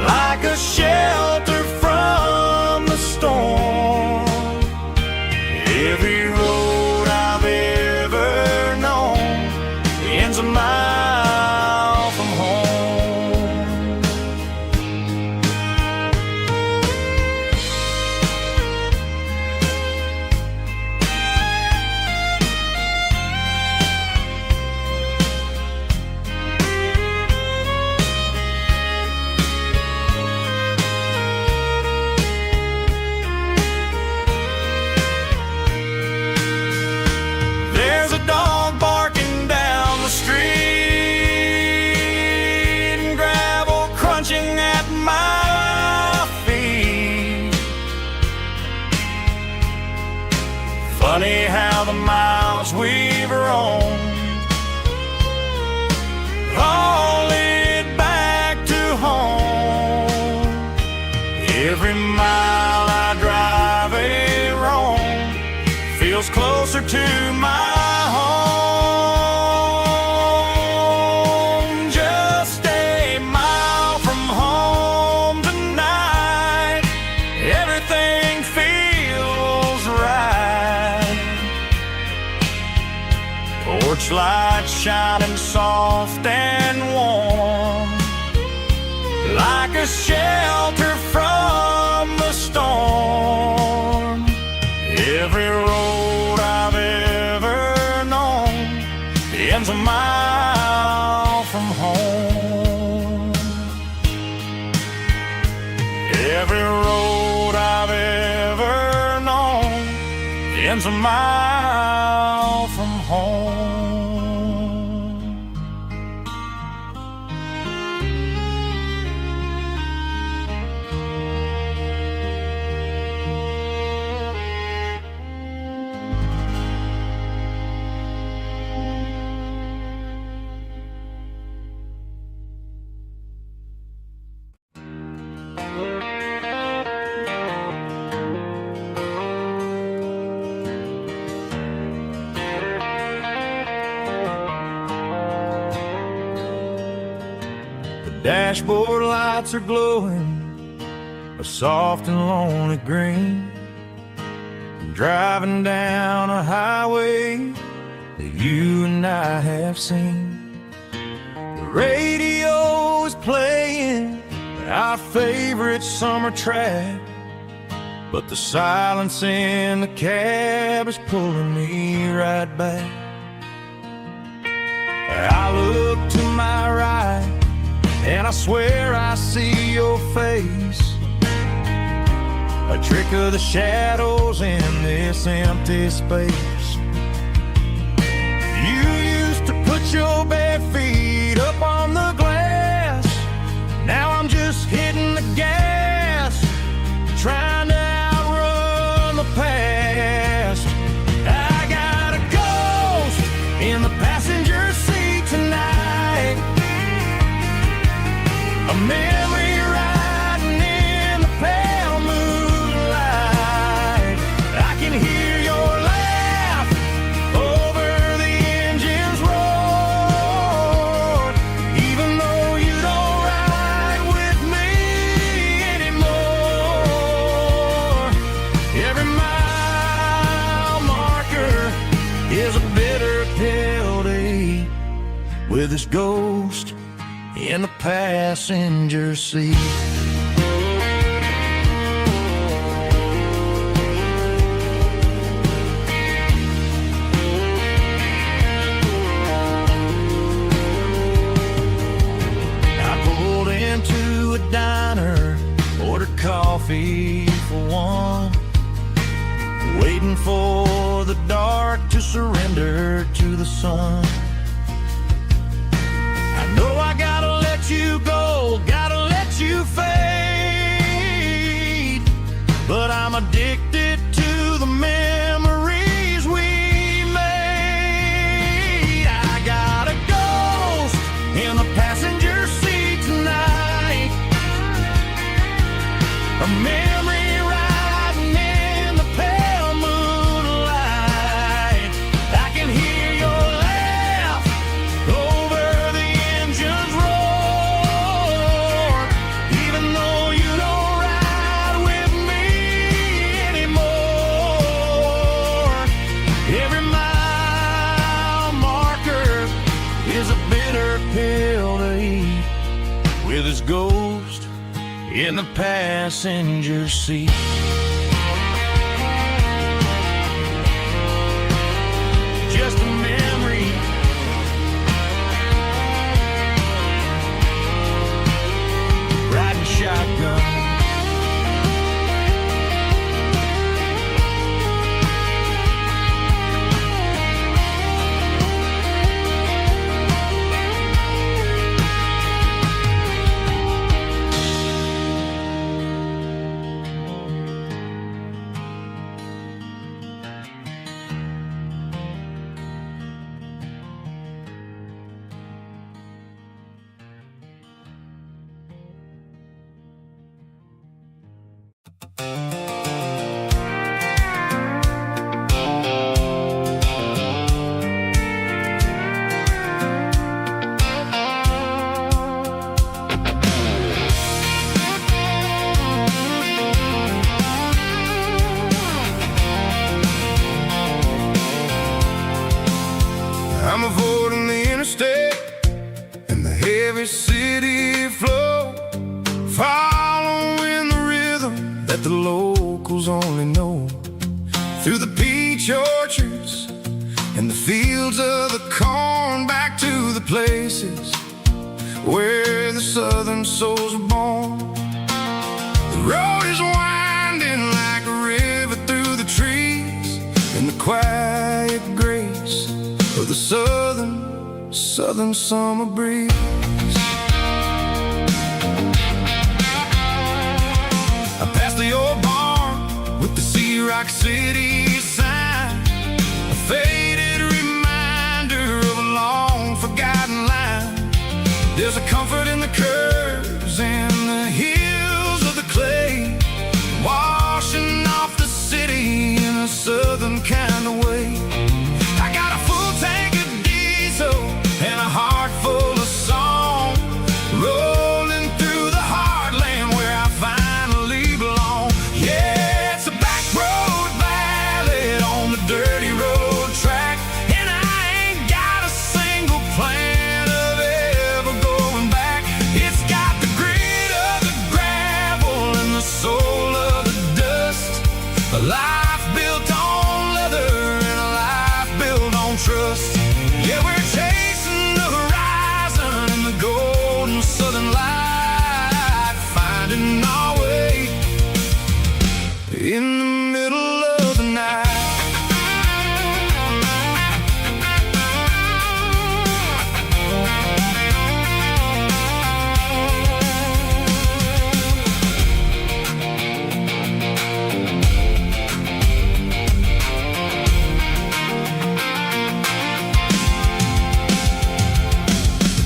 like a shelter from the storm. Every road I've ever known ends a mile from home. There's a dog barking down the street, and gravel crunching at my feet. Funny how the miles we've roamed all lead back to home. Every mile I drive a roam feels closer to my home. Just a mile from home tonight, everything feels right. Porch light shining soft and warm, like a shelter from the storm. Every road I've ever known ends a mile from home. Every road I've ever known ends a mile from home. Dashboard lights are glowing a soft and lonely green. I'm driving down a highway that you and I have seen. The radio is playing our favorite summer track, but the silence in the cab is pulling me right back. I look to my right and I swear I see your face, a trick of the shadows in this empty space. You used to put your bare feet up on the glass. Now I'm just hitting the gas, trying to outrun the past. I got a ghost in the passenger seat tonight, a memory riding in the pale moonlight. I can hear your laugh over the engine's roar, even though you don't ride with me anymore. Every mile marker is a bitter pill to eat, with this ghost in the passenger seat. I pulled into a diner, ordered coffee for one, waiting for the dark to surrender to the sun. I know I gotta let you go, gotta let you fade, but I'm addicted to the memories we made. I got a ghost in the passenger seat tonight, a memory riding in the pale moonlight. I can hear your laugh with his ghost in the passenger seat. Just a memory, riding shotgun. I'm avoiding the interstate and the heavy city flow, following the rhythm that the locals only know. Through the peach orchards and the fields of the corn, back to the places where the southern souls were born. The road is winding like a river through the trees, in the quiet grace of the southern summer breeze. I passed the old barn with the Sea Rock City sign, a faded reminder of a long forgotten line. There's a comfort in the curves and the hills of the clay, washing off the city in a southern kind of way. I got a full tank of diesel and a heart full of song, rolling through the heartland where I finally belong. Yeah, it's a back road ballad on the dirty road track, and I ain't got a single plan of ever going back. It's got the grit of the gravel and the soul of the dust, a life built on leather and a life built on trust. Yeah, we're chasing the horizon in the golden southern light, finding our way in the middle of the night.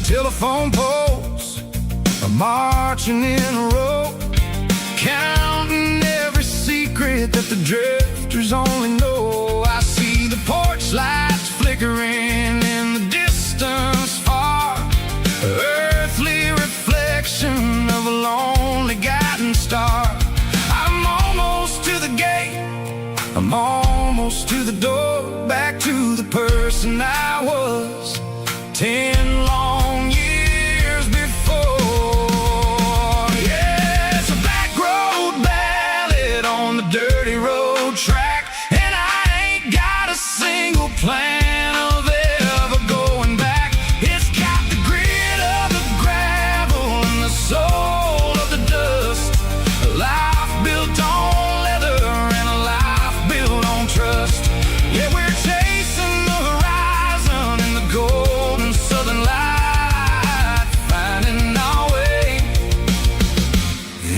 Telephone poles are marching in a row, counting every secret that the drifters only know. I see the porch lights flickering in the distance far, earthly reflection of a lonely guiding star. I'm almost to the gate, I'm almost to the door, back to the person I was 10 long years before. Yeah, it's a back road ballad on the dirty road track, and I ain't got a single plan of ever going back. It's got the grit of the gravel and the soul of the dust, a life built on leather and a life built on trust. Yeah, we're chasing the horizon in the golden southern light, finding our way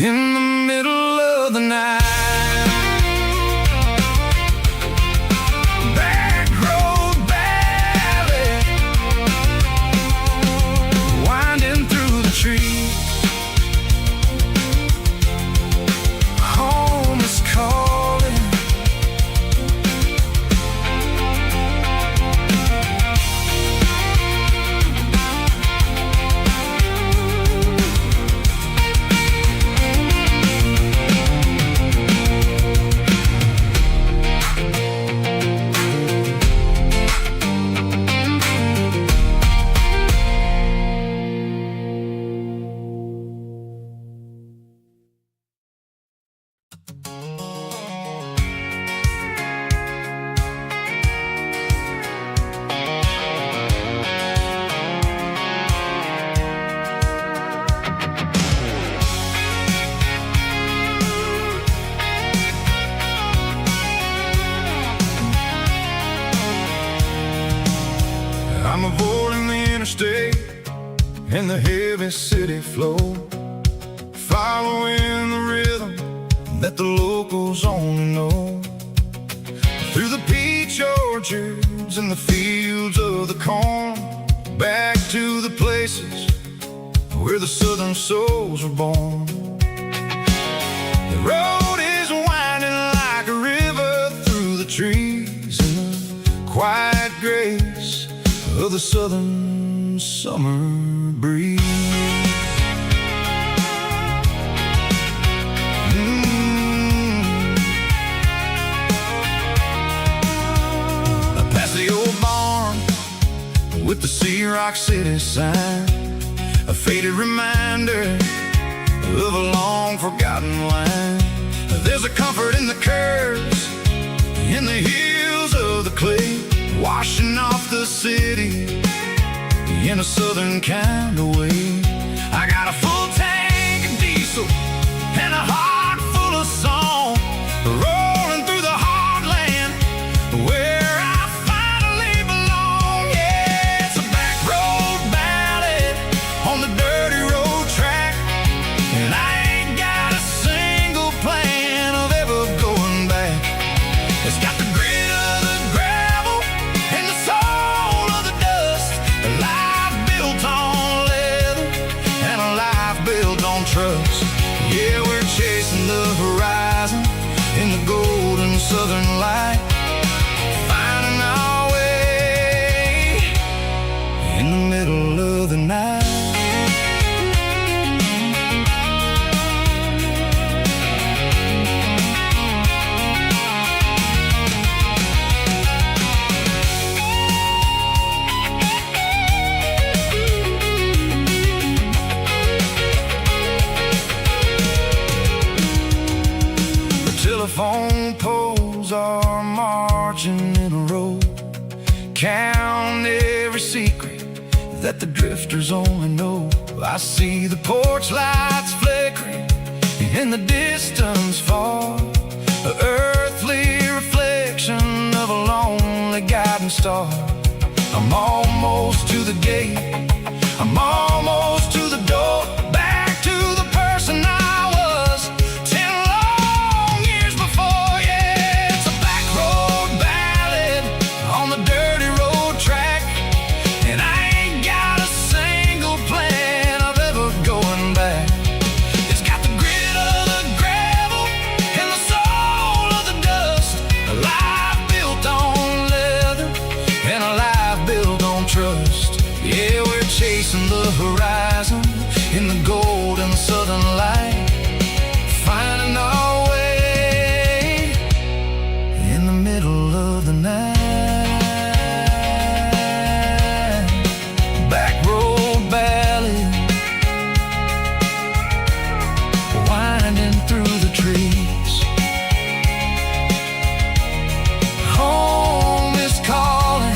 in the middle of the night. avoiding the interstate and the heavy city flow, following the rhythm that the locals only know. Through the peach orchards and the fields of the corn, back to the places where the southern souls were born. The road is winding like a river through the trees in the quiet grace of the southern summer breeze. Past the old barn with the Sea Rock City sign, a faded reminder of a long forgotten line. There's a comfort in the curves, in the hills of the clay, washing off the city in a southern kind of way. I got a full tank of diesel and a heart full of song, rolling through the heartland where I finally belong. Yeah, it's a back road ballad on the dirty road track, and I ain't got a single plan of ever going back. It's got the grit of the gravel and the soul of the dust, a life built on leather and a life built on trust. Yeah, we're chasing the horizon in the golden southern light, finding our way in the middle of the night. Telephone poles are marching in a row, count every secret that the drifters only know. I see the porch lights flickering in the distance far, an earthly reflection of a lonely guiding star. I'm almost to the gate, I'm almost to the door, back to the person I was 10 long years before. Yeah, it's a back road ballad on the dirty road track, and I ain't got a single plan of ever going back. It's got the grit of the gravel and the soul of the dust, a life built on leather and a life built on trust. Yeah, we're chasing the horizon in the golden southern light, finding our way in the middle of the night. Back road ballad, winding through the trees. Home is calling.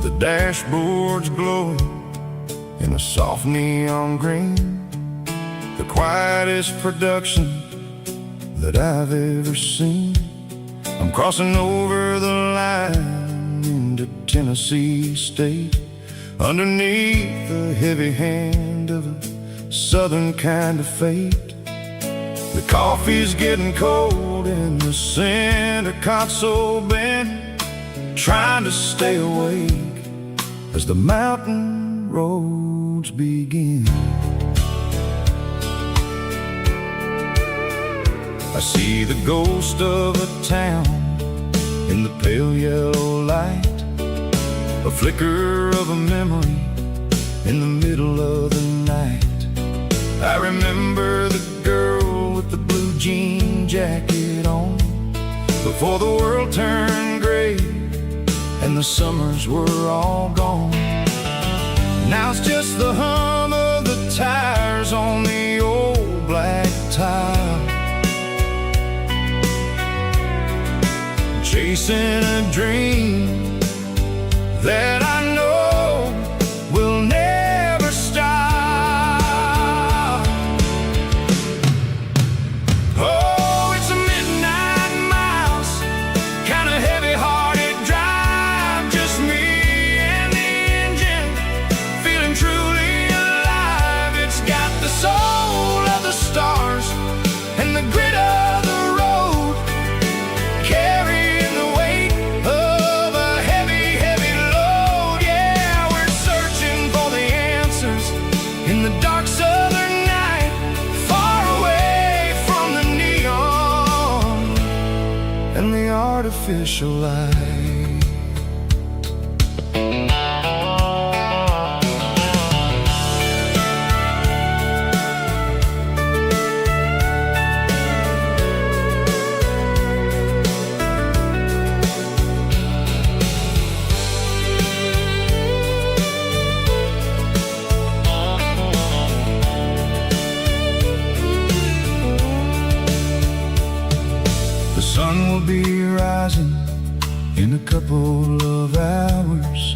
The dashboard's glowing in a soft neon green, the quietest production that I've ever seen. I'm crossing over the line into Tennessee State, underneath the heavy hand of a southern kind of fate. The coffee's getting cold in the center console bin, trying to stay awake as the mountain roads begin. I see the ghost of a town in the pale yellow light, a flicker of a memory in the middle of the night. I remember the girl with the blue jean jacket on, before the world turned gray and the summers were all gone. Now it's just the hum of the tires on the old black tile, chasing a dream that I know will never stop. Oh, it's a midnight mouse, kind of heavy-hearted drive, just me and the engine, feeling truly alive. It's got the soul of the stars and the grit of the road, carrying the weight of a heavy, heavy load. Yeah, we're searching for the answers in the dark southern night, far away from the neon and the artificial light. The sun will be rising in a couple of hours,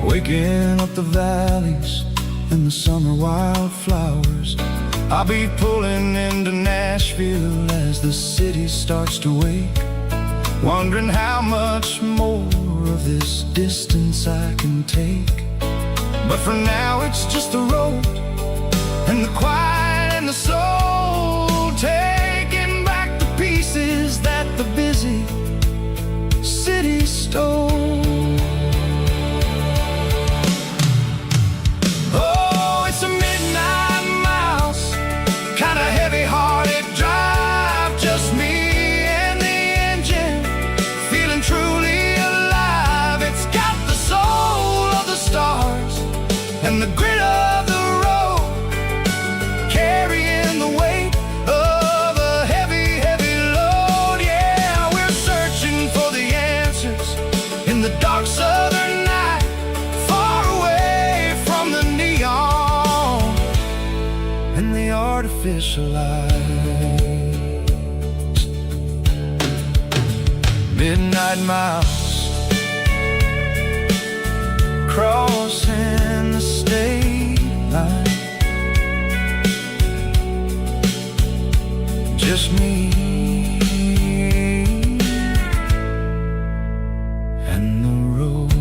waking up the valleys and the summer wildflowers. I'll be pulling into Nashville as the city starts to wake, wondering how much more of this distance I can take. But for now it's just the road and the quiet and the soul, taking back the pieces that the busy city stole. Oh, it's a midnight mouse, kind of heavy-hearted drive, just me and the engine, feeling truly alive. It's got the soul of the stars and the grit of the road, carrying the weight of a heavy, heavy load. Yeah, we're searching for the answers in the dark southern night, far away from the neon and the artificial lights. Midnight mouse, crossing the state line, just me and the road.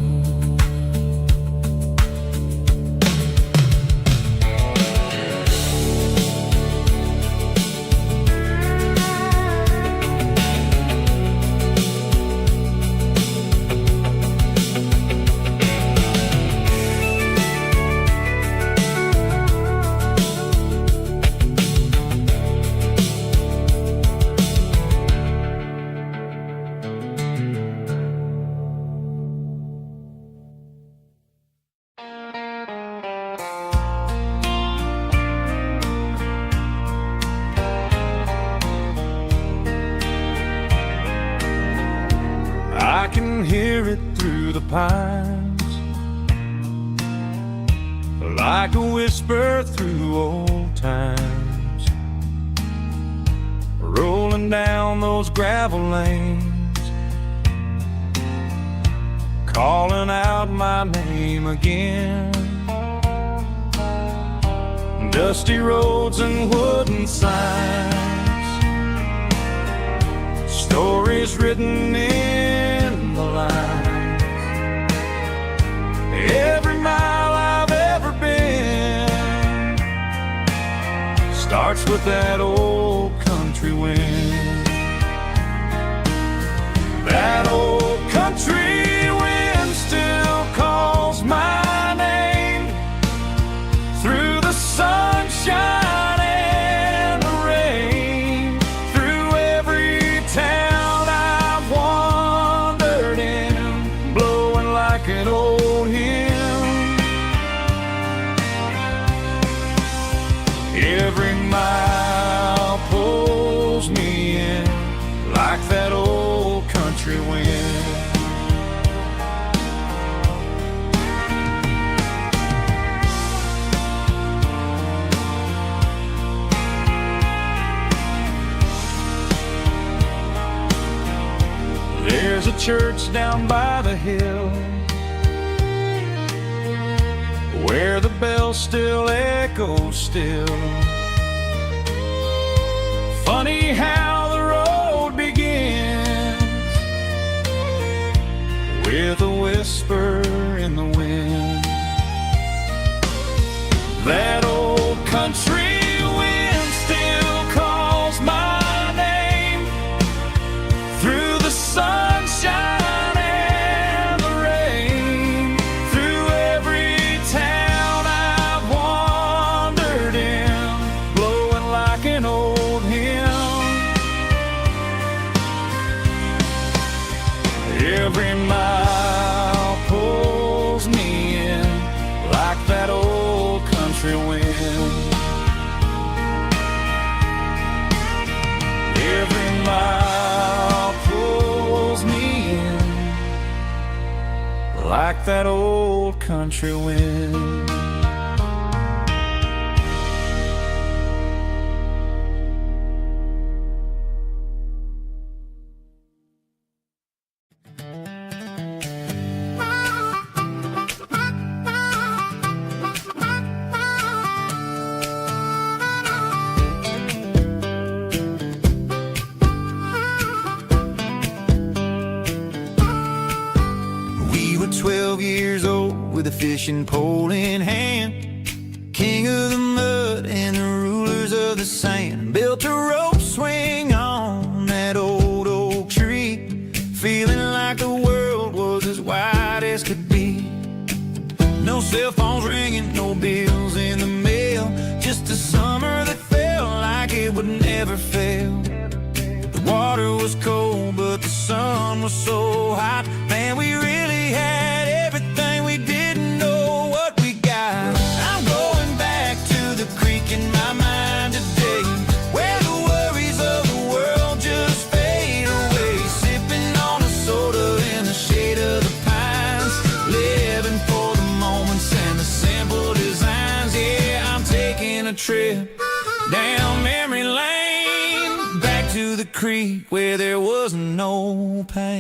I can hear it through the pines, like a whisper through old times, rolling down those gravel lanes, calling out my name again. Dusty roads and wooden signs, stories written in the lines. Every mile I've ever been starts with that old country wind. That old country wind still calls my name through the sunshine and the rain, through the church down by the hill, where the bell still echoes still. Funny how the road begins with a whisper in the wind. That old country wind still calls my name through the sunshine and the rain, through every town I've wandered in, blowing like an old hymn. Every mile pulls me in like that old country wind. Every mile pulls me in like that old country wind. We were 12 years old with a fishing pole in hand, king of the mud and the rulers of the sand. Built a rope swing on that old oak tree, feeling like the world was as wide as could be. No cell phones ringing, no bills in the mail, just a summer that felt like it would never fail. The water was cold, but the sun was so hot. Man, we really had everything, we didn't know what we got. I'm going back to the creek in my mind today, where the worries of the world just fade away. Sipping on a soda in the shade of the pines, living for the moments and the simple designs. Yeah, I'm taking a trip down memory lane, back to the creek where there was no pain.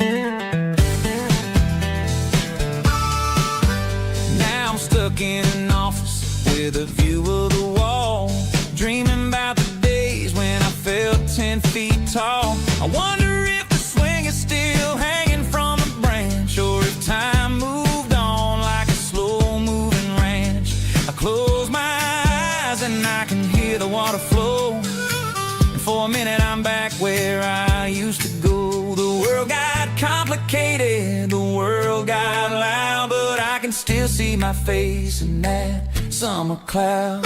Now I'm stuck in an office with a view of the wall, dreaming about the days when I felt 10 feet tall. I wonder if the swing is still hanging from a branch, or if time moved on like a slow-moving ranch. I close my eyes and I can hear the water flow, and for a minute I'm back where I used to go. The world got complicated, the world got loud, but I can still see my face in that summer cloud.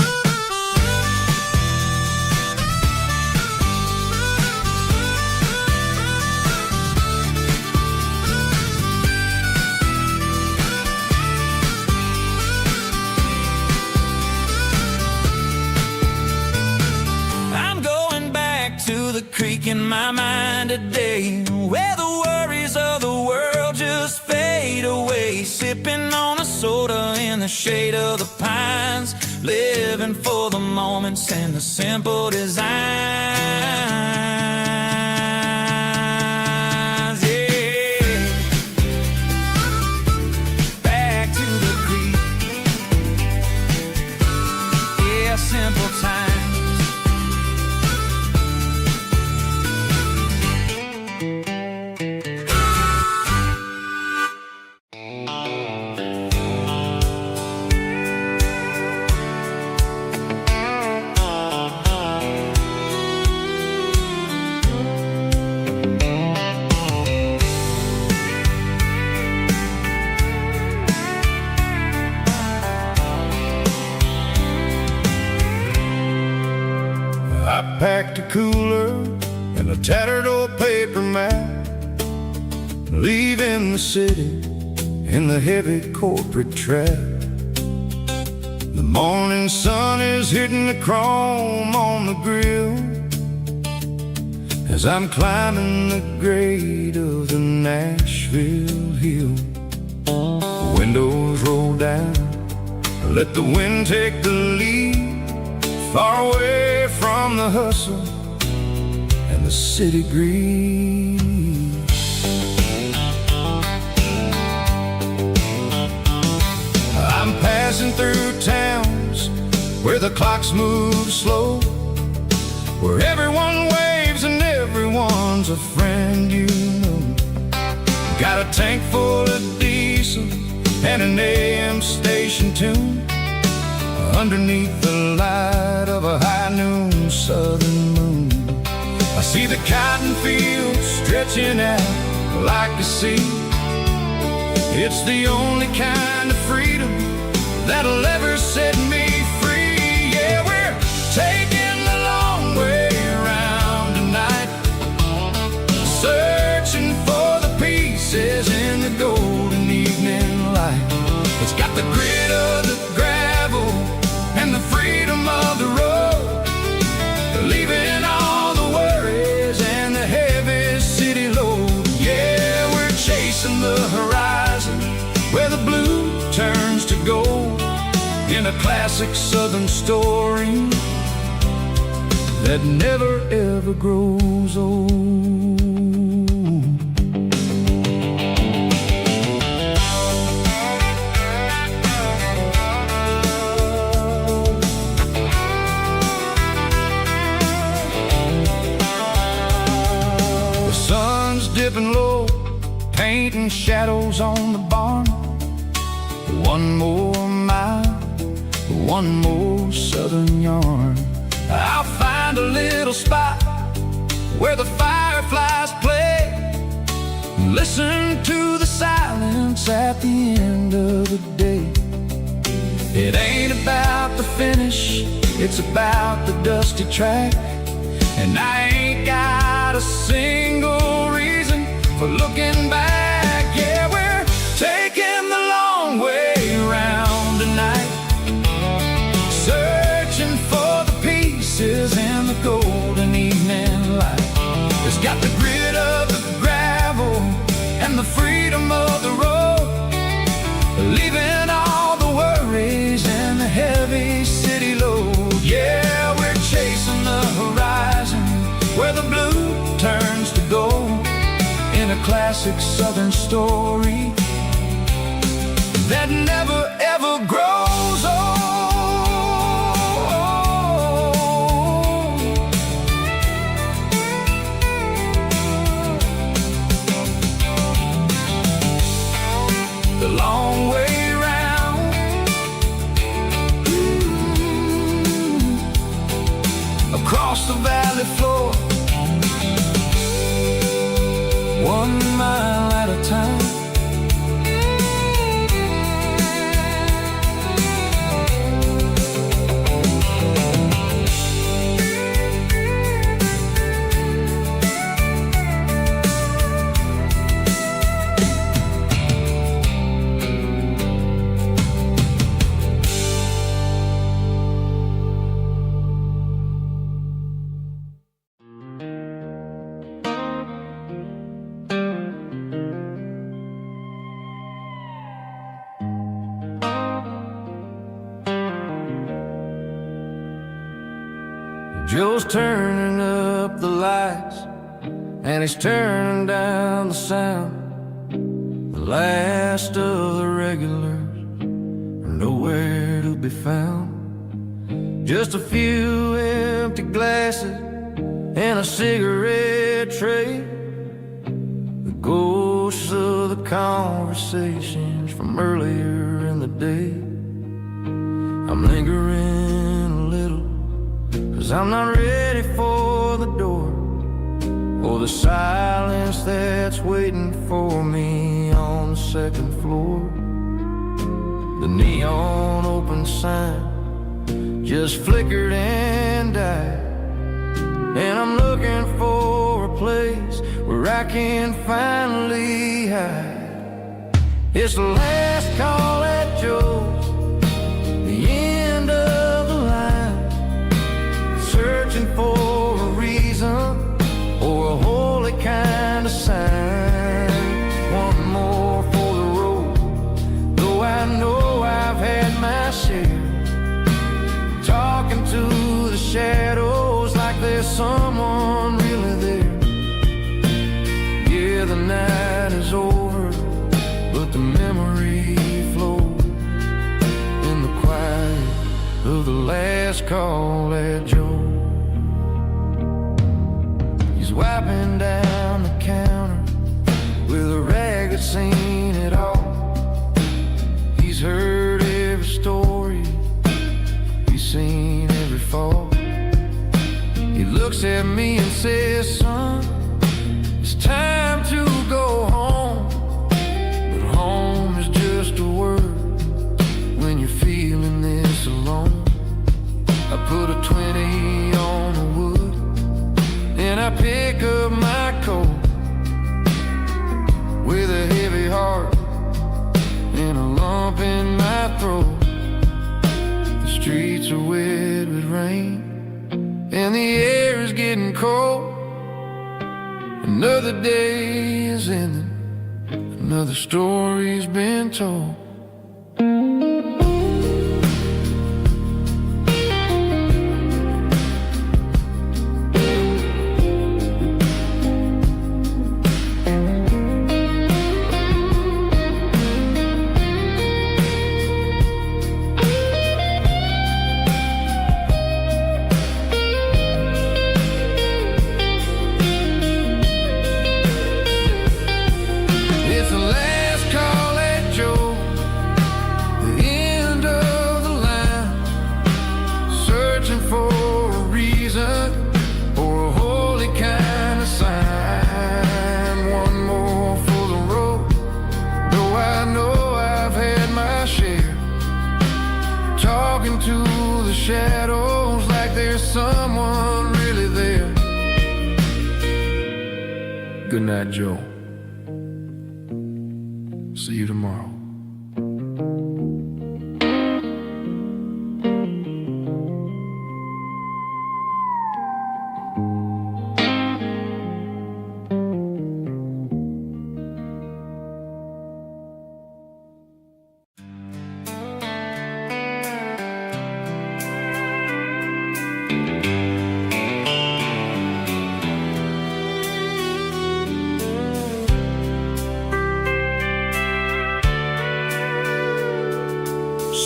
I'm going back to the creek in my mind today, where the worries of the world just fade away. Sipping on a soda in the shade of the pines, living for the moments and the simple designs. Yeah, back to the creek. Yeah, simple times. I packed a cooler and a tattered old paper map, leaving the city in the heavy corporate trap. The morning sun is hitting the chrome on the grill as I'm climbing the grade of the Nashville hill. The windows roll down, let the wind take the lead, far away from the hustle and the city greed. passing through towns where the clocks move slow, where everyone waves and everyone's a friend you know. Got a tank full of diesel and an AM station tune underneath the light of a high noon southern moon. I see the cotton fields stretching out like the sea. It's the only kind of freedom that'll ever set me free. Yeah, we're taking the long way around tonight, searching for the pieces in the golden evening light. It's got the grit of the gravel and the freedom of the road, leaving all the worries and the heavy city load. Yeah, we're chasing the horizon where the blue turns to gold, in a classic southern story that never ever grows old. The sun's dipping low, painting shadows on the barn. One more mile, one more southern yarn. I'll find a little spot where the fireflies play, listen to the silence at the end of the day. It ain't about the finish, it's about the dusty track. And I ain't got a single reason for looking back. Yeah, we're taking the long way around tonight, searching for the pieces in the golden evening light. It's got the grit of the gravel and the freedom of the road, leaving all the worries and the heavy city load. Yeah, we're chasing the horizon where the blue turns to gold, in a classic southern story that never ever grows old. The long way round, across the valley floor, 1 mile at a time. Joe's turning up the lights and he's turning down the sound. The last of the regulars are nowhere to be found. Just a few empty glasses and a cigarette tray, the ghosts of the conversations from earlier in the day. I'm lingering a little, 'cause I'm not ready for the door, or the silence that's waiting for me on the second floor. The neon open sign just flickered and died, and I'm looking for a place where I can finally hide. It's the last call at Joe's, the end of the line, searching for a reason or a holy kind of sign. One more for the road, though I know I've had my share, talking to the shadows like there's someone really there. Yeah, the night is over, but the memory flows in call at Joe. He's wiping down the counter with a rag that's seen it all. He's heard every story, he's seen every fall. He looks at me and says, son, it's time to go home. But home is just a word when you're feeling this alone. I put a 20 on the wood, then I pick up my coat with a heavy heart and a lump in my throat. The streets are wet with rain and the air is getting cold. Another day is ending, another story's been told. To the shadows like there's someone really there. Good night, Joe. See you tomorrow.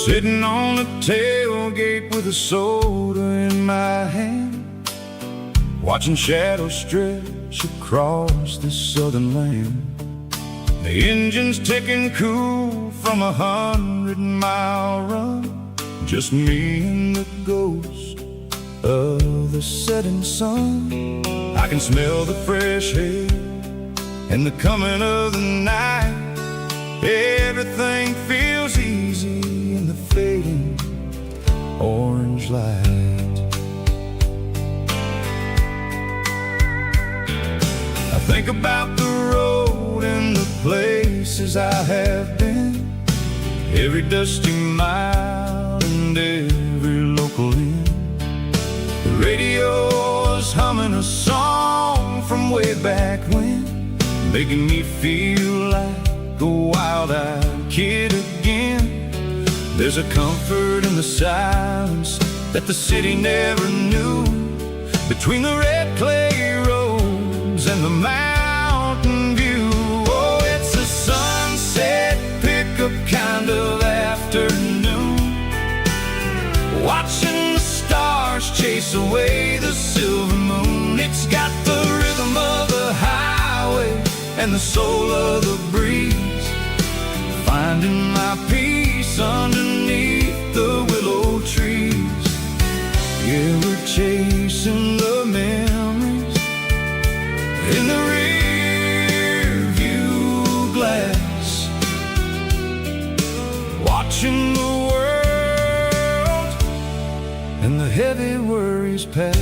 Sitting on the tailgate with a soda in my hand, watching shadows stretch across this southern land. The engine's ticking cool from 100-mile run, just me and the ghost of the setting sun. I can smell the fresh air and the coming of the night. Everything feels easy in the fading orange light. I think about the road and the places I have been, every dusty mile and every local inn. The radio is humming a song from way back when, making me feel like a wild-eyed kid again. There's a comfort in the silence that the city never knew, between the red clay roads and the mountain view. Oh, it's a sunset pickup kind of afternoon, watching the stars chase away the silver moon. It's got the rhythm of the highway and the soul of the breeze, finding my peace underneath the willow trees. Yeah, we're chasing the memories in the rear view glass, watching the world and the heavy worries pass.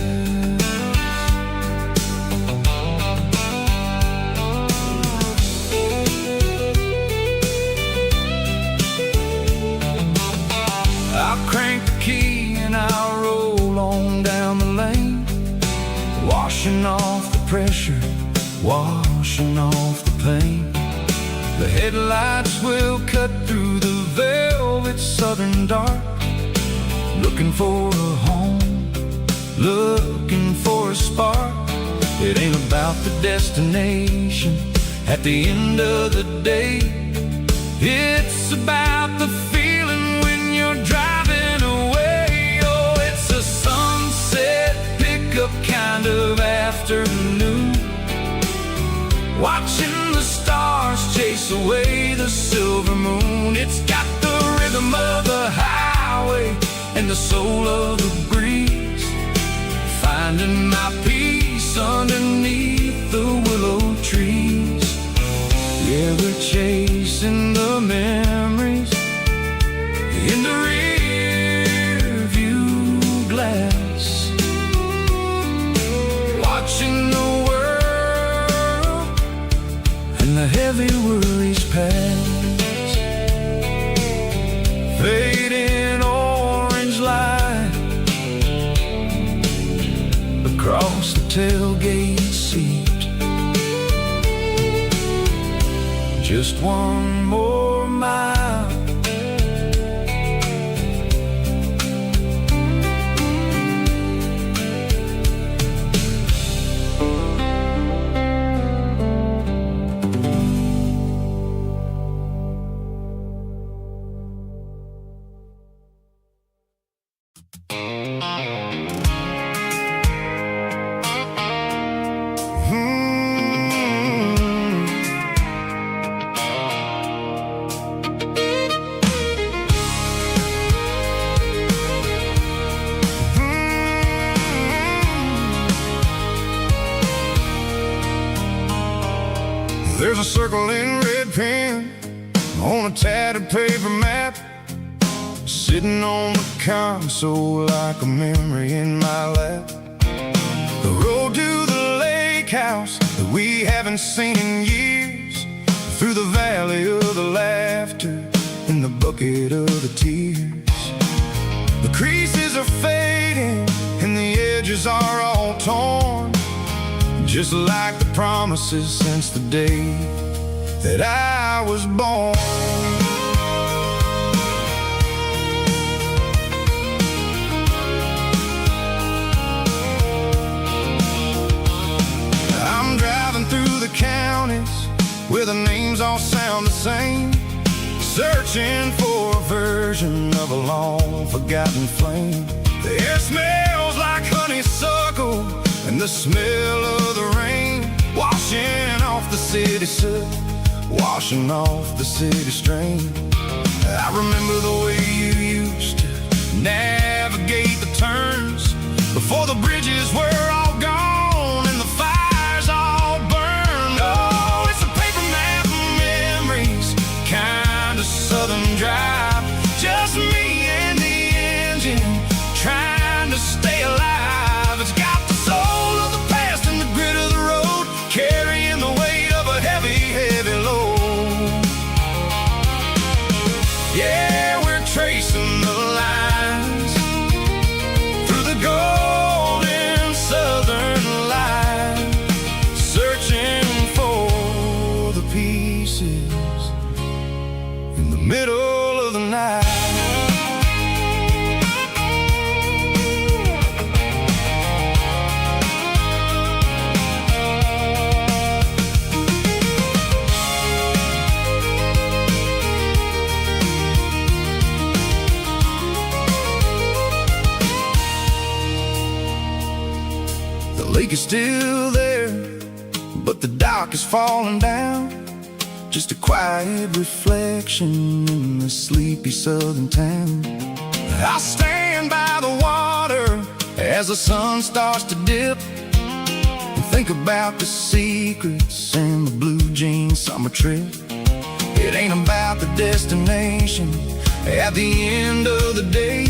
I'll crank the key and I'll roll on down the lane, washing off the pressure, washing off the pain. The headlights will cut through the velvet southern dark, looking for a home, looking for a spark. It ain't about the destination at the end of the day, it's about the feeling when you're driving away. Oh, it's a soul of the breeze, finding my peace underneath the willow trees. Yeah, we're chasing the memories in the rear view glass, watching the world and the heavy worries pass. Fading orange light across the tailgate seat. Just one more mile. There's a circle in red pen on a tattered paper map, sitting on the console like a memory in my lap. The road to the lake house that we haven't seen in years, through the valley of the laughter and the bucket of the tears. The creases are fading and the edges are all torn, just like the promises since the day that I was born. I'm driving through the counties where the names all sound the same, searching for a version of a long forgotten flame. The air smells like honeysuckle and the smell of the rain, washing off the city soot, washing off the city strain. I remember the way you used to navigate the turns before the bridges were all gone and the fires all burned. Oh, it's a paper map of memories, kind of southern drive, just me and the engine trying to stay alive. It's got the soul of the past and the grit of the road, carrying the weight of a heavy, heavy load. Yeah, we're tracing the lines through the golden southern light, searching for the pieces in the middle of the night. The lake is still there, but the dock is falling down, just a quiet reflection in the sleepy southern town. I stand by the water as the sun starts to dip, and think about the secrets and the blue jean summer trip. It ain't about the destination at the end of the day,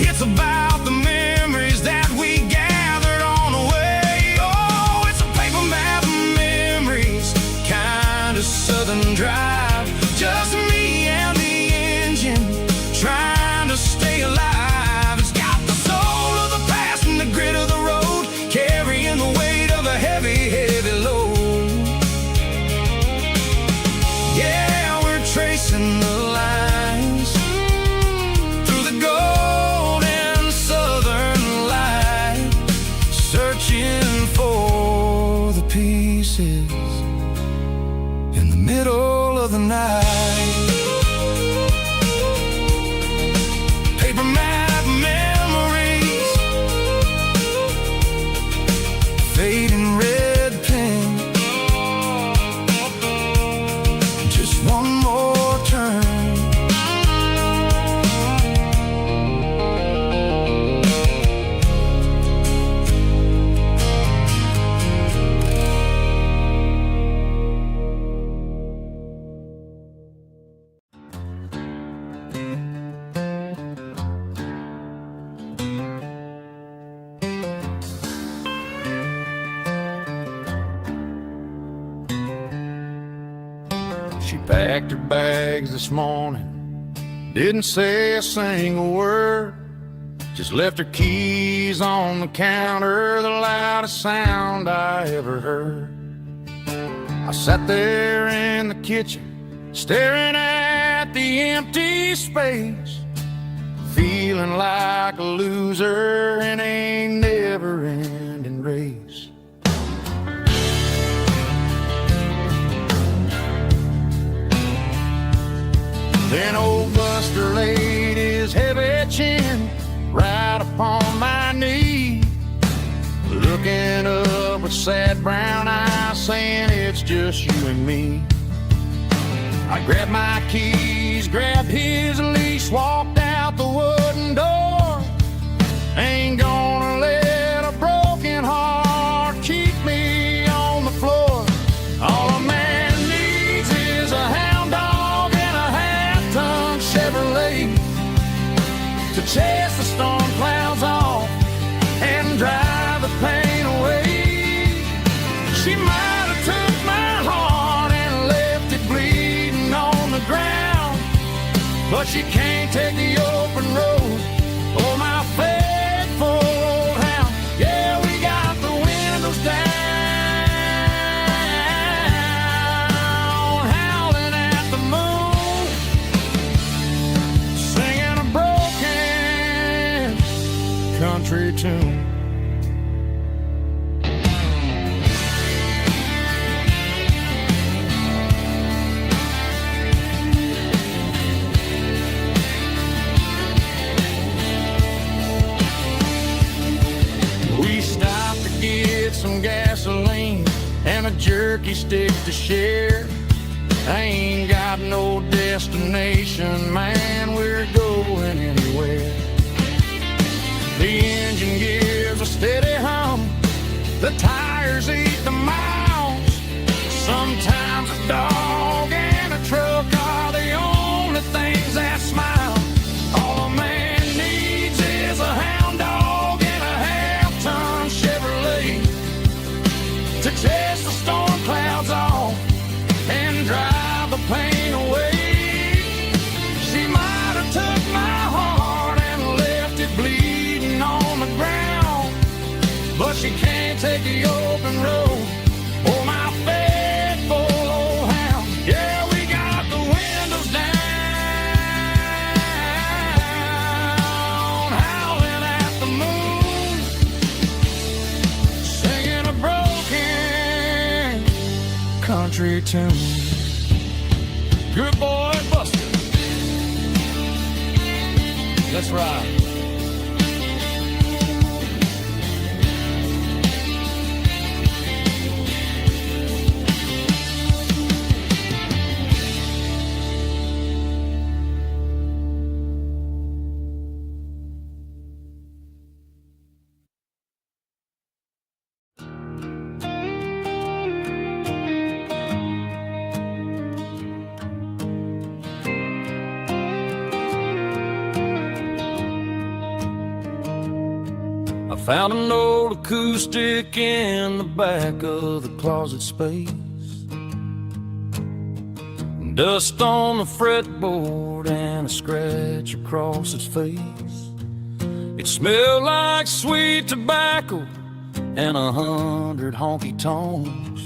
it's about the memories that we gathered on the way. Oh, it's a paper map of memories, kind of southern drive, just me and the engine trying to stay alive. It's got the soul of the past and the grit of the road, carrying the weight of a heavy, heavy load. Yeah, we're tracing the lines through the golden southern light, searching for the pieces in the middle of the night. Paper map memories, fading red pen, just one more turn. She packed her bags this morning, didn't say a single word, just left her keys on the counter, the loudest sound I ever heard. I sat there in the kitchen, staring at the empty space, feeling like a loser in a never-ending race. Then old Buster laid his heavy chin right upon my knee, looking up with sad brown eyes, saying it's just you and me. I grabbed my keys, grabbed his leash, walked out the wooden door. Ain't gonna let a broken heart keep me on the floor. All a man needs is a hound dog and a half-ton Chevrolet to chase the storm clouds off and drive the pain away. She might have took my heart and left it bleeding on the ground, but she can't take the open road. Oh, my faithful old hound. Yeah, we got the windows down, howling at the moon, singing a broken country tune. We stopped to get some gasoline and a jerky stick to share. I ain't got no destination, man, we're going anywhere. The engine gives a steady hum, the tires eat the miles. Sometimes a dog and a truck are the only things that smile. All a man needs is a hound dog and a half-ton Chevrolet to chase the storm clouds off and drive the pain away. She might have took my heart and left it bleeding on the ground, but she can't take the open road. Oh, my faithful old hound. Yeah, we got the windows down, howling at the moon, singing a broken country tune. Good boy, Buster. Let's ride. I found an old acoustic in the back of the closet space, dust on the fretboard and a scratch across its face. It smelled like sweet tobacco and 100 honky tonks,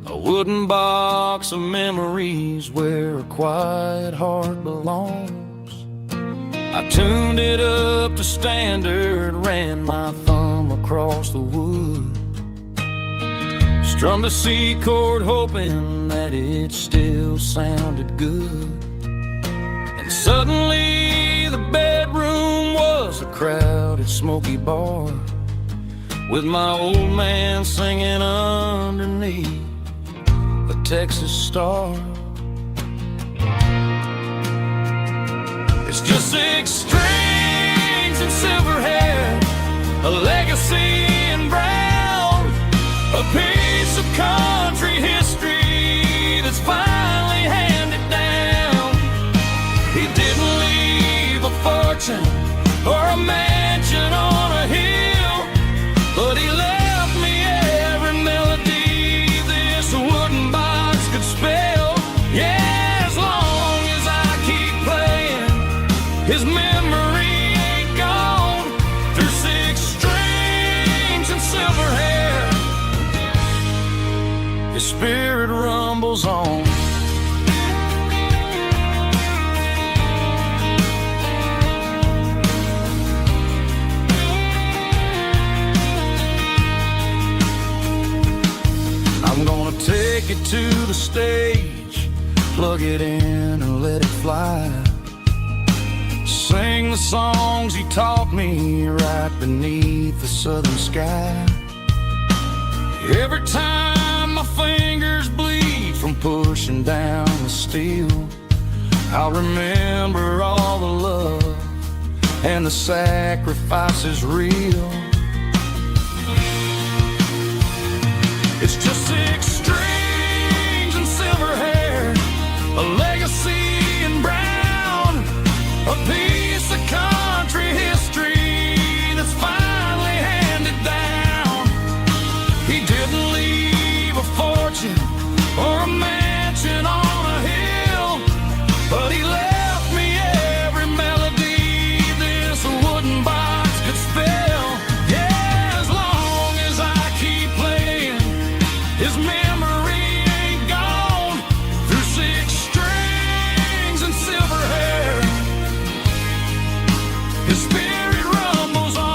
a wooden box of memories where a quiet heart belongs. I tuned it up to standard, ran my thumb across the wood, strummed a C chord hoping that it still sounded good. And suddenly the bedroom was a crowded smoky bar, with my old man singing underneath the Texas star. It's just 6 strings and silver hair, a legacy in brown, a piece of country history that's finally handed down. He didn't leave a fortune or a mansion on a hill, but he left me every melody this wooden box could spell. take it to the stage, plug it in and let it fly. Sing the songs he taught me right beneath the southern sky. Every time my fingers bleed from pushing down the steel, I'll remember all the love and the sacrifices real. It's just 6 strings and silver hair, a legacy in brown, a piece of country history that's finally handed down. He didn't leave a fortune or a mansion on a hill, but he left me every melody this wooden box could spell. Yeah, as long as I keep playing, his memory ain't gone. Through 6 strings and silver hair, his spirit rumbles on.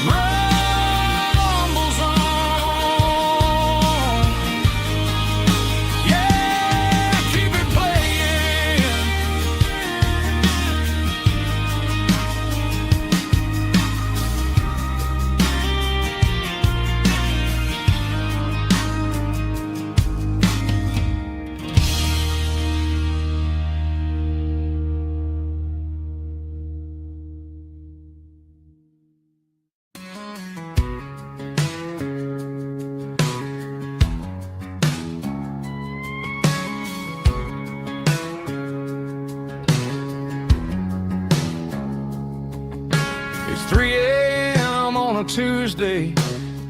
Rumbles on. Yeah, keep it playing. It's 3 a.m. on a Tuesday,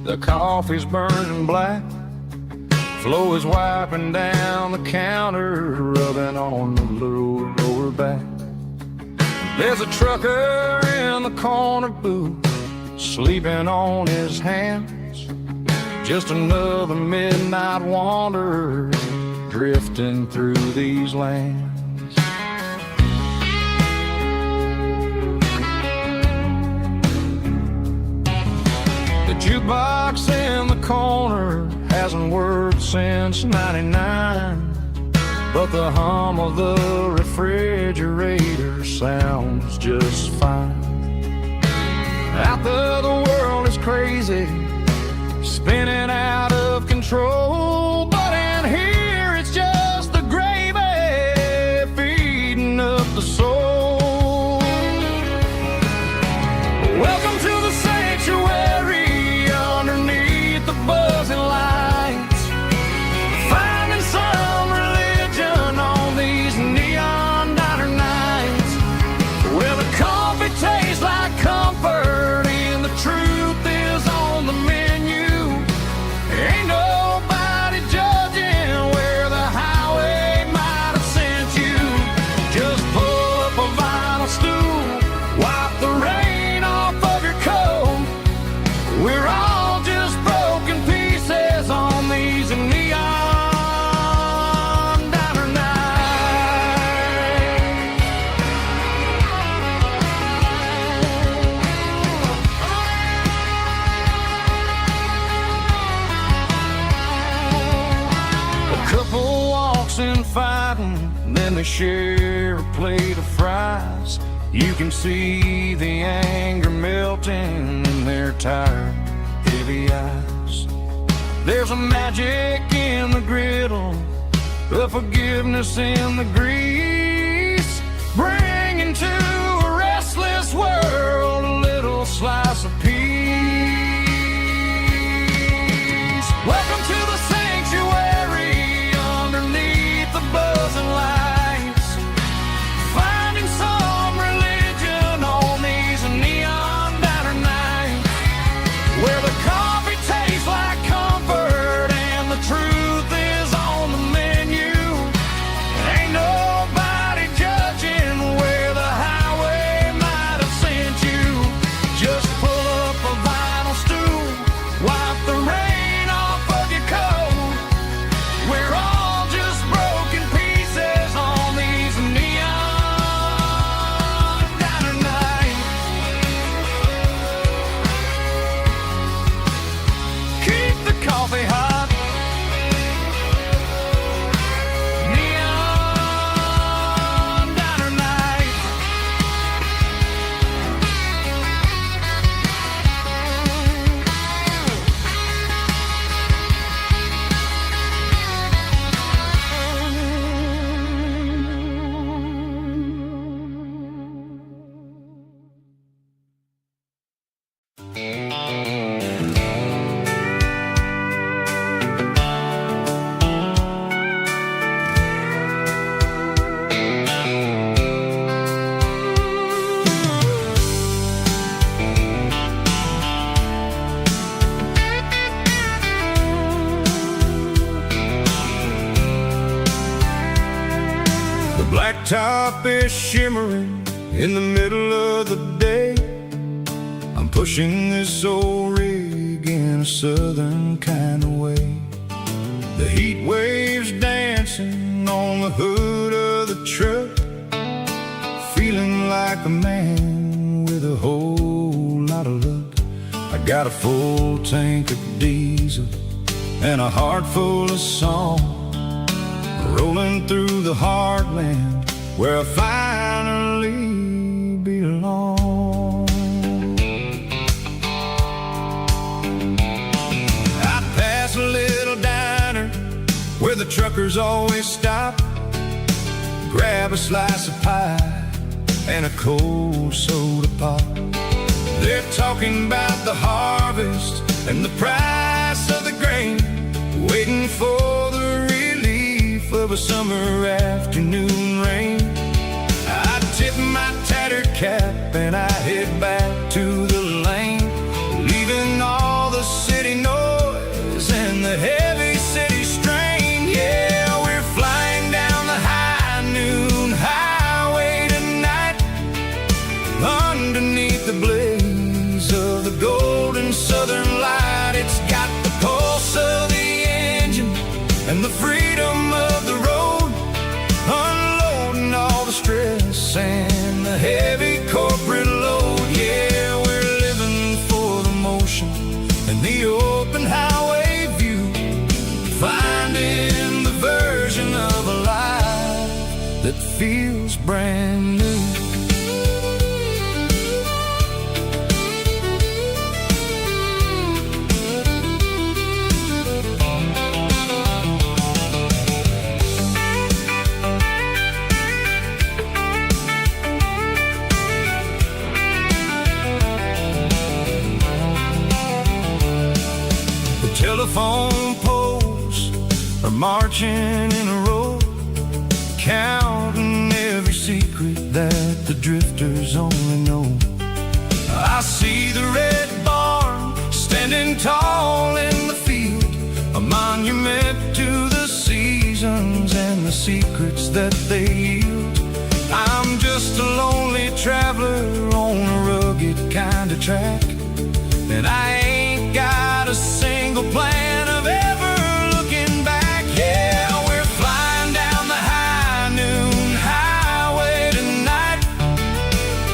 the coffee's burning black. Flo is wiping down the counter, rubbing on the little lower back. There's a trucker in the corner booth, sleeping on his hands. Just another midnight wanderer, drifting through these lands. The jukebox in the corner hasn't worked since '99, but the hum of the refrigerator sounds just fine. Out there the world is crazy, spinning out of control, but in here it's just the gravy feeding up the soul. Welcome to the sanctuary underneath the buzzing lights, finding some religion on these neon diner nights, where the coffee tastes like comfort and the truth is on the menu. Ain't nobody judging where the highway might have sent you. Just pull up a vinyl stool, wipe the rain off of your coat. We're all just broken pieces on these neon diner nights. A couple walks in fighting, then they share a plate of fries. You can see the anger melting in their tired, heavy eyes. There's a magic in the griddle, a forgiveness in the grease, bringing to a restless world a little slice of peace. Welcome to the sanctuary underneath the buzzing lights, finding some religion on these neon diner nights, where the coffee tastes like comfort and the truth is on the menu. Ain't nobody judging where the highway is shimmering in the middle of the day. I'm pushing this old rig in a southern kind of way. The heat waves dancing on the hood of the truck, feeling like a man with a whole lot of luck. I got a full tank of diesel and a heart full of song, rolling through the heartland where I finally belong. I pass a little diner where the truckers always stop, grab a slice of pie and a cold soda pop. They're talking about the harvest and the price of the grain, waiting for the relief of a summer afternoon rain. I tip my tattered cap and I head back to the lane, leaving all the city noise and the heavy city strain. Yeah, we're flying down the high noon highway tonight, underneath the blaze of the golden southern light. It's got the pulse of the engine and the freedom of the road, unloading all the stress and the heavy corporate load. Yeah, we're living for the motion and the open highway view, finding the version of a life that feels brand new. Telephone poles are marching in a row, counting every secret that the drifters only know. I see the red barn standing tall in the field, a monument to the seasons and the secrets that they yield. I'm just a lonely traveler on a rugged kind of track, and I ain't got a single plan of ever looking back. Yeah, we're flying down the high noon highway tonight,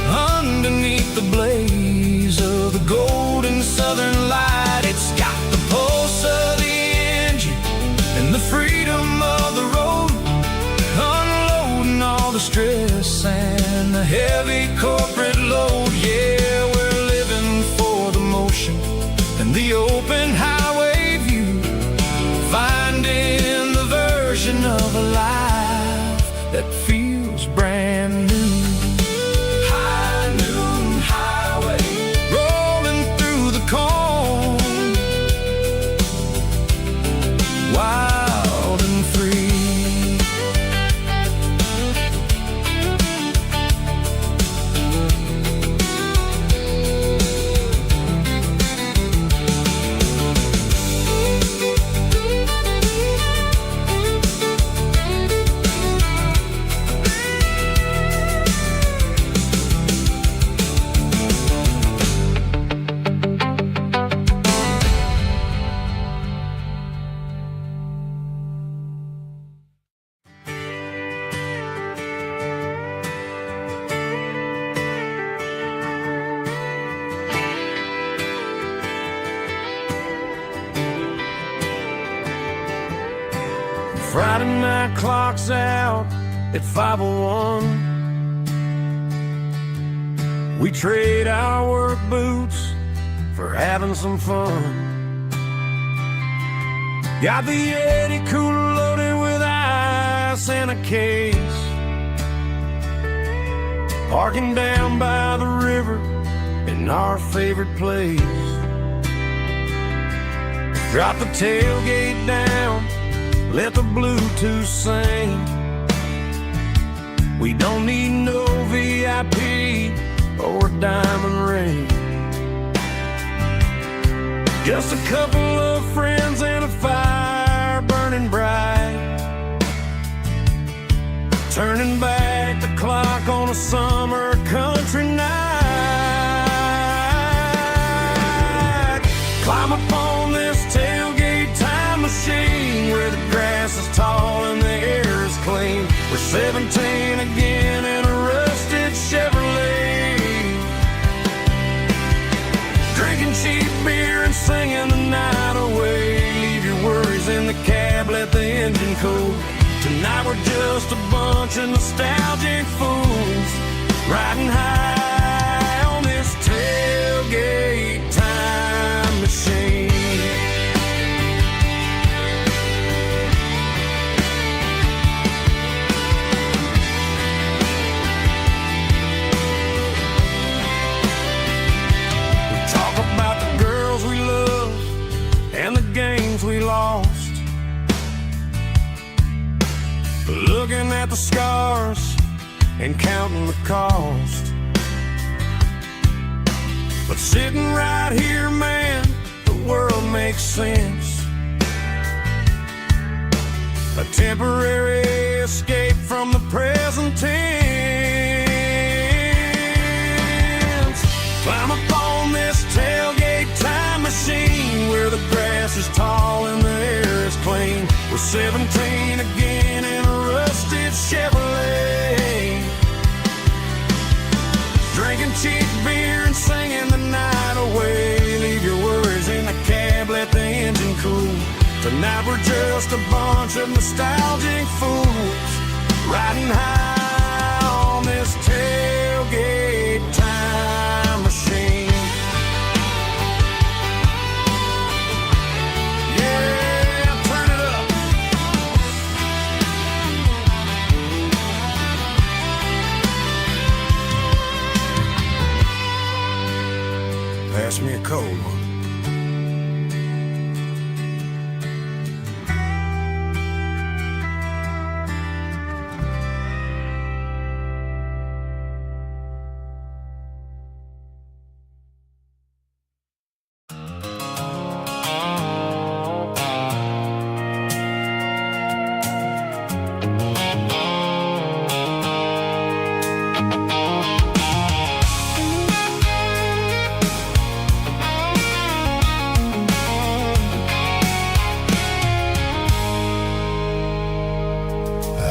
underneath the blaze of the golden southern light. It's got the pulse of the engine and the freedom of the road, unloading all the stress and the heavy corporate load. Yeah, we're living for the motion and the open highway view, finding the version of a life that feels brand new. High noon highway, rolling through the corn, wild and free. Friday night clock's out at 5:01. We trade our work boots for having some fun. Got the Yeti cooler loaded with ice and a case, parking down by the river in our favorite place. Drop the tailgate down, let the Bluetooth sing. We don't need no VIP or a diamond ring. Just a couple of friends and a fire burning bright, turning back the clock a summer country night. Climb up on this tailgate time machine where the grass is tall and the air is clean. We're 17 again in a rusted Chevrolet, drinking cheap beer and singing the night away. Leave your worries in the cab, let the engine cool. Tonight we're just a bunch of nostalgic fools riding high on this tailgate time machine. We talk about the girls we love and the games we lost, looking at the scars and counting the cost. But sitting right here, man, the world makes sense. A temporary escape from the present tense. Climb up on this tailgate time machine where the grass is tall and the air is clean. We're 17 again in a rusted Chevrolet, drinking cheap beer and singing the night away. Leave your worries in the cab, let the engine cool. Tonight we're just a bunch of nostalgic fools riding high on this tailgate time machine. Yeah, turn it up. Pass me a cold one.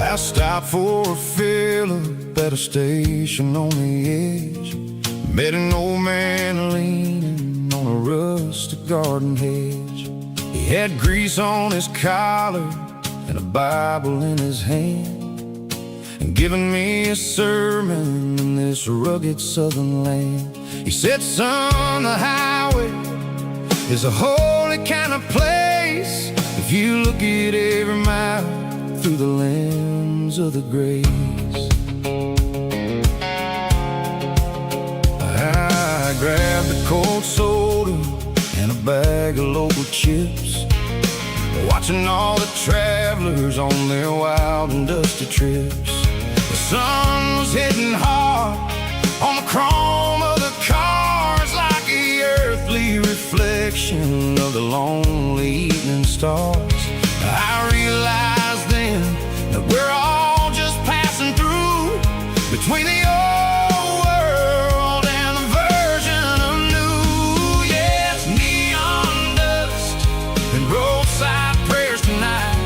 I stopped for a fill-up at a station on the edge. Met an old man leaning on a rusted garden hedge. He had grease on his collar and a Bible in his hand, and giving me a sermon in this rugged southern land. He said, son, the highway is a holy kind of place if you look at every mile through the lens of the grace. I grabbed a cold soda and a bag of local chips, watching all the travelers on their wild and dusty trips. The sun was hitting hard on the chrome of the cars, like the earthly reflection of the lonely evening stars. I realized then that we're all just passing through between the old world and the version of new. Yes, neon dust and roadside prayers tonight,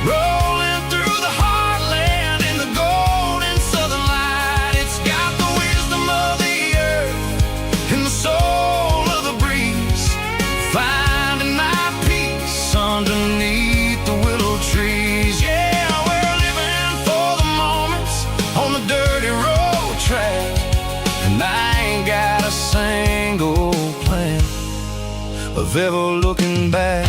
rolling through the heartland in the golden southern light. It's got the wisdom of the earth and the soul of the breeze, finding my peace underneath the willow trees. Yeah, we're living for the moments on the dirty road track, and I ain't got a single plan of ever looking back.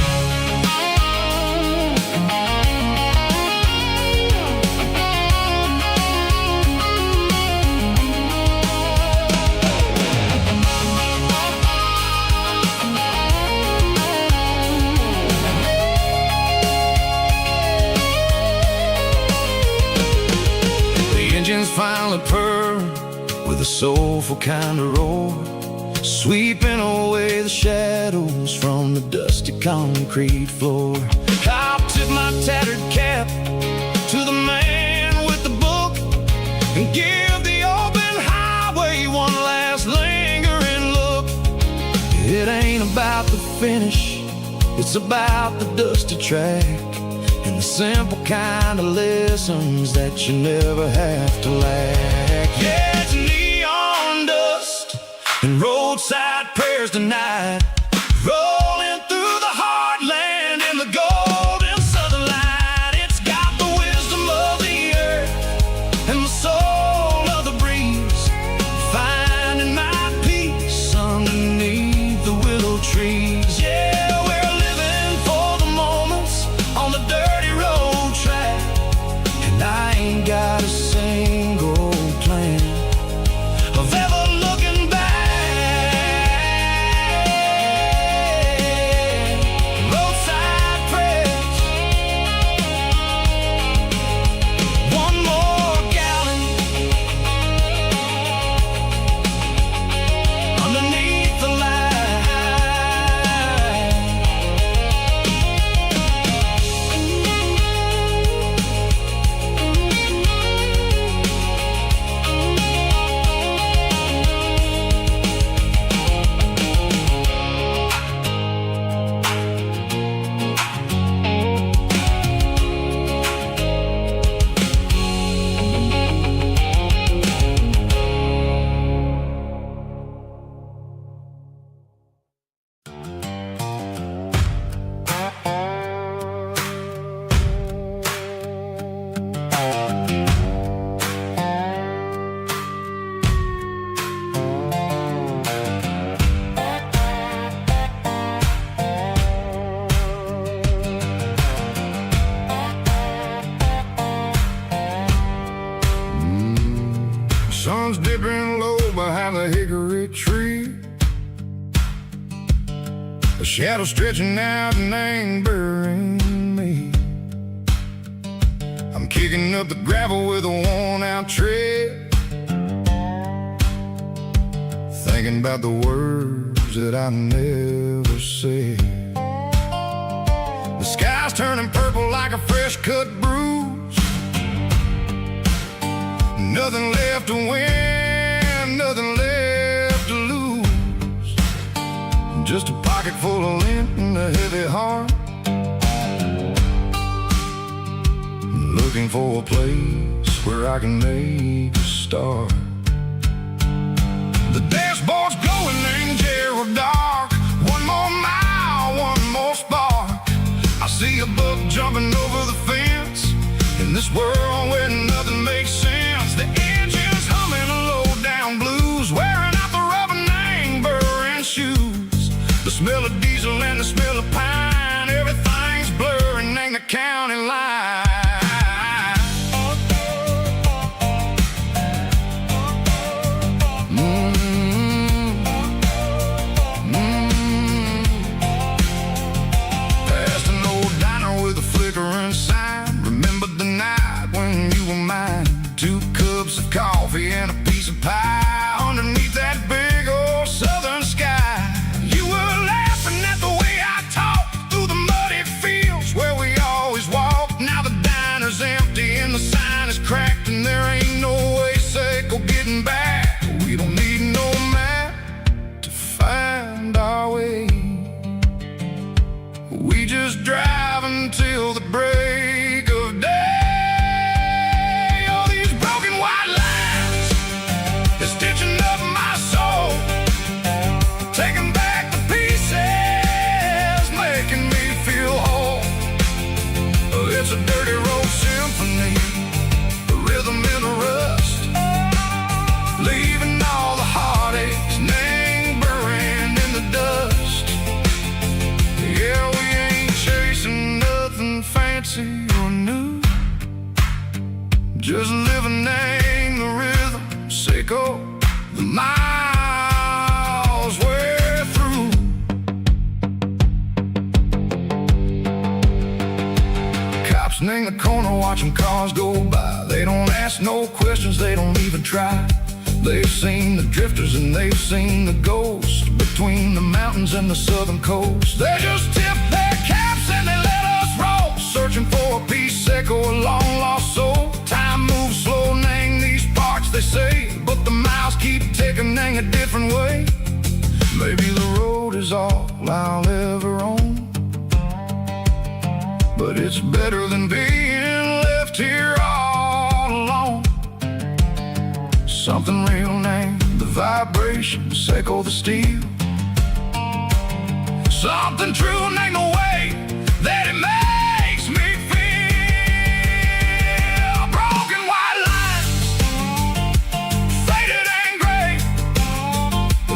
Engines finally purr with a soulful kind of roar, sweeping away the shadows from the dusty concrete floor. I'll tip my tattered cap to the man with the book and give the last lingering look. It ain't about the finish, it's about the dusty track and the simple kind of lessons that you never have to lack. Yeah, it's neon dust and roadside prayers tonight, rolling through the heartland in the golden southern light. It's got the wisdom of the earth and the soul of the breeze, finding my peace underneath the willow trees. Yeah, we're living for the moments on the dirty road track, and I ain't got a single plan of ever looking back. Roadside prayers, one more gallon underneath the light. Sun's dipping low behind the hickory tree, a shadow stretching out and angering me. I'm kicking up the gravel with a worn-out tread, thinking about the words that I never said. The sky's turning purple like a fresh-cut bruise. Nothing left to win, nothing left to lose. Just a pocket full of lint and a heavy heart, looking for a place where I can make a start. The dashboard's glowing angel dark. One more mile, one more spark. I see a buck jumping over the fence in this world where nothing makes sense. The engine's humming a low-down blues, wearing out the rubber-name burring shoes. The smell of diesel and the smell of pine, everything's blurring, ain't the county line. Past an old diner with a flickering sign. Remember the night when you were mine? 2 cups of coffee and a piece of pie underneath that big old southern sky. You were laughing at the way I talked through the muddy fields where we always walked. Now the diner's empty and the sign is cracked, and there ain't no way safe or getting back. We don't need no map to find our way. We just drive until the break of day. Stitching up my soul, taking back the pieces, making me feel whole. It's a dirty road symphony, a rhythm in a rust, leaving all the heartaches lingering in the dust. Yeah, we ain't chasing nothing fancy or new, just living in the rhythm, sicko. The miles we're through. Cops in the corner watching cars go by. They don't ask no questions, they don't even try. They've seen the drifters and they've seen the ghosts between the mountains and the southern coast. They just tip their caps and they let us roll, searching for a piece, echo, a long lost soul. Time moves slow, name these parts, they they say, but the miles keep ticking in a different way. Maybe the road is all I'll ever own, but it's better than being left here all alone. Something real named the vibrations echo the steel. Something true named the way that it makes me feel. Broken white lines, faded and gray,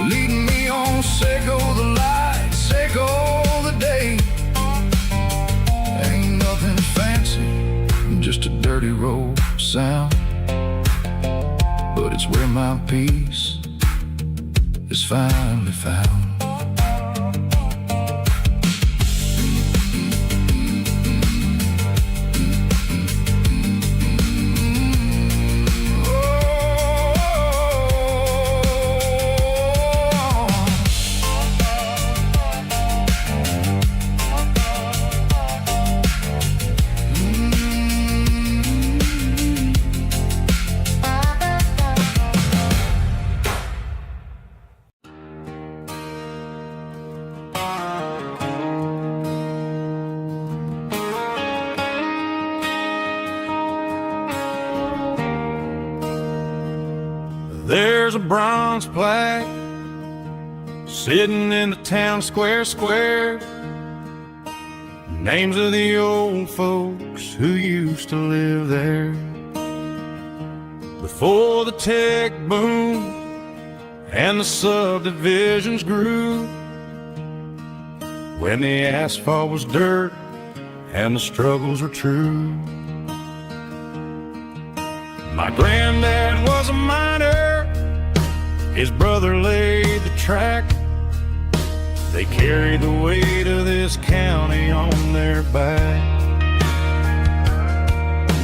leading me on, Seiko the light, Seiko the day. Ain't nothing fancy, just a dirty road sound, but it's where my peace is finally found. There's a bronze plaque sitting in the town square. Names of the old folks who used to live there before the tech boom and the subdivisions grew, when the asphalt was dirt and the struggles were true. My granddad was a miner, his brother laid the track. They carried the weight of this county on their back.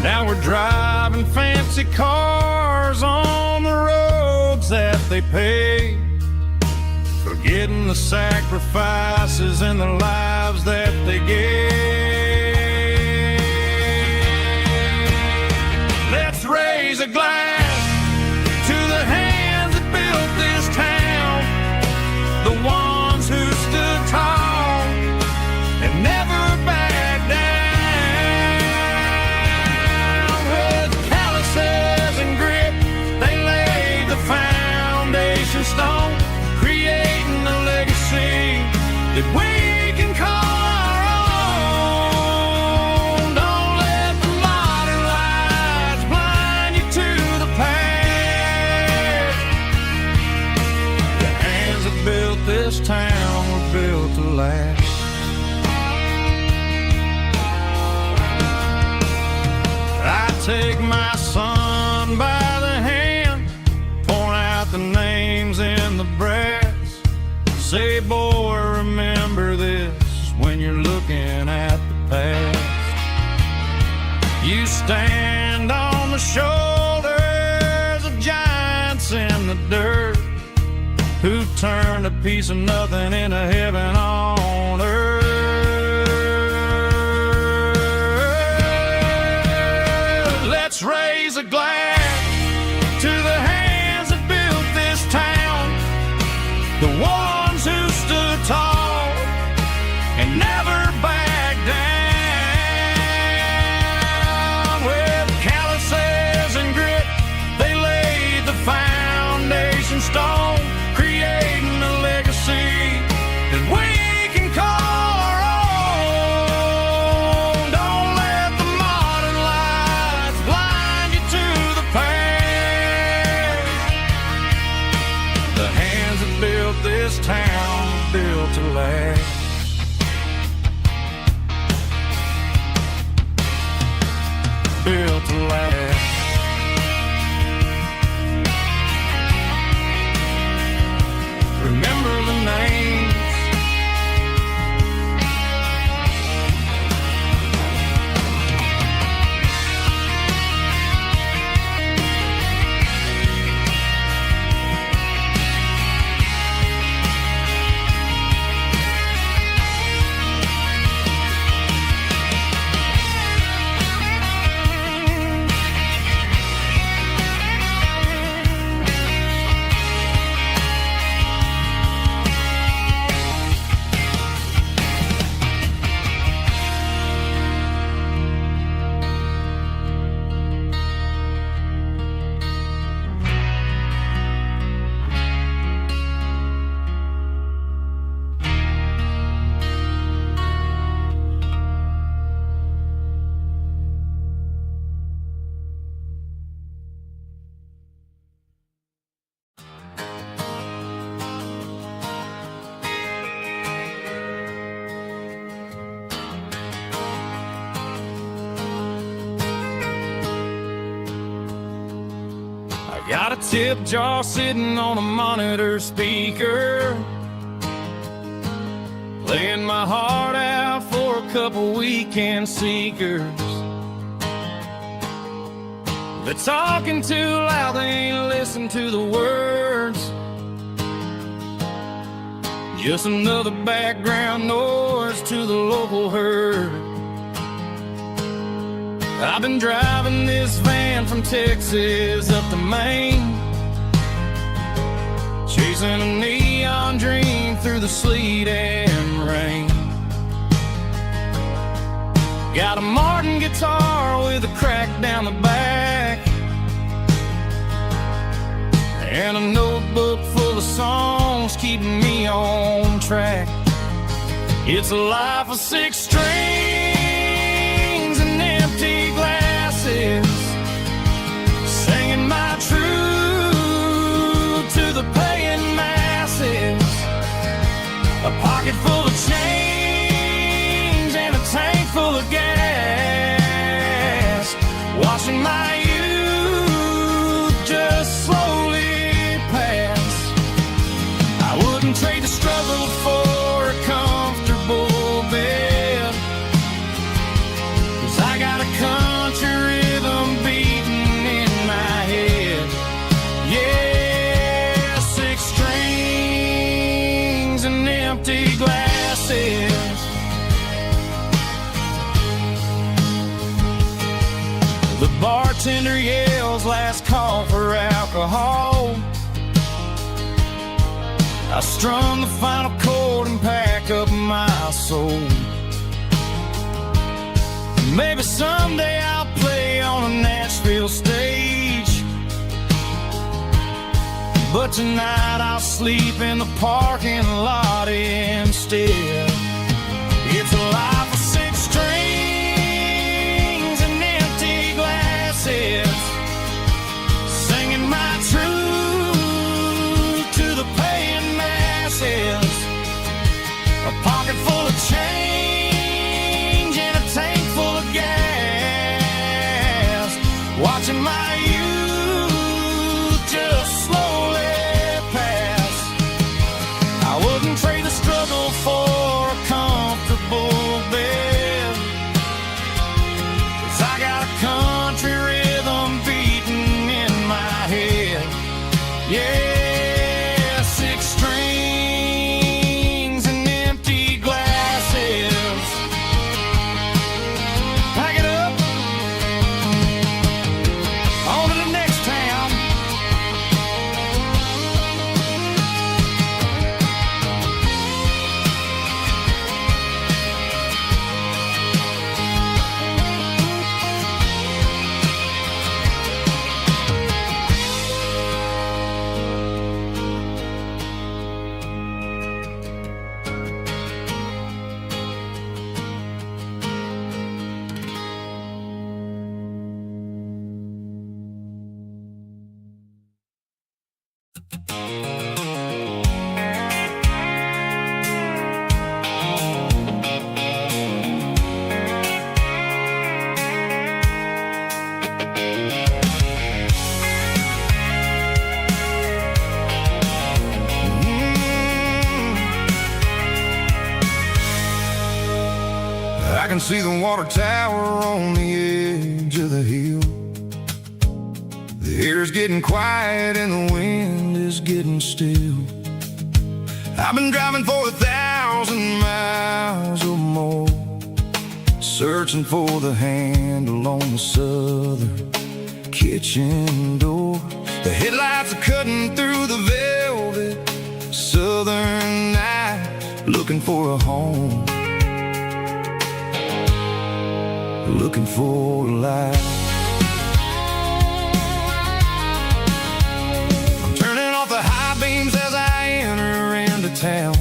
Now we're driving fancy cars on the roads that they paved, forgetting the sacrifices and the lives that they gave. Let's raise a glass to the hands that built this town, the ones who stood tall and never backed down. With calluses and grit, they laid the foundation stone, creating a legacy that we can call our own. Don't let the modern lights blind you to the past. The hands that built this town were built to last. I take my son by the hand, point out the names in the brass. Say, boy, remember this when you're looking at the past. You stand on the shoulders of giants in the dirt, who turned a piece of nothing into heaven on earth. Let's raise a glass to the hands that built this town, the ones who stood tall and never backed down. With calluses and grit, they laid the foundation stone, creating a legacy that we can call our own. Don't let the modern lights blind you to the past. The hands that built this town built to last. Built to last. Remember the names. tip jar sitting on a monitor speaker, playing my heart out for a couple weekend seekers. They're talking too loud, they ain't listen to the words. Just another background noise to the local herd. I've been driving this van from Texas up to Maine, chasing a neon dream through the sleet and rain. Got a Martin guitar with a crack down the back, and a notebook full of songs keeping me on track. It's a life of 6 strings and empty glasses, singing my truth to the paying masses. A pocket full of change and a tank full of gas, watching my youth just slowly pass. I wouldn't trade the struggle for a comfortable bed, 'cause I got a country rhythm beating in my head. Yeah, 6 strings and empty glasses. The bartender yells last call for alcohol. I strum the final chord and pack up my soul. Maybe someday I'll play on a Nashville stage, but tonight I'll sleep in the parking lot instead. It's a life of 6 strings and empty glasses, singing my truth to the paying masses. A pocket full of change and a tank full of gas, watching my youth just slowly pass. I wouldn't trade the struggle for a comfortable bed, 'cause I got a country rhythm beating in my head. Yeah, 6 strings and empty glasses. Pack it up, on to the next town. I can see the water tower on the edge of the hill. The air's getting quiet and the wind is getting still. I've been driving for 1,000 miles or more, searching for the handle on the southern kitchen door. The headlights are cutting through the velvet southern night, looking for a home, looking for a light. I'm turning off the high beams as I enter into town,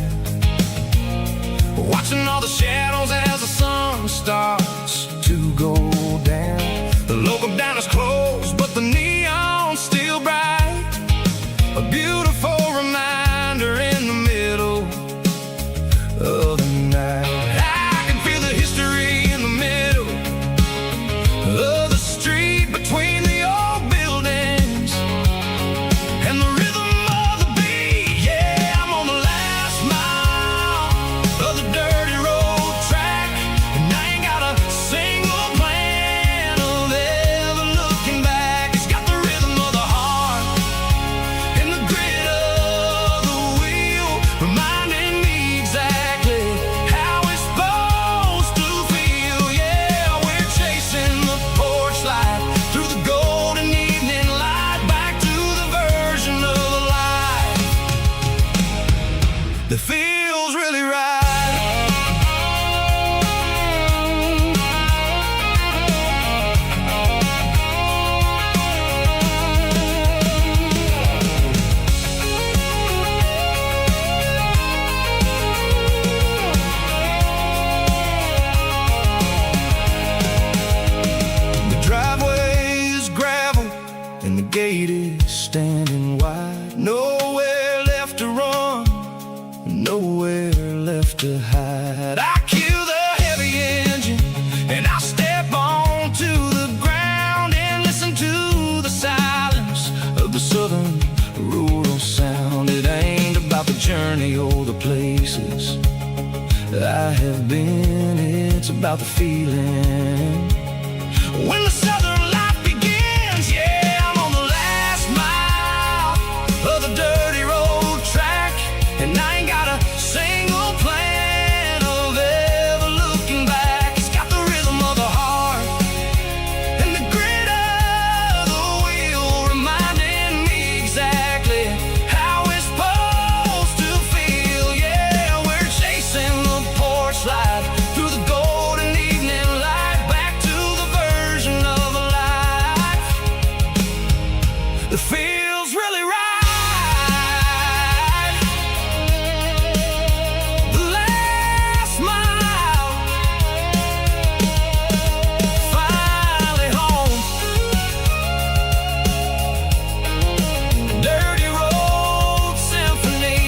watching all the shadows as the sun starts to go down. The local diner's closed, but the neon's still bright, a beautiful reminder in the middle of the night. I can feel the history in the middle of the street, between the old buildings, that feels really right. The driveway is gravel and the gate is standing wide. Nowhere left to run, nowhere left to hide. I kill the heavy engine and I step onto the ground and listen to the silence of the southern rural sound. It ain't about the journey or the places I have been, it's about the feeling when the southern life begins. Yeah, I'm on the last mile of the dirty road track, and I ain't got a single plan of ever looking back. It's got the rhythm of the heart and the grit of the wheel, reminding me exactly how it's supposed to feel. Yeah, we're chasing the porch light through the golden evening light, back to the version of a life that feels really right. The last mile, finally home. Dirty road symphony.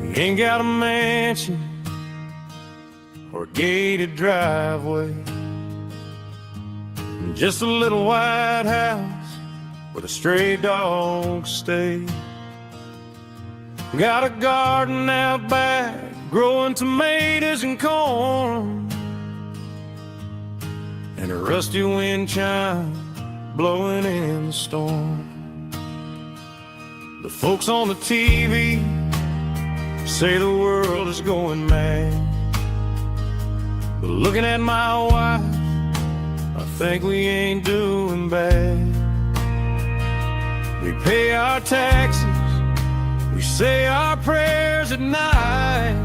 We ain't got a mansion or a gated driveway, just a little white house where the stray dogs stay. Got a garden out back, growing tomatoes and corn, and a rusty wind chime blowing in the storm. The folks on the TV say the world is going mad, but looking at my wife, I think we ain't doing bad. We pay our taxes, we say our prayers at night,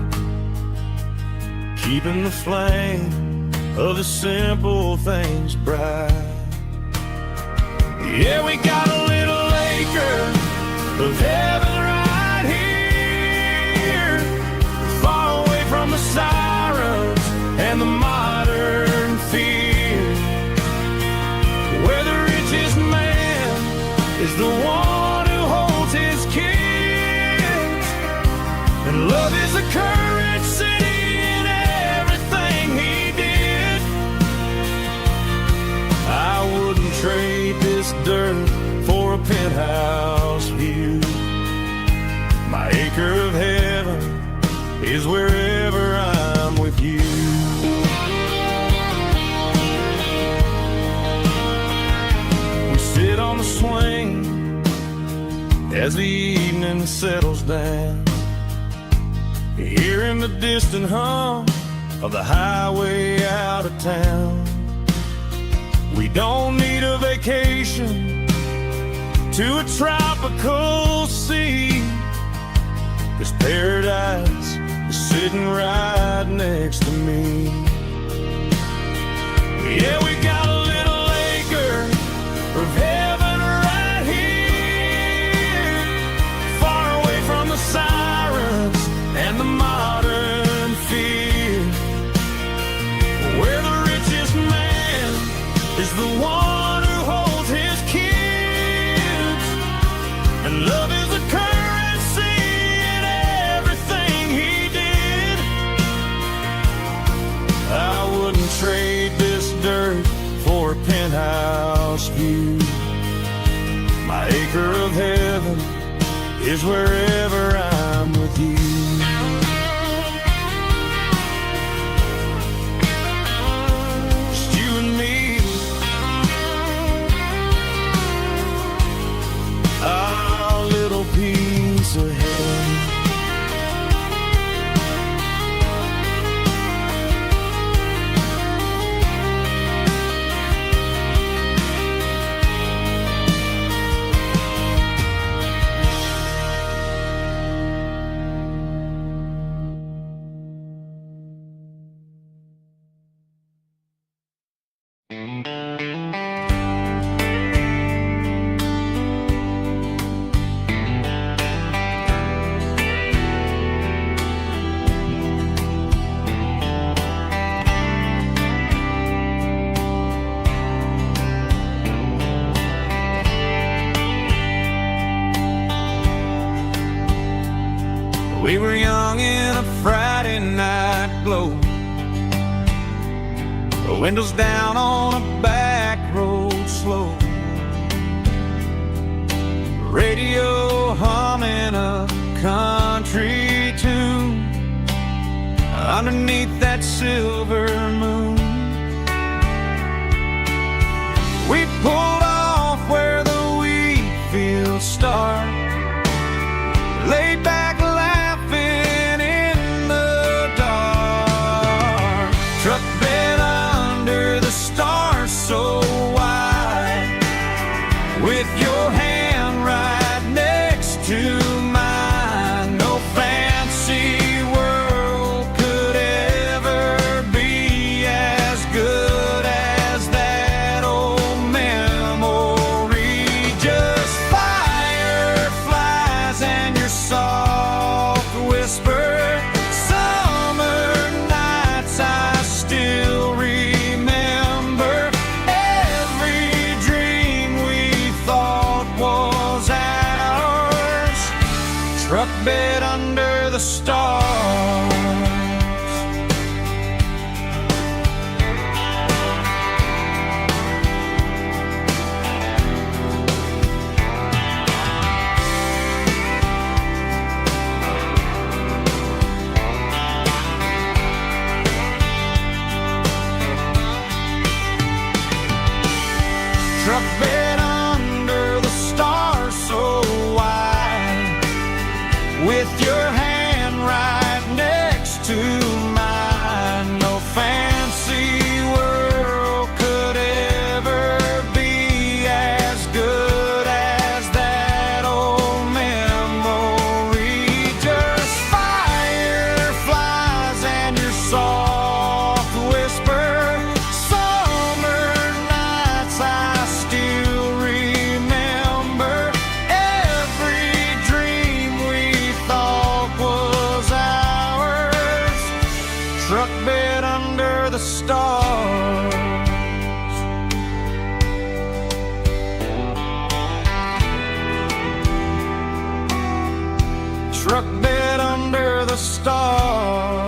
keeping the flame of the simple things bright. Yeah, we got a little acre of heaven right here, far away from the sirens and the modern fear, where the richest man is the one who holds his kids, and love is the currency in everything he did. I wouldn't trade this dirt for a penthouse view. My acre of heaven is wherever I'm with you. We sit on the swing as the evening settles down, hearing the distant hum of the highway out of town. We don't need a vacation to a tropical sea, 'cause paradise is sitting right next to me. Yeah, we got a little acre of heaven right here, far away from the sirens and the modern fear, where the richest man is the one who holds his kids, and love is the currency in everything he did. I wouldn't trade this dirt for a penthouse view. My acre of heaven is wherever I'm with you. We were young in a Friday night glow, the windows down on a back road slow, radio humming a country tune underneath that silver moon. We pulled off where the wheat fields start, laid back laughing in the dark, truck bed under the stars so wide, with your hand right next to mine. No fancy world could ever be as good as that old memory. Just fireflies and your soft whisper. Summer nights I still remember. Every dream we thought was ours, truck bed under the stars. Truck bed under the stars so wide, with your hand right next to mine. No fancy world could ever be as good as that old memory. Just fireflies and your soft whisper. Summer nights I still remember. Every dream we thought was ours, truck bed under the stars. Truck bed under the stars.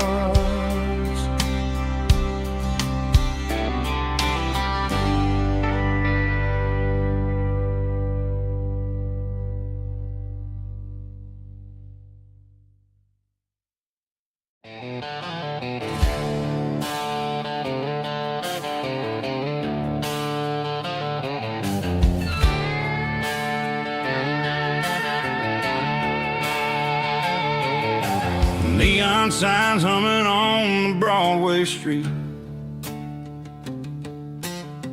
Neon signs humming on the Broadway street,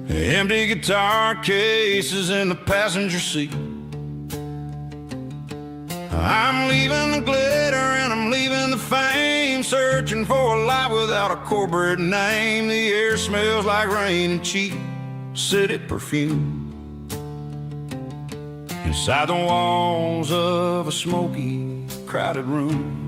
empty guitar cases in the passenger seat. I'm leaving the glitter and I'm leaving the fame, searching for a life without a corporate name. The air smells like rain and cheap city perfume inside the walls of a smoky, crowded room.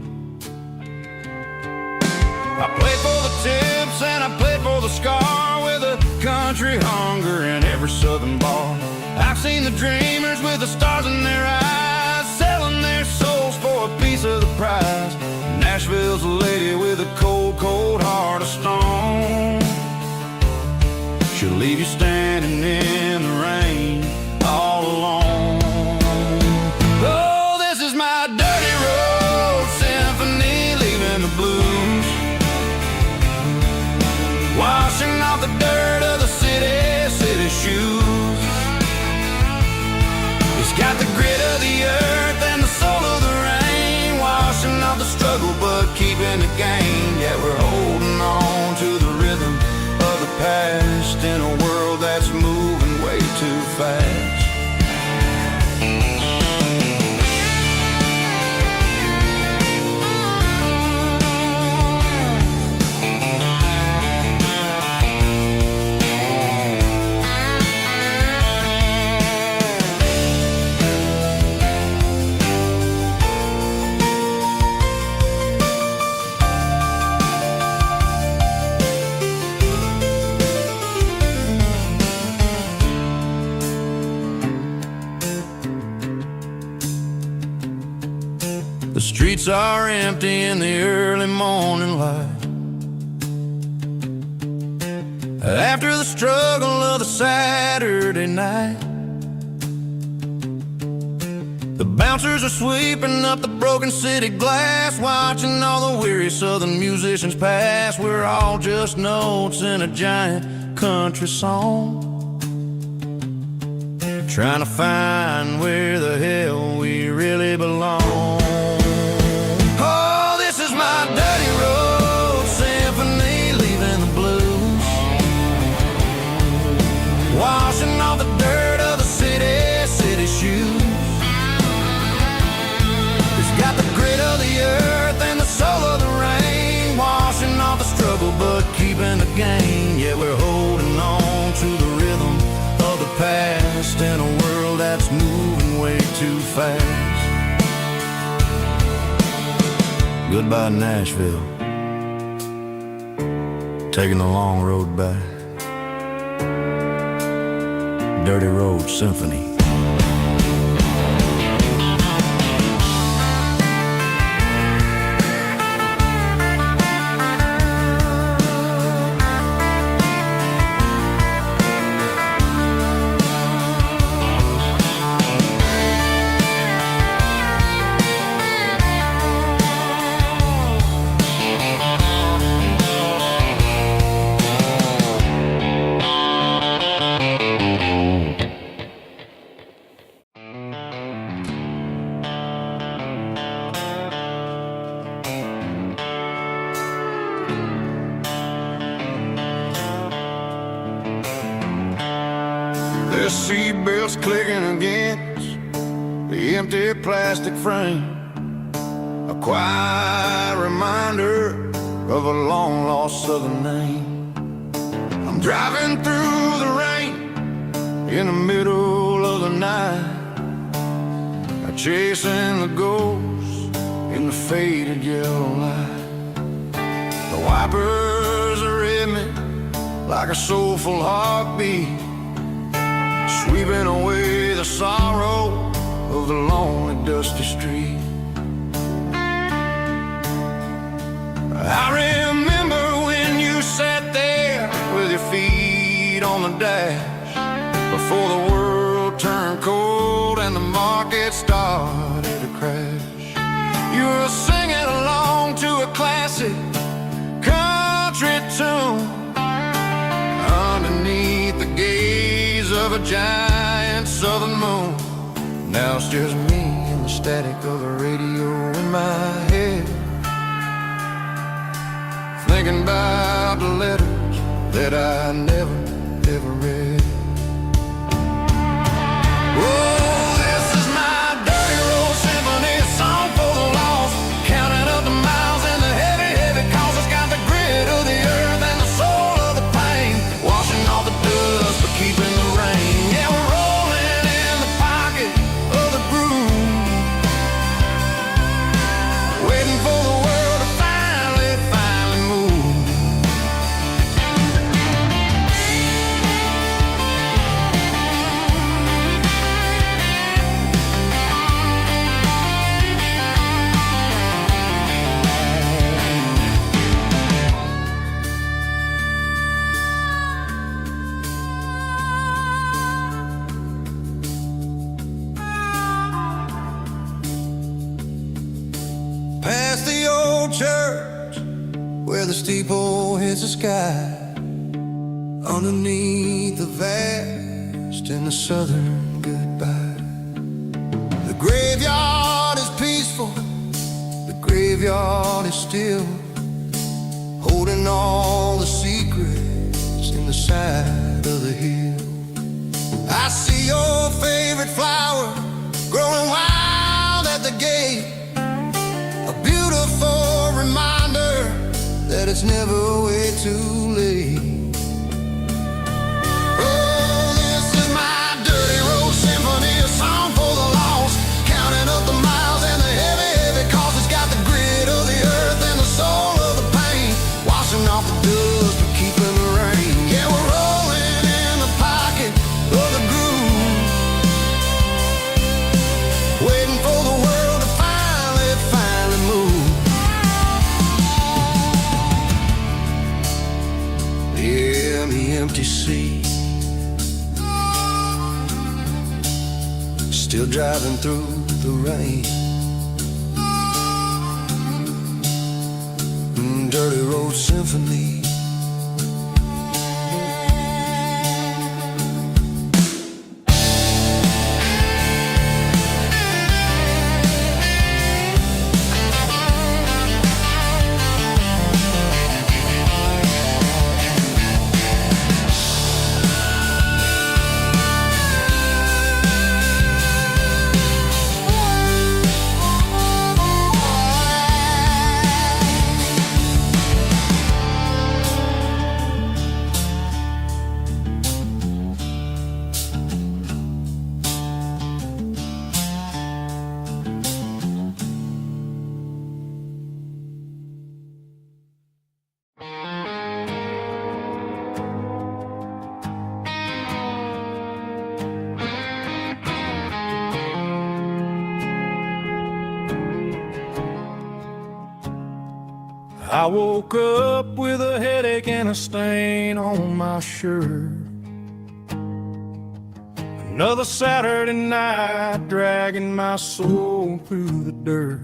I played for the tips and I played for the scar, with a country hunger in every southern bar. I've seen the dreamers with the stars in their eyes, selling their souls for a piece of the prize. Nashville's a lady with a cold, cold heart of stone. She'll leave you standing in the rain all alone. Oh, this is my dirty road symphony, leaving the blues, washing off the dirt of the city shoes. It's got the grit of the earth and the soul of the rain, washing off the struggle but keeping the gain. Yeah, we're holding on to the rhythm of the past in a world that's moving way too fast. streets are empty in the early morning light. After the struggle of the Saturday night, the bouncers are sweeping up the broken city glass, watching all the weary southern musicians pass. We're all just notes in a giant country song, trying to find where the hell we really belong. Oh, this is my dirty road symphony, leaving the blues, washing off the dirt of the city shoes. It's got the grit of the earth and the soul of the rain, washing off the struggle but keeping the gain. Yeah, we're holding on to the rhythm of the past in a world that's moving way too fast. Goodbye Nashville, taking the long road back. Dirty Road Symphony. The seatbelts clicking against the empty plastic frame, a quiet reminder of a long-lost southern name. I'm driving through the rain in the middle of the night, chasing the ghosts in the faded yellow light. The wipers are in me like a soulful heartbeat, sweeping away the sorrow of the lonely, dusty street. I remember when you sat there with your feet on the dash, before the world turned cold and the market started to crash. You were singing along to a classic country tune underneath the gaze of a giant southern moon. Now it's just me and the static of the radio in my head, thinking about the letters that I never, ever read. Oh, this is my dirty road symphony, a song for the lost, counting up the miles and the heavy, heavy calls. It's got the grit of the earth and the soul of the pain, washing off the dust but keeping the rain. Yeah, we're rolling in the pocket of the groove, waiting for the world to finally move. Past the old church where the steeple hits the sky, underneath the vast and the southern goodbye. The graveyard is peaceful, the graveyard is still, holding all the secrets in the side of the hill. I see your favorite flower growing wild at the gate, a beautiful reminder that it's never way too late. Oh, this is my dirty road symphony, a song for the lost, counting up the miles and the heavy, heavy calls. It's got the grit of the earth and the soul of the pain, washing off the dust but keeping the rain. Yeah, we're rolling in the pocket of the groove, waiting for the world to finally move. empty seat. Still driving through the rain. Dirty road symphony. I woke up with a headache and a stain on my shirt. Another Saturday night dragging my soul through the dirt.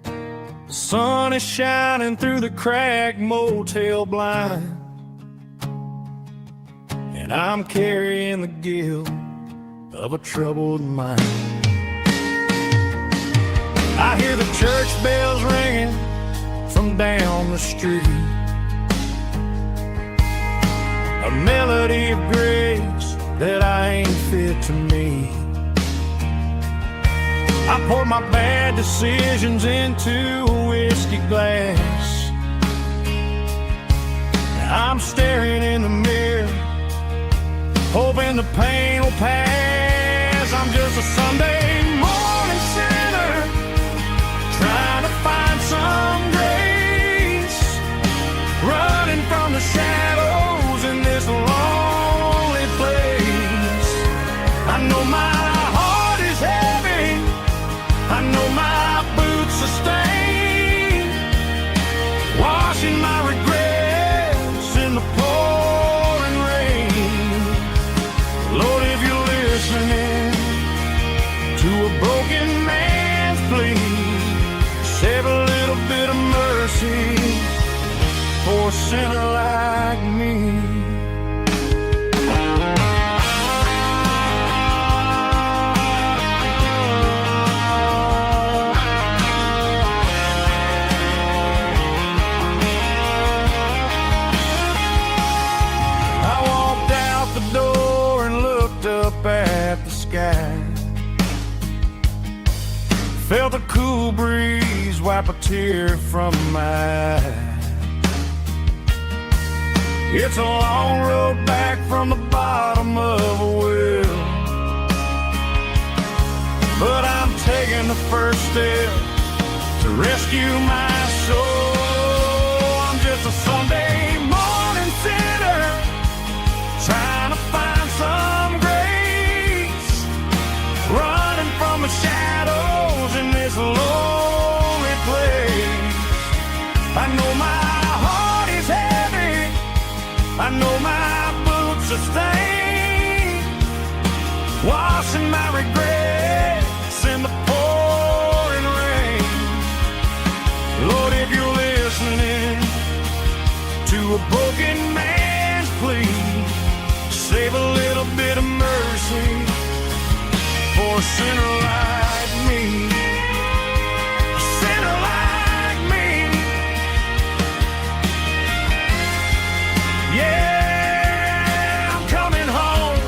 The sun is shining through the cracked motel blind, and I'm carrying the guilt of a troubled mind. I hear the church bells ringing from down the street, a melody of grace that I ain't fit to meet. I pour my bad decisions into a whiskey glass. I'm staring in the mirror, hoping the pain will pass. I'm just a Sunday morning sinner, trying to find some grace, running from the shadows in this lonely place. I know my heart is heavy, I know my boots are stained, washing my regrets in the pouring rain. Lord, if you're listening to a broken man's plea, save a little bit of mercy for a sinner like me. I walked out the door and looked up at the sky, felt a cool breeze wipe a tear from my eye. It's a long road back from the bottom of a well, but I'm taking the first step to rescue my soul. I'm just a Sunday morning sinner, trying to find some grace, running from the shadows in this lonely place. I know my heart is heavy, I know my boots are stained, washing my regrets in the pouring rain. Lord, if you're listening to a broken man's plea, save a little bit of mercy for a sinner like me. A sinner like me. Yeah, I'm coming home.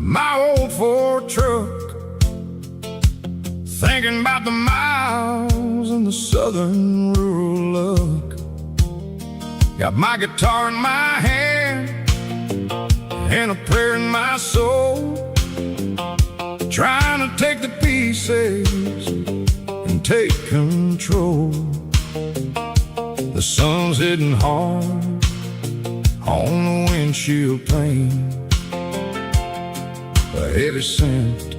my old Ford truck, thinking about the miles and the southern rural look. Got my guitar in my hand and a prayer in my soul, trying to take the pieces and take control. The sun's hitting hard on the windshield pane, a heavy scent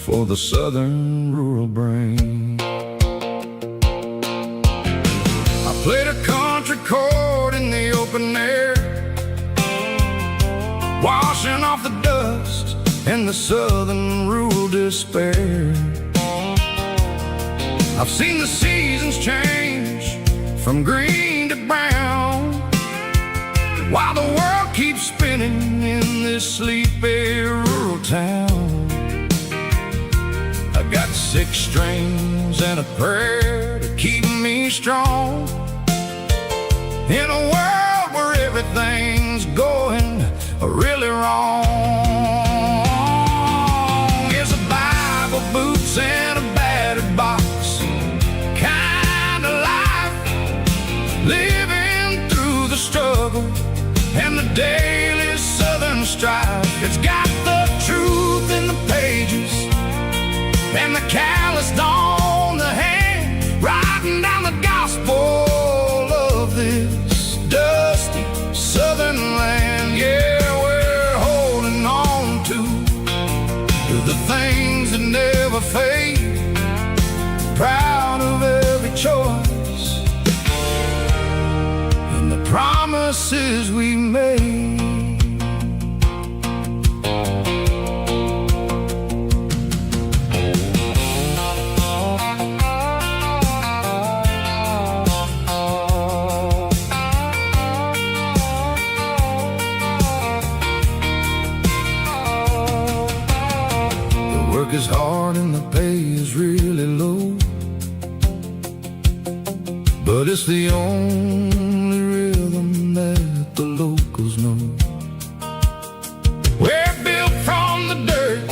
for the southern rural brain. I played a country chord in the open air, washing off the dust and the southern rural despair. I've seen the seasons change from green to brown, while the world keeps spinning in this sleepy rural town. I got 6 strings and a prayer to keep me strong, in a world where everything's going really wrong. It's a Bible, boots, and a battered box kind of life, living through the struggle and the daily southern strife. It's got the truth in the pages and the calloused on the hand, writing down the gospel of this dusty southern land. Yeah, we're holding on to the things that never fade, proud of every choice and the promises we made. Work is hard and the pay is really low, but it's the only rhythm that the locals know. We're built from the dirt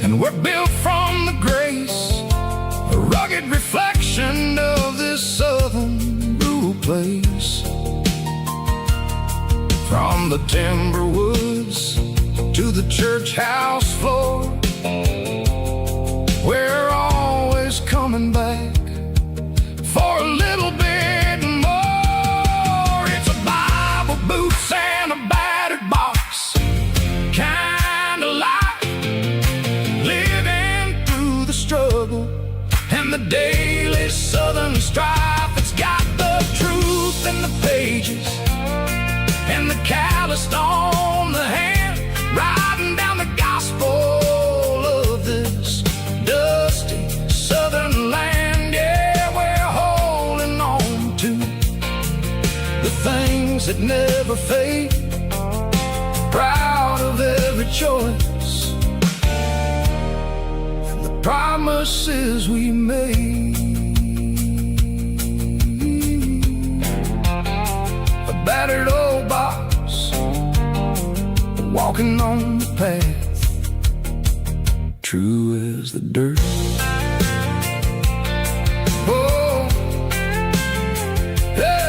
and we're built from the grace, a rugged reflection of this southern rural place. From the timber woods to the church house floor, we're always coming back for a little bit more. It's a Bible, boots, and a battered box kind of life, living through the struggle and the daily southern strife. It's got the truth in the pages and the calloused on the hand, writing down the gospel of this dusty southern land. Yeah, we're holding on to the things that never fade, proud of every choice and the promises we made. A battered old box, walking on the path, true as the dirt. Oh, yeah.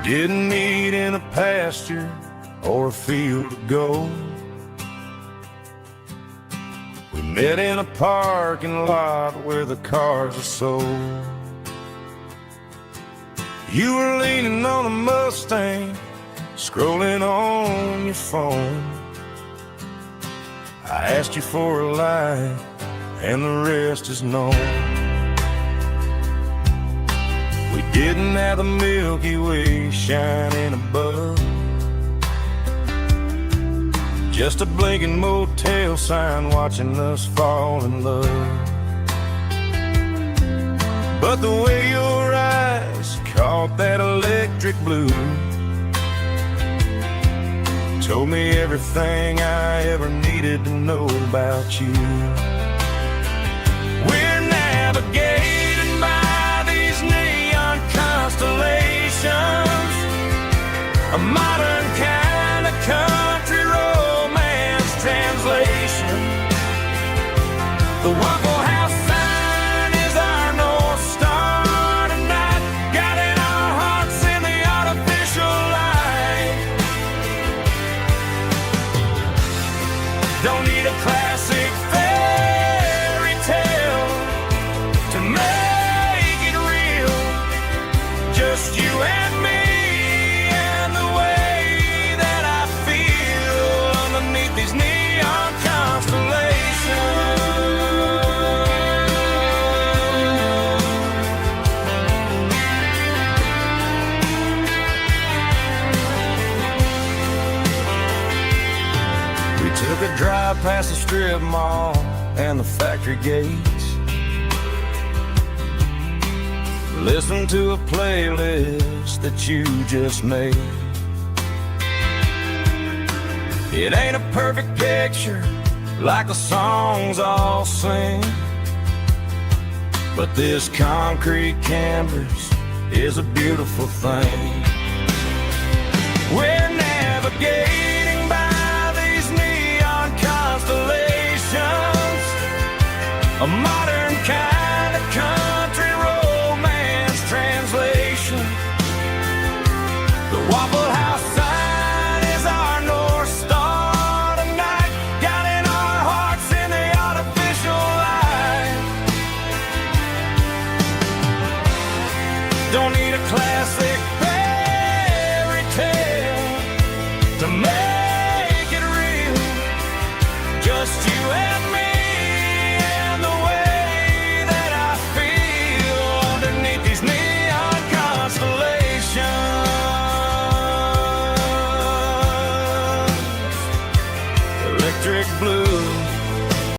Didn't meet in a pasture or a field of gold. We met in a parking lot where the cars are sold. You were leaning on a Mustang, scrolling on your phone. I asked you for a light, and the rest is known. We getting at the Milky Way shining above. Just a blinking motel sign watching us fall in love. But the way your eyes caught that electric blue told me everything I ever needed to know about you. We're navigating by these neon constellations, a modern kind of country romance translation. The Waffle House sign is our North Star tonight, guiding our hearts in the artificial light. Don't need a classic fairy tale to make it real. Just you and me and the way that I feel underneath these neon constellations. We took a drive past the strip mall and the factory gates, listened to a playlist that you just made. It ain't a perfect picture like the songs all sing, but this concrete canvas is a beautiful thing. We're navigating by these neon constellations, a modern kind of country romance translation. The Waffle House sign is our North Star tonight, guiding our hearts in the artificial light. Don't need a classic